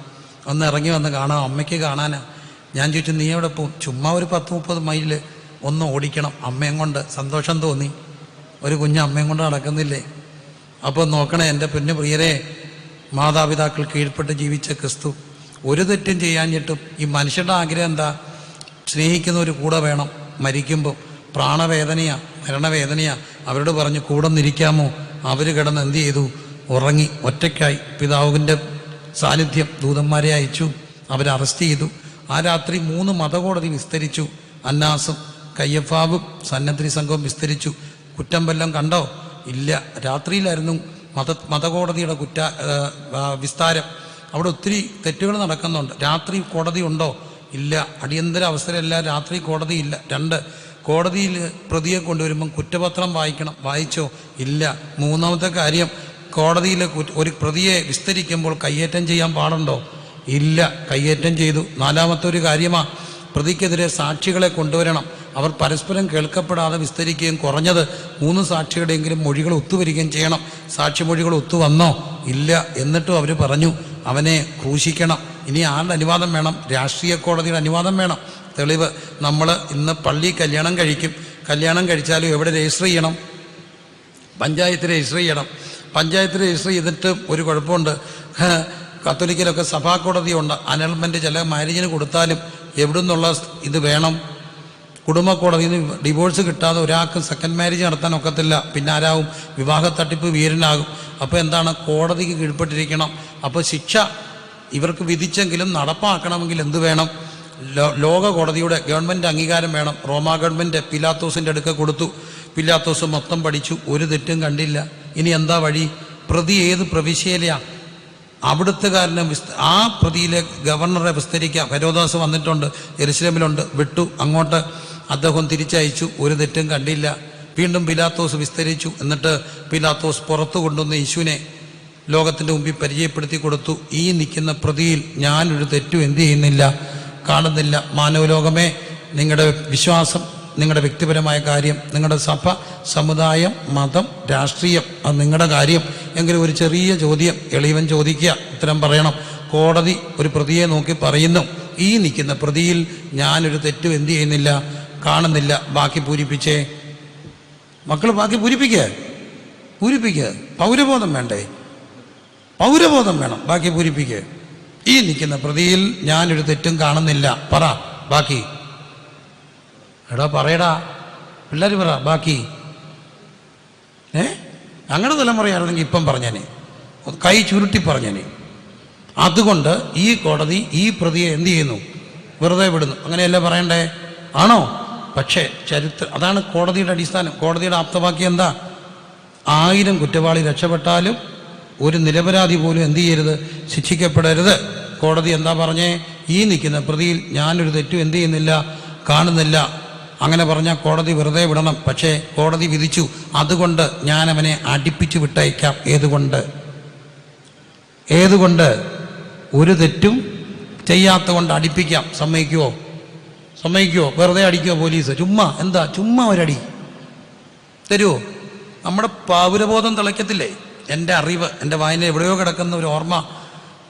ഒന്ന് ഇറങ്ങി വന്ന് കാണാം, അമ്മയ്ക്ക് കാണാനാ. ഞാൻ ചോദിച്ചു, നീ എവിടെ പോകും? ചുമ്മാ ഒരു 10-30 മൈൽ ഒന്ന് ഓടിക്കണം. അമ്മയും കൊണ്ട് സന്തോഷം തോന്നി. ഒരു കുഞ്ഞ് അമ്മയും കൊണ്ട് നടക്കുന്നില്ലേ? അപ്പോൾ നോക്കണേ എൻ്റെ പൊന്നു പ്രിയരെ, മാതാപിതാക്കൾ കീഴ്പ്പെട്ട് ജീവിച്ച ക്രിസ്തു ഒരു തെറ്റും ചെയ്യാഞ്ഞിട്ടും ഈ മനുഷ്യരുടെ ആഗ്രഹം എന്താ? സ്നേഹിക്കുന്നവർ കൂടെ വേണം. മരിക്കുമ്പോൾ മരണവേദനയാ. അവരോട് പറഞ്ഞു, കൂടെ നിന്നിരിക്കാമോ? അവർ കിടന്ന് എന്ത് ചെയ്തു? ഉറങ്ങി. ഒറ്റയ്ക്കായി. പിതാവിൻ്റെ സാന്നിധ്യം ദൂതന്മാരെ അയച്ചു. അവരെ അറസ്റ്റ് ചെയ്തു. ആ രാത്രി 3 മതകോടതി വിസ്തരിച്ചു. അന്നാസും കയ്യഫാവും സന്നദ്ധി സംഘവും വിസ്തരിച്ചു. കുറ്റം വല്ലതും കണ്ടോ? ഇല്ല. രാത്രിയിലായിരുന്നു മതകോടതിയുടെ വിസ്താരം. അവിടെ ഒത്തിരി തെറ്റുകൾ നടക്കുന്നുണ്ട്. രാത്രി കോടതി ഉണ്ടോ? ഇല്ല. അടിയന്തര അവസരമല്ല, രാത്രി കോടതിയില്ല. 2, കോടതിയിൽ പ്രതിയെ കൊണ്ടുവരുമ്പം കുറ്റപത്രം വായിക്കണം. വായിച്ചോ? ഇല്ല. 3-ാമത്തെ കാര്യം, കോടതിയിൽ ഒരു പ്രതിയെ വിസ്തരിക്കുമ്പോൾ കയ്യേറ്റം ചെയ്യാൻ പാടുണ്ടോ? ഇല്ല. കയ്യേറ്റം ചെയ്തു. 4-ാമത്തെ ഒരു കാര്യമാണ്, പ്രതിക്കെതിരെ സാക്ഷികളെ കൊണ്ടുവരണം. അവർ പരസ്പരം കേൾക്കപ്പെടാതെ വിസ്തരിക്കുകയും കുറഞ്ഞത് 3 സാക്ഷിയുടെയെങ്കിലും മൊഴികൾ ഒത്തുവരികയും ചെയ്യണം. സാക്ഷിമൊഴികൾ ഒത്തുവന്നോ? ഇല്ല. എന്നിട്ടും അവർ പറഞ്ഞു അവനെ ക്രൂശിക്കണം. ഇനി ആരുടെ അനുവാദം വേണം? രാഷ്ട്രീയ കോടതിയുടെ അനുവാദം വേണം. തെളിവ്, നമ്മൾ ഇന്ന് പള്ളി കല്യാണം കഴിക്കും. കല്യാണം കഴിച്ചാലും എവിടെ രജിസ്റ്റർ ചെയ്യണം? പഞ്ചായത്തിൽ രജിസ്റ്റർ ചെയ്യണം. പഞ്ചായത്തിൽ രജിസ്റ്റർ ചെയ്തിട്ട് ഒരു കുഴപ്പമുണ്ട്. കത്തോലിക്കലൊക്കെ സഭാ കോടതിയുണ്ട്. അനൽമെൻറ്റ് ചില മാരേജിന് കൊടുത്താലും എവിടെ നിന്നുള്ള ഇത് വേണം? കുടുംബ കോടതിയിൽ നിന്ന് ഡിവോഴ്സ് കിട്ടാതെ ഒരാൾക്ക് സെക്കൻഡ് മാരേജ് നടത്താൻ ഒക്കത്തില്ല. പിന്നെ ആരാവും? വിവാഹ തട്ടിപ്പ് വീരനാകും. അപ്പോൾ എന്താണ്? കോടതിക്ക് കീഴ്പ്പെട്ടിരിക്കണം. അപ്പോൾ ശിക്ഷ ഇവർക്ക് വിധിച്ചെങ്കിലും നടപ്പാക്കണമെങ്കിൽ എന്ത് വേണം? ലോക കോടതിയുടെ ഗവൺമെൻറ് അംഗീകാരം വേണം. റോമാ ഗവൺമെൻറ് പിലാത്തോസിൻ്റെ അടുക്ക കൊടുത്തു. പിലാത്തോസ് മൊത്തം പഠിച്ചു, ഒരു തെറ്റും കണ്ടില്ല. ഇനി എന്താ വഴി? പ്രതി ഏത് പ്രവിശ്യയിലെയാണ്? അവിടുത്തുകാരനെ ആ പ്രതിയിലെ ഗവർണറെ വിസ്തരിക്കുക. ഹെരോദാസ് വന്നിട്ടുണ്ട്, യെരുശലേമിലുണ്ട്, വിട്ടു. അങ്ങോട്ട് അദ്ദേഹം തിരിച്ചയച്ചു, ഒരു തെറ്റും കണ്ടില്ല. വീണ്ടും പിലാത്തോസ് വിസ്തരിച്ചു. എന്നിട്ട് പിലാത്തോസ് പുറത്തു കൊണ്ടുവന്ന് യേശുവിനെ ലോകത്തിൻ്റെ മുമ്പിൽ പരിചയപ്പെടുത്തി കൊടുത്തു. ഈ നിൽക്കുന്ന പ്രതിയിൽ ഞാനൊരു തെറ്റും എന്ത് ചെയ്യുന്നില്ല, കാണുന്നില്ല. മാനവലോകമേ, നിങ്ങളുടെ വിശ്വാസം, നിങ്ങളുടെ വ്യക്തിപരമായ കാര്യം, നിങ്ങളുടെ സഭ, സമുദായം, മതം, രാഷ്ട്രീയം, അത് നിങ്ങളുടെ കാര്യം. എങ്കിലും ഒരു ചെറിയ ചോദ്യം എളിയവൻ ചോദിക്കുക, ഉത്തരം പറയണം. കോടതി ഒരു പ്രതിയെ നോക്കി പറയുന്നു, ഈ നിൽക്കുന്ന പ്രതിയിൽ ഞാനൊരു തെറ്റും എന്ത് ചെയ്യുന്നില്ല, കാണുന്നില്ല. ബാക്കി പൂരിപ്പിച്ചേ. മക്കൾ ബാക്കി പൂരിപ്പിക്കുക. പൗരബോധം വേണ്ടേ? പൗരബോധം വേണം. ബാക്കി പൂരിപ്പിക്കുക. ഈ നിൽക്കുന്ന പ്രതിയിൽ ഞാനൊരു തെറ്റും കാണുന്നില്ല. പറ ബാക്കി. എടാ പറയടാ, പിള്ളേർ പറ ബാക്കി. ഞങ്ങളുടെ തലമുറയായിരുന്നെങ്കിൽ ഇപ്പം പറഞ്ഞേനെ, കൈ ചുരുട്ടി പറഞ്ഞേനെ. അതുകൊണ്ട് ഈ കോടതി ഈ പ്രതിയെ എന്ത് ചെയ്യുന്നു? വെറുതെ വിടുന്നു. അങ്ങനെയല്ലേ പറയണ്ടേ? ആണോ? പക്ഷേ അതാണ് കോടതിയുടെ അടിസ്ഥാനം. കോടതിയുടെ ആപ്തവാക്യം എന്താ? 1000 കുറ്റവാളി രക്ഷപ്പെട്ടാലും ഒരു നിരപരാധി പോലും എന്ത് ചെയ്യരുത്? ശിക്ഷിക്കപ്പെടരുത്. കോടതി എന്താ പറഞ്ഞേ? ഈ നിൽക്കുന്ന പ്രതിയിൽ ഞാനൊരു തെറ്റും എന്ത് ചെയ്യുന്നില്ല, കാണുന്നില്ല. അങ്ങനെ പറഞ്ഞാൽ കോടതി വെറുതെ വിടണം. പക്ഷേ കോടതി വിധിച്ചു, അതുകൊണ്ട് ഞാൻ അവനെ അടിപ്പിച്ചു വിട്ടയക്കാം. ഏതുകൊണ്ട്? ഒരു തെറ്റും ചെയ്യാത്ത കൊണ്ട് അടിപ്പിക്കാം. സമ്മതിക്കുമോ? വെറുതെ അടിക്കുമോ പോലീസ്? ചുമ്മാ ഒരടി തരുമോ? നമ്മുടെ പൗരബോധം തിളയ്ക്കത്തില്ലേ? എൻ്റെ അറിവ്, എൻ്റെ വായന എവിടെയോ കിടക്കുന്ന ഒരു ഓർമ്മ.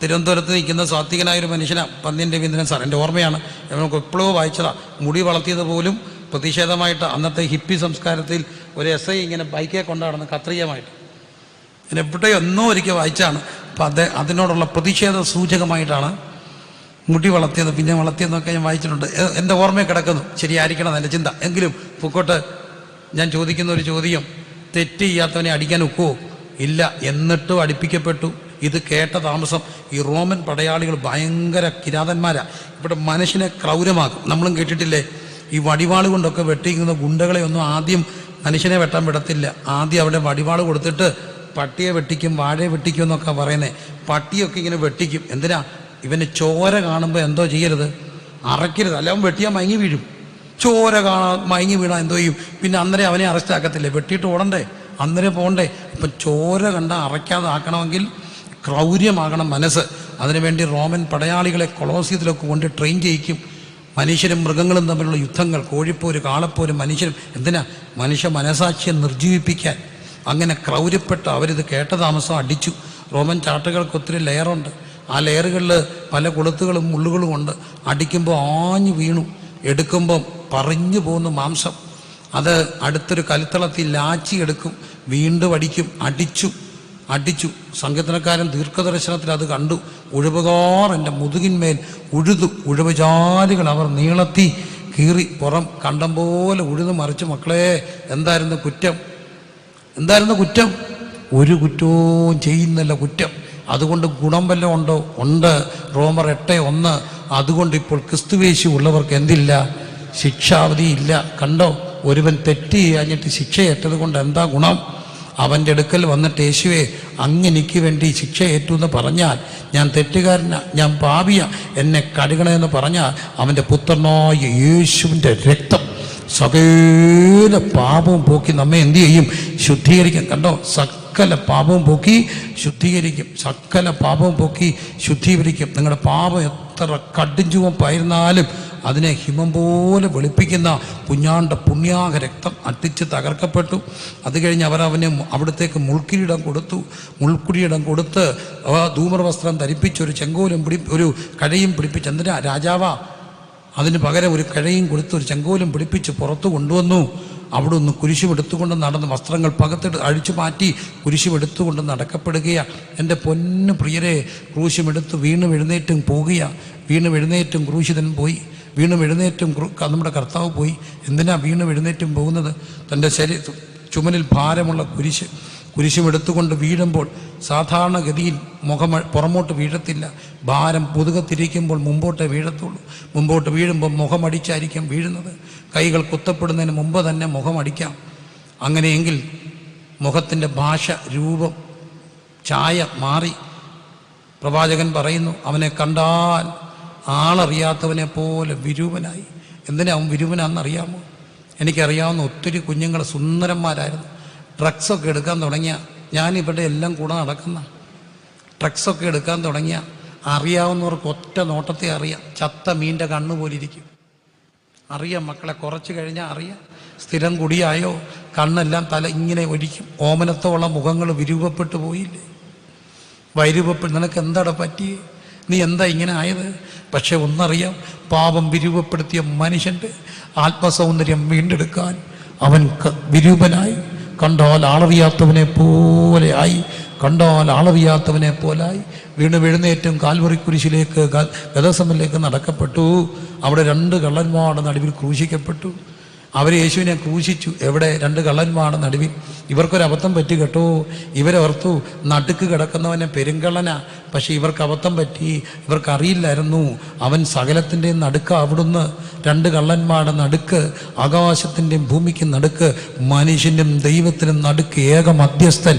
തിരുവനന്തപുരത്ത് നിൽക്കുന്ന സാത്വികനായൊരു മനുഷ്യനാണ് പന്ന്യൻ രവീന്ദ്രൻ സാർ. എൻ്റെ ഓർമ്മയാണ്, നമുക്ക് എപ്പോഴോ വായിച്ചതാണ്. മുടി വളർത്തിയത് പോലും പ്രതിഷേധമായിട്ട്. അന്നത്തെ ഹിപ്പി സംസ്കാരത്തിൽ ഒരു SI ഇങ്ങനെ ബൈക്കേ കൊണ്ടാടുന്ന കത്രീയമായിട്ട്. ഞാൻ എവിടെയോ എന്നോ ഒരിക്കൽ വായിച്ചാണ്. അപ്പം അതിനോടുള്ള പ്രതിഷേധ സൂചകമായിട്ടാണ് മുടി വളർത്തിയത്, പിന്നെ വളർത്തിയതെന്നൊക്കെ ഞാൻ വായിച്ചിട്ടുണ്ട്. എൻ്റെ ഓർമ്മയിൽ കിടക്കുന്നു. ശരിയായിരിക്കണം എൻ്റെ ചിന്ത. എങ്കിലും പൊക്കോട്ട്. ഞാൻ ചോദിക്കുന്ന ഒരു ചോദ്യം, തെറ്റ് ചെയ്യാത്തവനെ അടിക്കാൻ ഒക്കുമോ? ഇല്ല. എന്നിട്ടും അടിപ്പിക്കപ്പെട്ടു. ഇത് കേട്ട താമസം ഈ റോമൻ പടയാളികൾ ഭയങ്കര കിരാതന്മാരാണ്. ഇവിടെ മനുഷ്യനെ ക്രൗരമാക്കും. നമ്മളും കേട്ടിട്ടില്ലേ, ഈ വടിവാൾ കൊണ്ടൊക്കെ വെട്ടിക്കുന്ന ഗുണ്ടകളെ ഒന്നും ആദ്യം മനുഷ്യനെ വെട്ടാൻ വിടത്തില്ല. ആദ്യം അവിടെ വടിവാൾ കൊടുത്തിട്ട് പട്ടിയെ വെട്ടിക്കും, വാഴയെ വെട്ടിക്കും എന്നൊക്കെ പറയുന്നത്. പട്ടിയൊക്കെ ഇങ്ങനെ വെട്ടിക്കും. എന്തിനാ? ഇവന് ചോര കാണുമ്പോൾ എന്തോ ചെയ്യരുത്, അറയ്ക്കരുത്. അല്ല, അവൻ വെട്ടിയാൽ മയങ്ങി വീഴും. ചോര മയങ്ങി വീണാൽ എന്തോ ചെയ്യും? പിന്നെ അന്നേരം അവനെ അറസ്റ്റ് ആക്കത്തില്ലേ? വെട്ടിയിട്ട് ഓടണ്ടേ? അന്നേരം പോകണ്ടേ? ഇപ്പം ചോര കണ്ട അറയ്ക്കാതെ ആക്കണമെങ്കിൽ ക്രൗര്യമാകണം മനസ്സ്. അതിനുവേണ്ടി റോമൻ പടയാളികളെ കൊളോസിയത്തിലൊക്കെ കൊണ്ട് ട്രെയിൻ ചെയ്യിക്കും. മനുഷ്യരും മൃഗങ്ങളും തമ്മിലുള്ള യുദ്ധങ്ങൾ, കോഴിപ്പോര്, കാളപ്പോര്, മനുഷ്യരും. എന്തിനാ? മനുഷ്യ മനസാക്ഷിയെ നിർജ്ജീവിപ്പിക്കാൻ. അങ്ങനെ ക്രൗര്യപ്പെട്ട് അവരിത് കേട്ട താമസം അടിച്ചു. റോമൻ ചാട്ടുകൾക്ക് ഒത്തിരി ലെയറുണ്ട്. ആ ലെയറുകളിൽ പല കൊളുത്തുകളും മുള്ളുകളും ഉണ്ട്. അടിക്കുമ്പോൾ ആഞ്ഞു വീണു, എടുക്കുമ്പം പറഞ്ഞു പോകുന്ന മാംസം. അത് അടുത്തൊരു കലിത്തളത്തിൽ ലാച്ചി എടുക്കും, വീണ്ടും അടിക്കും. അടിച്ചു. സങ്കീർത്തനക്കാരൻ ദീർഘദർശനത്തിൽ അത് കണ്ടു. ഉഴവുകാർ എൻ്റെ മുതുകിന്മേൽ ഉഴുതു, ഉഴവുചാലുകൾ അവർ നീളത്തി കീറി, പുറം കണ്ടം പോലെ ഉഴുതു മറിച്ച്. മക്കളെ, എന്തായിരുന്നു കുറ്റം? ഒരു കുറ്റവും ചെയ്യുന്നില്ല കുറ്റം. അതുകൊണ്ട് ഗുണം വല്ലതും ഉണ്ടോ? ഉണ്ട്. റോമർ 8:1. അതുകൊണ്ട് ഇപ്പോൾ ക്രിസ്തുവേശു ഉള്ളവർക്ക് എന്തില്ല? ശിക്ഷാവധി ഇല്ല. കണ്ടോ? ഒരുവൻ തെറ്റ് ചെയ്യാഞ്ഞിട്ട് ശിക്ഷയേറ്റത് കൊണ്ട് എന്താ ഗുണം? അവൻ്റെ അടുക്കൽ വന്നിട്ട്, യേശുവേ, അങ്ങെനിക്ക് വേണ്ടി ശിക്ഷയേറ്റു എന്ന് പറഞ്ഞാൽ, ഞാൻ തെറ്റുകാരനാ, ഞാൻ പാപിയാ, എന്നെ കഴുകണമെന്ന് പറഞ്ഞാൽ, അവൻ്റെ പുത്രനായ യേശുവിൻ്റെ രക്തം സകല പാപവും പോക്കി നമ്മെ എന്തു ചെയ്യും? ശുദ്ധീകരിക്കും. കണ്ടോ? സകല പാപവും പോക്കി ശുദ്ധീകരിക്കും. നിങ്ങളുടെ പാപം എത്ര കടും ചുവപ്പായിരുന്നാലും അതിനെ ഹിമം പോലെ വെളുപ്പിക്കുന്ന കുഞ്ഞാണ്ട പുണ്യാക രക്തം അട്ടിച്ച് തകർക്കപ്പെട്ടു. അത് കഴിഞ്ഞ് അവനെ അവിടത്തേക്ക് മുൾക്കിരീടം കൊടുത്ത് ധൂമ്രവസ്ത്രം ധരിപ്പിച്ച് ഒരു ചെങ്കോലും ഒരു കഴയും പിടിപ്പിച്ച്, എന്തിനാ രാജാവാ, അതിന് പകരം ഒരു കഴയും കൊടുത്ത് ഒരു ചെങ്കോലും പിടിപ്പിച്ച് പുറത്തു കൊണ്ടുവന്നു. അവിടെ ഒന്ന് കുരിശുമെടുത്തുകൊണ്ട് നടന്ന് വസ്ത്രങ്ങൾ പകത്തിട്ട് അഴിച്ചു മാറ്റി കുരിശുമെടുത്തുകൊണ്ട് നടക്കപ്പെടുകയാണ്. എൻ്റെ പൊന്നു പ്രിയരെ, ക്രൂശുമെടുത്ത് വീണ്ടും എഴുന്നേറ്റും പോകുകയാണ്. വീണ്ടും എഴുന്നേറ്റും ക്രൂശിതൻ പോയി, വീണ്ടും എഴുന്നേറ്റും നമ്മുടെ കർത്താവ് പോയി. എന്തിനാ വീണ്ടും എഴുന്നേറ്റും പോകുന്നത്? തൻ്റെ ചുമലിൽ ഭാരമുള്ള കുരിശുമെടുത്തുകൊണ്ട് വീഴുമ്പോൾ സാധാരണഗതിയിൽ മുഖം പുറമോട്ട് വീഴത്തില്ല. ഭാരം പുതുകത്തിരിക്കുമ്പോൾ മുമ്പോട്ടേ വീഴത്തുള്ളൂ. മുമ്പോട്ട് വീഴുമ്പോൾ മുഖമടിച്ചായിരിക്കും വീഴുന്നത്. കൈകൾ കുത്തപ്പെടുന്നതിന് മുമ്പ് തന്നെ മുഖമടിക്കാം. അങ്ങനെയെങ്കിൽ മുഖത്തിൻ്റെ ഭാഷ, രൂപം, ഛായ മാറി. പ്രവാചകൻ പറയുന്നു, അവനെ കണ്ടാൽ ആളറിയാത്തവനെ പോലെ വിരൂപനായി. എന്തിനാ അവൻ വിരൂപനാണെന്നറിയാമോ? എനിക്കറിയാവുന്ന ഒത്തിരി കുഞ്ഞുങ്ങൾ സുന്ദരന്മാരായിരുന്നു. ഡ്രഗ്സൊക്കെ എടുക്കാൻ തുടങ്ങിയ, ഞാനിവിടെ എല്ലാം കൂടെ നടക്കുന്ന ഡ്രഗ്സൊക്കെ എടുക്കാൻ തുടങ്ങിയ അറിയാവുന്നവർക്ക് ഒറ്റ നോട്ടത്തെ അറിയാം. ചത്ത മീൻ്റെ കണ്ണ് പോലിരിക്കും. അറിയാം മക്കളെ, കുറച്ച് കഴിഞ്ഞാൽ അറിയാം. സ്ഥിരം കുടിയായോ കണ്ണെല്ലാം തല ഇങ്ങനെ ഒരിക്കും. ഓമനത്തോളം മുഖങ്ങൾ വിരൂപപ്പെട്ടു പോയില്ലേ? നിനക്ക് എന്താടാ പറ്റിയേ? നീ എന്താ ഇങ്ങനെ ആയത്? പക്ഷെ ഒന്നറിയാം, പാപം വിരൂപപ്പെടുത്തിയ മനുഷ്യൻ്റെ ആത്മസൗന്ദര്യം വീണ്ടെടുക്കാൻ അവൻ വിരൂപനായി. കണ്ടാൽ ആളറിയാത്തവനെ പോലെ ആയി. വീണ്ടും എഴുന്നേറ്റും കാൽവറി കുരിശിലേക്ക് ഗദസമനിലേക്ക് നടക്കപ്പെട്ടു. അവിടെ 2 കള്ളന്മാരുടെ നടുവിൽ ക്രൂശിക്കപ്പെട്ടു. അവർ യേശുവിനെ ക്രൂശിച്ചു. എവിടെ? 2 കള്ളന്മാരുടെ നടുവിൽ. ഇവർക്കൊരബദ്ധം പറ്റി കേട്ടോ. ഇവരോർത്തു നടുക്ക് കിടക്കുന്നവനെ പെരുങ്കള്ളനാ. പക്ഷെ ഇവർക്ക് അബദ്ധം പറ്റി. ഇവർക്കറിയില്ലായിരുന്നു അവൻ സകലത്തിൻ്റെയും നടുക്ക്. അവിടുന്ന് 2 കള്ളന്മാരുടെ നടുക്ക്, ആകാശത്തിൻ്റെയും ഭൂമിക്കും നടുക്ക്, മനുഷ്യൻ്റെയും ദൈവത്തിനും നടുക്ക് ഏക മധ്യസ്ഥൻ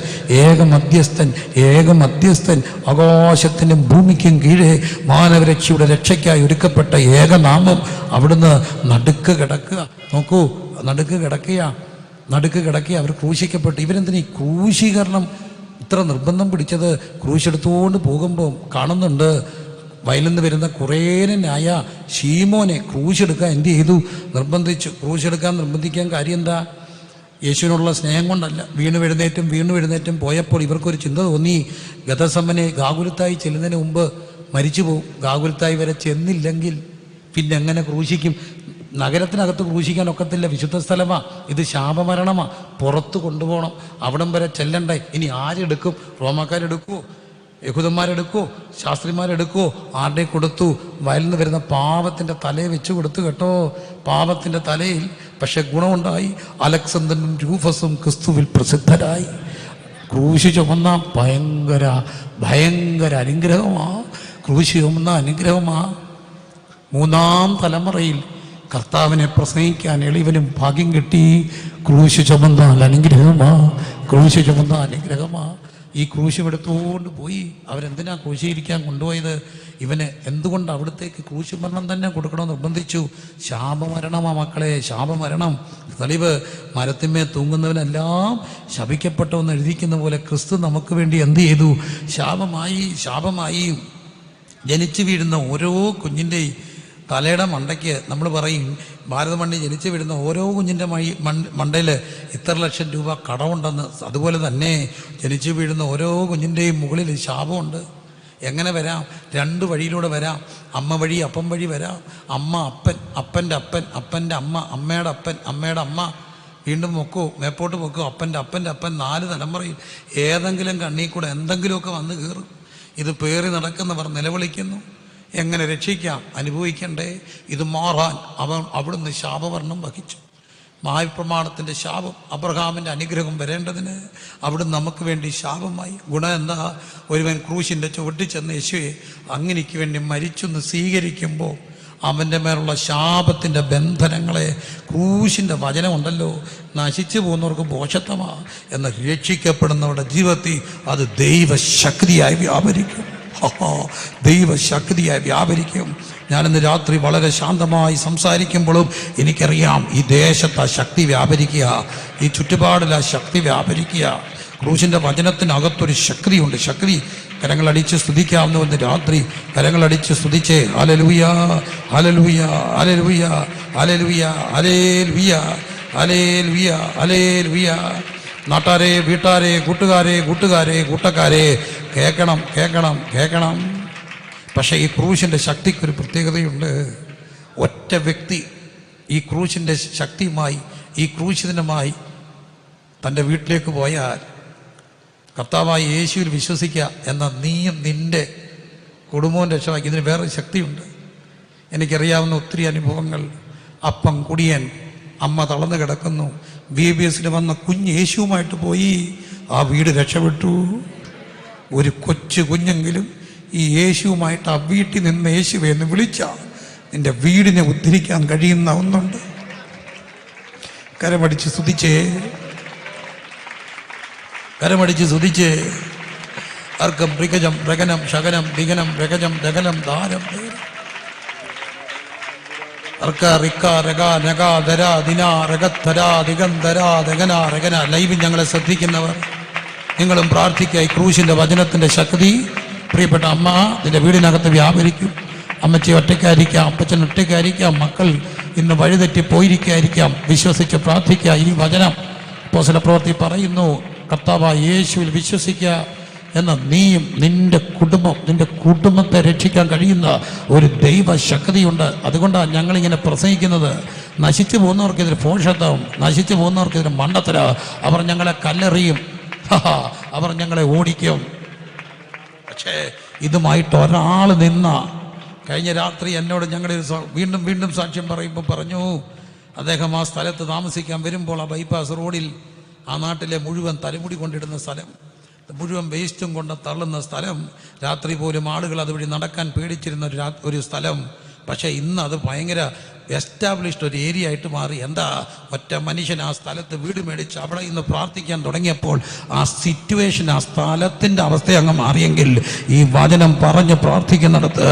ആകാശത്തിനും ഭൂമിക്കും കീഴേ മാനവരക്ഷയുടെ രക്ഷയ്ക്കായി ഒരുക്കപ്പെട്ട ഏകനാമം അവിടുന്ന് നടുക്ക് കിടക്കുക. നോക്കൂ, നടുക്ക് കിടക്കുക. അവർ ക്രൂശിക്കപ്പെട്ടു. ഇവരെന്തിനാ ഈ ക്രൂശീകരണം ഇത്ര നിർബന്ധം പിടിച്ചത്? ക്രൂശെടുത്തുകൊണ്ട് പോകുമ്പോൾ കാണുന്നുണ്ട്, വയലിൽ നിന്ന് വരുന്ന കുറേനായ ശീമോനെ ക്രൂശെടുക്കാൻ എന്ത് ചെയ്തു? ക്രൂശെടുക്കാൻ നിർബന്ധിക്കാൻ കാര്യം എന്താ? യേശുവിനുള്ള സ്നേഹം കൊണ്ടല്ല. വീണ്ടും എഴുന്നേറ്റും പോയപ്പോൾ ഇവർക്കൊരു ചിന്ത തോന്നി, ഗതസമ്മനെ ഗാകുലത്തായി ചെല്ലുന്നതിന് മുമ്പ് മരിച്ചു പോകും. ഗാകുലത്തായി വരെ ചെന്നില്ലെങ്കിൽ പിന്നെ എങ്ങനെ ക്രൂശിക്കും? നഗരത്തിനകത്ത് ക്രൂശിക്കാൻ ഒക്കത്തില്ല, വിശുദ്ധ സ്ഥലമാണ്. ഇത് ശാപമരണമാണ്. പുറത്ത് കൊണ്ടുപോകണം. അവിടം വരെ ചെല്ലണ്ടേ? ഇനി ആരെടുക്കും? റോമാക്കാരെടുക്കുമോ? യഹൂദന്മാരെടുക്കുമോ? ശാസ്ത്രിമാരെടുക്കുമോ? ആരുടെ കൊടുത്തു? വയലിൽ നിന്ന് വരുന്ന പാവത്തിൻ്റെ തലയെ വെച്ച് കൊടുത്തു കേട്ടോ. പാവത്തിൻ്റെ തലയിൽ പക്ഷെ ഗുണമുണ്ടായി. അലക്സണ്ടറും രൂഫസും ക്രിസ്തുവിൽ പ്രസിദ്ധരായി. ക്രൂശ് ചുമന്ന ഭയങ്കര അനുഗ്രഹമാണ്. ക്രൂശ് ചുമന്ന അനുഗ്രഹമാണ്. 3-ാം തലമുറയിൽ കർത്താവിനെ പ്രസംഗിക്കാൻ എളിവനും ഭാഗ്യം കിട്ടി. ക്രൂശ് ചുമന്നാൽ അനുഗ്രഹമാ. ഈ ക്രൂശുമെടുത്തുകൊണ്ട് പോയി. അവരെന്തിനാ ക്രൂശീകരിക്കാൻ കൊണ്ടുപോയത്? ഇവന് എന്തുകൊണ്ട് അവിടത്തേക്ക് ക്രൂശ് മരണം തന്നെ കൊടുക്കണമെന്ന് നിർബന്ധിച്ചു? ശാപമരണമാ മക്കളെ, ശാപമരണം. തെളിവ്, മരത്തിന്മേൽ തൂങ്ങുന്നവനെല്ലാം ശപിക്കപ്പെട്ടവെന്ന് എഴുതിക്കുന്ന പോലെ ക്രിസ്തു നമുക്ക് വേണ്ടി എന്ത് ചെയ്തു? ശാപമായി. ജനിച്ചു വീഴുന്ന ഓരോ കുഞ്ഞിൻ്റെയും തലയുടെ മണ്ടയ്ക്ക് നമ്മൾ പറയും, ഭാരത മണ്ണിൽ ജനിച്ചു വീഴുന്ന ഓരോ കുഞ്ഞിൻ്റെ മണ്ടയിൽ ഇത്ര ലക്ഷം രൂപ കടമുണ്ടെന്ന്. അതുപോലെ തന്നെ ജനിച്ചു വീഴുന്ന ഓരോ കുഞ്ഞിൻ്റെയും മുകളിൽ ശാപമുണ്ട്. എങ്ങനെ വരാം? 2 വഴിയിലൂടെ വരാം. അമ്മ വഴി, അപ്പം വഴി വരാം. അമ്മ, അപ്പൻ, അപ്പൻ്റെ അപ്പൻ, അപ്പൻ്റെ അമ്മ, അമ്മയുടെ അപ്പൻ, അമ്മയുടെ അമ്മ. വീണ്ടും മേപ്പോട്ട് പൊക്കോ, അപ്പൻ്റെ അപ്പൻ 4 തലമുറയിൽ ഏതെങ്കിലും കണ്ണിൽ കൂടെ എന്തെങ്കിലുമൊക്കെ വന്ന് കയറും. ഇത് പേറി നടക്കുന്നവർ നിലവിളിക്കുന്നു. എങ്ങനെ രക്ഷിക്കാം? അനുഭവിക്കണ്ടേ? ഇത് മാറാൻ അവിടുന്ന് ശാപവർണ്ണം വഹിച്ചു. ന്യായപ്രമാണത്തിൻ്റെ ശാപം, അബ്രഹാമിൻ്റെ അനുഗ്രഹം വരേണ്ടതിന് അവിടുന്ന് നമുക്ക് വേണ്ടി ശാപമായി. ഗുണം എന്താ? ഒരുവൻ ക്രൂശിൻ്റെ ചുവട്ടിൽ ചെന്ന് യേശുവെ അങ്ങനെക്ക് വേണ്ടി മരിച്ചെന്ന് സ്വീകരിക്കുമ്പോൾ അവൻ്റെ മേലുള്ള ശാപത്തിൻ്റെ ബന്ധനങ്ങളെ ക്രൂശിൻ്റെ വചനമുണ്ടല്ലോ, നശിച്ചു പോകുന്നവർക്ക് ഭോഷത്വമാണ്. എന്നാൽ രക്ഷിക്കപ്പെടുന്നവരുടെ ജീവിതത്തിൽ അത് ദൈവശക്തിയായി വ്യാപരിക്കും. ഞാനിന്ന് രാത്രി വളരെ ശാന്തമായി സംസാരിക്കുമ്പോഴും എനിക്കറിയാം ഈ ദേശത്ത് ആ ശക്തി വ്യാപരിക്കുക, ഈ ചുറ്റുപാടിൽ ആ ശക്തി വ്യാപരിക്കുക. ക്രൂശിൻ്റെ വചനത്തിനകത്തൊരു ശക്തിയുണ്ട്. ശക്തി കരങ്ങളടിച്ച് സ്തുതിക്കാവുന്ന രാത്രി കരങ്ങളടിച്ച് സ്തുതിച്ചേ. ഹല്ലേലൂയ, ഹല്ലേലൂയ, ഹല്ലേലൂയ, ഹല്ലേലൂയ, ഹല്ലേലൂയ, ഹല്ലേലൂയ, ഹല്ലേലൂയ. നാട്ടാരെ, വീട്ടാരെ, കൂട്ടുകാരെ കേൾക്കണം, കേൾക്കണം, കേൾക്കണം. പക്ഷേ ഈ ക്രൂശിൻ്റെ ശക്തിക്കൊരു പ്രത്യേകതയുണ്ട്. ഒറ്റ വ്യക്തി ഈ ക്രൂശിൻ്റെ ശക്തിയുമായി, ഈ ക്രൂശിതനുമായി തൻ്റെ വീട്ടിലേക്ക് പോയാൽ, കർത്താവായ യേശുവിൽ വിശ്വസിക്കുക എന്ന നീയും നിൻ്റെ കുടുംബവും രക്ഷമാക്കി. ഇതിന് വേറെ ശക്തിയുണ്ട്. എനിക്കറിയാവുന്ന ഒത്തിരി അനുഭവങ്ങൾ. അപ്പം കുടിയൻ, അമ്മ തളർന്നു കിടക്കുന്നു, BBSൽ വന്ന കുഞ്ഞ് യേശുവുമായിട്ട് പോയി, ആ വീട് രക്ഷപ്പെട്ടു. ഒരു കൊച്ചു കുഞ്ഞെങ്കിലും ഈ യേശുവുമായിട്ട് ആ വീട്ടിൽ നിന്ന് യേശുവെ എന്ന് വിളിച്ചാൽ നിന്റെ വീടിനെ ഉദ്ധരിക്കാൻ കഴിയുന്ന ഒന്നുണ്ട്. കരമടിച്ച് സ്തുതിച്ചേ, കരമടിച്ച് സ്തുതിച്ചേ. അർക്കം ഋഗജം രഗനം ശകനം ദിഗനം രഗജം രഗനം ധാരം അർക്ക റിക്ക രഗ നഗ ധര ദിന രഗധര ദിഗന്ധര ദഗന രഗന. ലൈവിൽ ഞങ്ങളെ ശ്രദ്ധിക്കുന്നവർ നിങ്ങളും പ്രാർത്ഥിക്കുക. ഈ ക്രൂശിൻ്റെ വചനത്തിൻ്റെ ശക്തി പ്രിയപ്പെട്ട അമ്മ നിന്റെ വീടിനകത്ത് വ്യാപരിക്കും. അമ്മച്ചി ഒറ്റയ്ക്കായിരിക്കാം, അപ്പച്ചൻ ഒറ്റയ്ക്കായിരിക്കാം, മക്കൾ ഇന്ന് വഴിതെറ്റി പോയിരിക്കായിരിക്കാം. വിശ്വസിച്ച് പ്രാർത്ഥിക്കുക. ഈ വചനം അപ്പോസ്തല പ്രവൃത്തി പറയുന്നു, കർത്താവായ യേശുവിൽ വിശ്വസിക്കുക എന്ന നീയും നിന്റെ കുടുംബത്തെ രക്ഷിക്കാൻ കഴിയുന്ന ഒരു ദൈവശക്തിയുണ്ട്. അതുകൊണ്ടാണ് ഞങ്ങളിങ്ങനെ പ്രസംഗിക്കുന്നത്. നശിച്ചു പോകുന്നവർക്കെതിരെ ഭോഷത്വം, നശിച്ചു പോകുന്നവർക്കെതിരെ മണ്ടത്തര. അവർ ഞങ്ങളെ കല്ലെറിയും, അവർ ഞങ്ങളെ ഓടിക്കും. പക്ഷേ ഇതുമായിട്ട് ഒരാൾ നിന്ന, കഴിഞ്ഞ രാത്രി എന്നോട് ഞങ്ങളുടെ വീണ്ടും സാക്ഷ്യം പറയുമ്പോൾ പറഞ്ഞു, അദ്ദേഹം ആ സ്ഥലത്ത് താമസിക്കാൻ വരുമ്പോൾ ആ ബൈപ്പാസ് റോഡിൽ ആ നാട്ടിലെ മുഴുവൻ തലമുടി കൊണ്ടിടുന്ന സ്ഥലം, മുഴുവൻ വേസ്റ്റും കൊണ്ട് തള്ളുന്ന സ്ഥലം, രാത്രി പോലും ആളുകൾ അതുവഴി നടക്കാൻ പേടിച്ചിരുന്ന ഒരു സ്ഥലം. പക്ഷേ ഇന്ന് അത് ഭയങ്കര എസ്റ്റാബ്ലിഷ്ഡ് ഒരു ഏരിയ ആയിട്ട് മാറി. എന്താ, ഒറ്റ മനുഷ്യൻ ആ സ്ഥലത്ത് വീട് മേടിച്ച് അവിടെ ഇന്ന് പ്രാർത്ഥിക്കാൻ തുടങ്ങിയപ്പോൾ ആ സിറ്റുവേഷൻ, ആ സ്ഥലത്തിൻ്റെ അവസ്ഥ അങ്ങ് മാറിയെങ്കിൽ ഈ വചനം പറഞ്ഞ് പ്രാർത്ഥിക്കുന്നിടത്ത്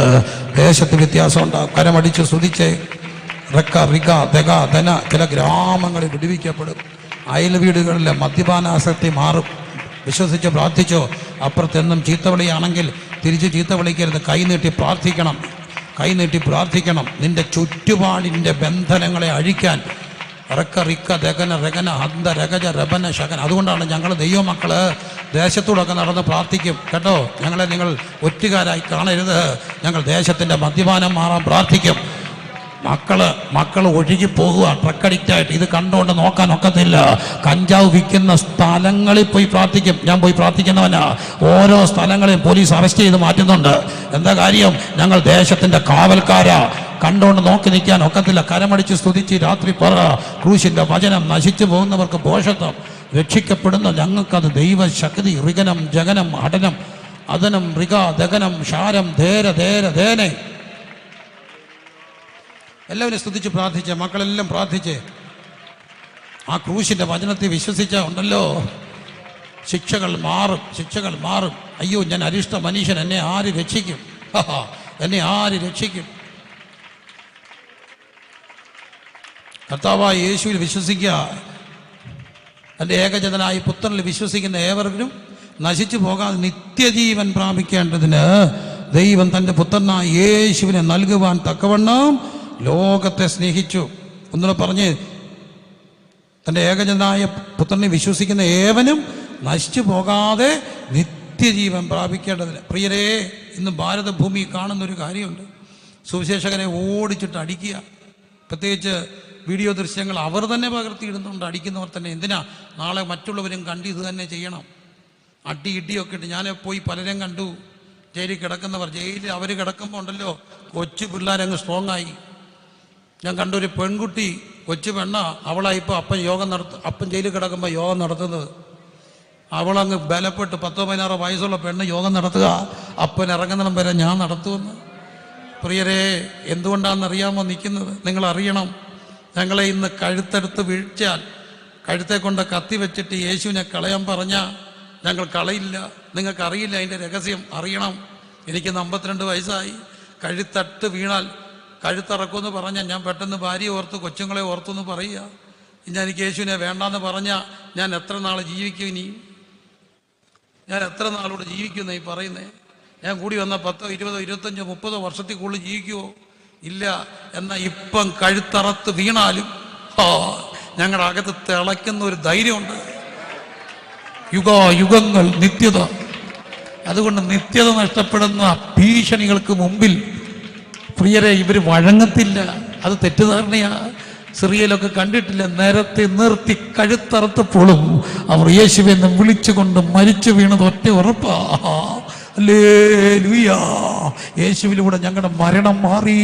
ദേശത്ത് വ്യത്യാസം ഉണ്ടാകും. കരമടിച്ച് സ്തുതിച്ച് റക്ക റിക ദഗ ധന. ചില ഗ്രാമങ്ങളിൽ വിടുവിക്കപ്പെടും. അയൽ വീടുകളിലെ മദ്യപാനാസക്തി മാറും. വിശ്വസിച്ച് പ്രാർത്ഥിച്ചോ. അപ്പുറത്തെന്നും ചീത്തവിളിയാണെങ്കിൽ തിരിച്ച് ചീത്ത വിളിക്കരുത്. കൈനീട്ടി പ്രാർത്ഥിക്കണം, കൈനീട്ടി പ്രാർത്ഥിക്കണം. നിന്റെ ചുറ്റുപാടിൻ്റെ ബന്ധനങ്ങളെ അഴിക്കാൻ. റക്ക റിക്ക ദഗന രഗന ഹന്ത രഗജ രബന ശകന. അതുകൊണ്ടാണ് ഞങ്ങൾ ദൈവമക്കള് ദേശത്തൂടൊക്കെ നടന്ന് പ്രാർത്ഥിക്കും കേട്ടോ. ഞങ്ങളെ നിങ്ങൾ ഒറ്റുകാരായി കാണരുത്. ഞങ്ങൾ ദേശത്തിൻ്റെ മദ്യപാനം മാറാൻ പ്രാർത്ഥിക്കും. മക്കൾ ഒഴുകി പോകുക ട്രക്ക് അഡിക്റ്റായിട്ട്. ഇത് കണ്ടുകൊണ്ട് നോക്കാൻ ഒക്കത്തില്ല. കഞ്ചാവ് വിൽക്കുന്ന സ്ഥലങ്ങളിൽ പോയി പ്രാർത്ഥിക്കും. ഞാൻ പോയി പ്രാർത്ഥിക്കുന്നവനാ. ഓരോ സ്ഥലങ്ങളെയും പോലീസ് അറസ്റ്റ് ചെയ്ത് മാറ്റുന്നുണ്ട്. എന്താ കാര്യം? ഞങ്ങൾ ദേശത്തിൻ്റെ കാവൽക്കാരാ. കണ്ടുകൊണ്ട് നോക്കി നിൽക്കാൻ ഒക്കത്തില്ല. കരമടിച്ച് സ്തുതിച്ച് രാത്രി പറ, ക്രൂശിൻ്റെ വചനം. നശിച്ചു പോകുന്നവർക്ക് ഭോഷത്വം, രക്ഷിക്കപ്പെടുന്ന ഞങ്ങൾക്കത് ദൈവശക്തി. ഋഗനം ജഗനം അടനം അതനം ഋഗ ദഗനം ഷാരം ധേര ധേര ധേനെ. എല്ലാവരും സ്തുതിച്ച് പ്രാർത്ഥിച്ചേ, മക്കളെല്ലാം പ്രാർത്ഥിച്ചേ. ആ ക്രൂശിൻ്റെ വചനത്തെ വിശ്വസിച്ചാൽ ഉണ്ടല്ലോ, ശിക്ഷകൾ മാറും, ശിക്ഷകൾ മാറും. അയ്യോ, ഞാൻ അരിഷ്ട മനുഷ്യൻ, എന്നെ ആര് രക്ഷിക്കും? എന്നെ ആര് രക്ഷിക്കും? കർത്താവായ യേശുവിൽ വിശ്വസിക്കുക. എൻ്റെ ഏകജനായ പുത്രനിൽ വിശ്വസിക്കുന്ന ഏവർക്കും നശിച്ചു പോകാതെ നിത്യജീവൻ പ്രാപിക്കേണ്ടതിന് ദൈവം തൻ്റെ പുത്രനായ യേശുവിനെ നൽകുവാൻ തക്കവണ്ണം ലോകത്തെ സ്നേഹിച്ചു. ഒന്നുകൂടെ പറഞ്ഞ്, തൻ്റെ ഏകജനായ പുത്രനെ വിശ്വസിക്കുന്ന ഏവനും നശിച്ചു പോകാതെ നിത്യജീവൻ പ്രാപിക്കേണ്ടതിന്. പ്രിയരേ, ഇന്ന് ഭാരതഭൂമി കാണുന്നൊരു കാര്യമുണ്ട്. സുവിശേഷകനെ ഓടിച്ചിട്ട് അടിക്കുക. പ്രത്യേകിച്ച് വീഡിയോ ദൃശ്യങ്ങൾ അവർ തന്നെ പകർത്തിയിടുന്നുണ്ട്. അടിക്കുന്നവർ തന്നെ. എന്തിനാ? നാളെ മറ്റുള്ളവരും കണ്ട് ഇത് തന്നെ ചെയ്യണം. അടി ഇടിയൊക്കെ ഇട്ട് ഞാൻ പോയി പലരും കണ്ടു. ജയിലിൽ കിടക്കുന്നവർ, ജയിലിൽ അവർ കിടക്കുമ്പോൾ ഉണ്ടല്ലോ, കൊച്ചു പിള്ളേരങ്ങ് സ്ട്രോങ് ആയി. ഞാൻ കണ്ടൊരു പെൺകുട്ടി, കൊച്ചു പെണ്ണ, അവളായിപ്പോൾ അപ്പൻ ജയിലിൽ കിടക്കുമ്പോൾ യോഗം നടത്തുന്നത്. അവളങ്ങ് ബലപ്പെട്ട് 10-16 വയസ്സുള്ള പെണ്ണ് യോഗം നടത്തുക. അപ്പൻ ഇറങ്ങുന്നിടം വരെ ഞാൻ നടത്തുമെന്ന്. പ്രിയരെ, എന്തുകൊണ്ടാണെന്നറിയാമോ നിൽക്കുന്നത്? നിങ്ങൾ അറിയണം. ഞങ്ങളെ ഇന്ന് കഴുത്തെടുത്ത് വീഴ്ചാൽ, കഴുത്തെ കൊണ്ട് കത്തി വെച്ചിട്ട് യേശുവിനെ കളയാൻ പറഞ്ഞാൽ ഞങ്ങൾ കളയില്ല. നിങ്ങൾക്കറിയില്ല അതിൻ്റെ രഹസ്യം. അറിയണം. എനിക്ക് 52 വയസ്സായി. കഴുത്തട്ട് വീണാൽ കഴുത്തിറക്കുമെന്ന് പറഞ്ഞാൽ ഞാൻ പെട്ടെന്ന് ഭാര്യയെ ഓർത്ത് കൊച്ചുങ്ങളെ ഓർത്തെന്ന് പറയുക. ഇനി എനിക്ക് യേശുവിനെ വേണ്ടാന്ന് പറഞ്ഞാൽ ഞാൻ എത്ര നാൾ ജീവിക്കും? ഇനി ഞാൻ എത്ര നാളോട് ജീവിക്കുന്ന ഈ പറയുന്നേ? ഞാൻ കൂടി വന്ന 10, 20, 25, 30 വർഷത്തിൽ കൂടുതൽ ജീവിക്കുമോ? ഇല്ല. എന്നാൽ ഇപ്പം കഴുത്തറത്ത് വീണാലും ഞങ്ങളുടെ അകത്ത് തിളയ്ക്കുന്ന ഒരു ധൈര്യമുണ്ട്. യുഗങ്ങൾ നിത്യത. അതുകൊണ്ട് നിത്യത നഷ്ടപ്പെടുന്ന ഭീഷണികൾക്ക് മുമ്പിൽ പ്രിയരെ ഇവർ വഴങ്ങത്തില്ല. അത് തെറ്റിദ്ധാരണയാ. സിറിയയിലൊക്കെ കണ്ടിട്ടില്ല, നിരത്തി നിർത്തി കഴുത്തറുത്ത് പൊളും അവർ യേശുവെന്ന് വിളിച്ചുകൊണ്ട് മരിച്ചു വീണത് ഒറ്റ ഉറപ്പാ. ഹല്ലേലൂയ. യേശുവിലൂടെ ഞങ്ങളുടെ മരണം മാറി.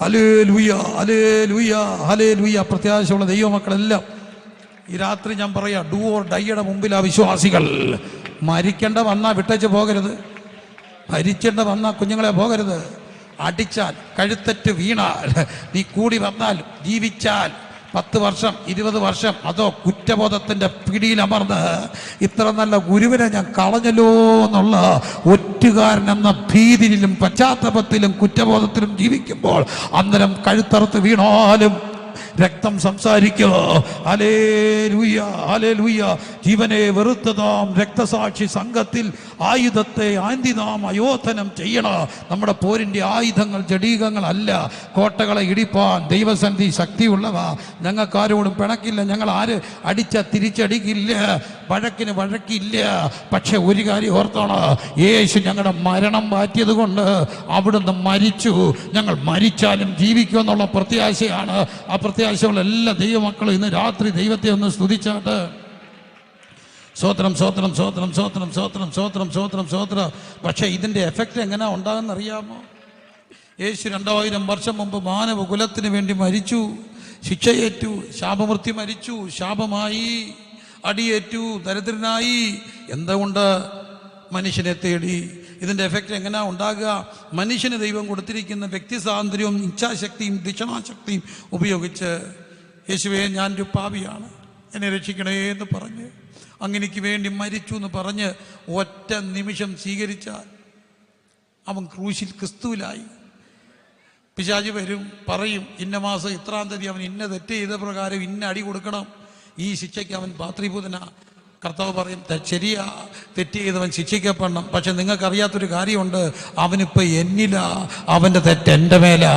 ഹല്ലേലൂയ, ഹല്ലേലൂയ, ഹല്ലേലൂയ. പ്രത്യാശയുള്ള ദൈവമക്കളെല്ലാം ഈ രാത്രി ഞാൻ പറയാം, ഡു ഓർ ഡൈയുടെ മുമ്പിൽ ആ വിശ്വാസികൾ. മരിക്കേണ്ട വന്നാ വിട്ടേച്ച് പോകരുത്. മരിക്കേണ്ട വന്നാ കുഞ്ഞുങ്ങളെ പോകരുത്. അടിച്ചാൽ, കഴുത്തറ്റ് വീണാൽ, നീ കൂടി വന്നാൽ, ജീവിച്ചാൽ 10 വർഷം 20 വർഷം അതോ കുറ്റബോധത്തിൻ്റെ പിടിയിലമർന്ന് ഇത്ര നല്ല ഗുരുവിനെ ഞാൻ കളഞ്ഞല്ലോ എന്നുള്ള ഒറ്റുകാരൻ എന്ന ഭീതിയിലും പശ്ചാത്തലത്തിലും കുറ്റബോധത്തിലും ജീവിക്കുമ്പോൾ അന്നേരം കഴുത്തറുത്ത് വീണാലും രക്തം സംസാരിക്കുക. Hallelujah, hallelujah. ജീവനെ വെറുത്ത നാം രക്തസാക്ഷി സംഘത്തിൽ ആയുധത്തെ ആന്തി നാം അയോധനം ചെയ്യണം. നമ്മുടെ പോരിൻ്റെ ആയുധങ്ങൾ ജഡീകങ്ങളല്ല. കോട്ടകളെ ഇടിപ്പാൻ ദൈവസന്ധി ശക്തിയുള്ളവ. ഞങ്ങൾക്കാരോടും പിണക്കില്ല. ഞങ്ങൾ ആര് അടിച്ച തിരിച്ചടിക്കില്ല, വഴക്കിന് വഴക്കില്ല. പക്ഷെ ഒരു കാര്യം ഓർത്തോണം, യേശു ഞങ്ങളുടെ മരണം മാറ്റിയത് കൊണ്ട് അവിടുന്ന് മരിച്ചു. ഞങ്ങൾ മരിച്ചാലും ജീവിക്കുമെന്നുള്ള പ്രത്യാശയാണ്. ആ പ്രത്യാശയുള്ള എല്ലാ ദൈവമക്കളും ഇന്ന് രാത്രി ദൈവത്തെ ഒന്ന് സ്തുതിച്ചാട്ട്. സ്വോത്രം, സ്വോത്രം, സ്വോത്രം, സ്വോത്രം, സ്വോത്രം, സ്വോത്രം, സ്വോത്രം, സ്വോത്രം. പക്ഷേ ഇതിൻ്റെ എഫക്റ്റ് എങ്ങനെ ഉണ്ടാകുന്ന അറിയാമോ? യേശു 2000 വർഷം മുമ്പ് മാനവകുലത്തിന് വേണ്ടി മരിച്ചു, ശിക്ഷയേറ്റു, ശാപമൃത്യു മരിച്ചു, ശാപമായി, അടിയേറ്റു, ദരിദ്രനായി. എന്തുകൊണ്ട്? മനുഷ്യനെ തേടി. ഇതിൻ്റെ എഫക്റ്റ് എങ്ങനെയാ ഉണ്ടാകുക? മനുഷ്യന് ദൈവം കൊടുത്തിരിക്കുന്ന വ്യക്തി സ്വാതന്ത്ര്യവും ഇച്ഛാശക്തിയും ദിക്ഷണാശക്തിയും ഉപയോഗിച്ച് യേശുവേ ഞാനൊരു പാപിയാണ്, എന്നെ രക്ഷിക്കണേ എന്ന് പറഞ്ഞ് അങ്ങനെക്ക് വേണ്ടി മരിച്ചു എന്ന് പറഞ്ഞ് ഒറ്റ നിമിഷം സ്വീകരിച്ചാൽ അവൻ ക്രൂശിൽ ക്രിസ്തുവിലായി. പിശാച് വരും, പറയും ഇന്ന മാസം ഇത്രാം തീയതി അവൻ ഇന്ന തെറ്റ് ചെയ്ത പ്രകാരം ഇന്ന അടി കൊടുക്കണം, ഈ ശിക്ഷയ്ക്ക് അവൻ പാത്രീഭൂതനാ. കർത്താവ് പറയും ശരിയാ, തെറ്റ് ചെയ്തവൻ ശിക്ഷിക്കപ്പെടണം. പക്ഷെ നിങ്ങൾക്കറിയാത്തൊരു കാര്യമുണ്ട്, അവനിപ്പോൾ എന്നില്ല, അവൻ്റെ തെറ്റ് എൻ്റെ മേലാ.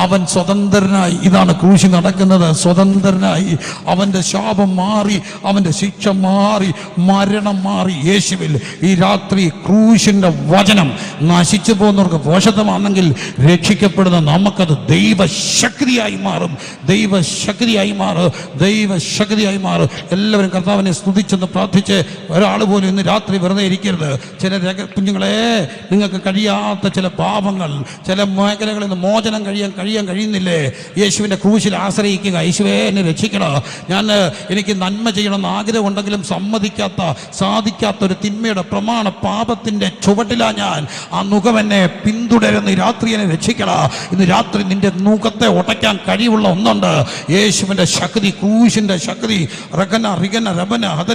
അവൻ സ്വതന്ത്രനായി. ഇതാണ് ക്രൂശി നടക്കുന്നത്. സ്വതന്ത്രനായി. അവൻ്റെ ശാപം മാറി, അവൻ്റെ ശിക്ഷ മാറി, മരണം മാറി യേശുവിൽ. ഈ രാത്രി ക്രൂശിൻ്റെ വചനം നശിച്ചു പോകുന്നവർക്ക് പോഷകമാണെങ്കിൽ രക്ഷിക്കപ്പെടുന്ന നമുക്കത് ദൈവശക്തിയായി മാറും. ദൈവശക്തിയായി മാറും. ദൈവശക്തിയായി മാറും. എല്ലാവരും കർത്താവിനെ സ്തുതിച്ചെന്ന് പ്രാർത്ഥിച്ച് ഒരാൾ പോലും ഇന്ന് രാത്രി വെറുതെ ഇരിക്കരുത്. ചില കുഞ്ഞുങ്ങളെ, നിങ്ങൾക്ക് കഴിയാത്ത ചില പാപങ്ങൾ, ചില മേഖലകളിൽ നിന്ന് മോചനം കഴിയുന്നില്ലേ? യേശുവിൻ്റെ ക്രൂശിൽ ആശ്രയിക്കുക. യേശുവേ എന്നെ രക്ഷിക്കണം, എനിക്ക് നന്മ ചെയ്യണമെന്ന് ആഗ്രഹമുണ്ടെങ്കിലും സാധിക്കാത്ത ഒരു തിന്മയുടെ പ്രമാണ പാപത്തിൻ്റെ ചുവട്ടിലാ ഞാൻ. ആ നുകം എന്നെ പിന്തുടരുന്ന ഈ രാത്രി എന്നെ രക്ഷിക്കണം. ഇന്ന് രാത്രി നിന്റെ നുഖത്തെ ഉടയ്ക്കാൻ കഴിവുള്ള ഒന്നുണ്ട്, യേശുവിൻ്റെ ശക്തി, ക്രൂശിൻ്റെ ശക്തി. റഗന റിഗന രബന ഹദന.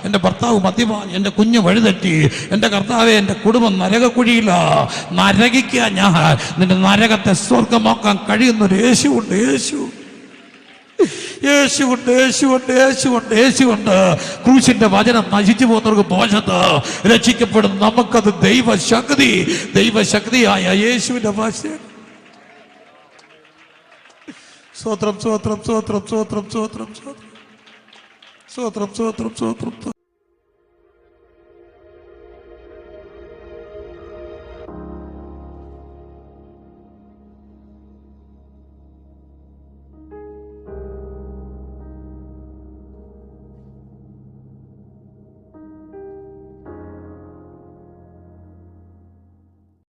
എൻ്റെ ഭർത്താവ് മദ്യപാൻ, എൻ്റെ കുഞ്ഞ് വഴിതെറ്റി, എൻ്റെ കർത്താവെ എൻ്റെ കുടുംബം നരകക്കുഴിയില്ല. നരകിക്കുക ഞാൻ. നിന്റെ നരകത്തെ സ്വർഗമാക്കാൻ കഴിയുന്നൊരു യേശുവുണ്ട്. യേശുവുണ്ട്. ക്രൂശിന്റെ വചനം നശിച്ചു പോകുന്നവർക്ക് പോഷത്ത്, രക്ഷിക്കപ്പെടും നമുക്കത് ദൈവശക്തിയായ യേശുവിന്റെ ഭാഷ. സ്വോത്രം, സ്വോത്രം, സ്വോത്രം, സ്വോത്രം, സ്വോത്രം, സ്വോത്രം, സ്വോത്രം, സ്വോത്രം, സ്വോത്രം.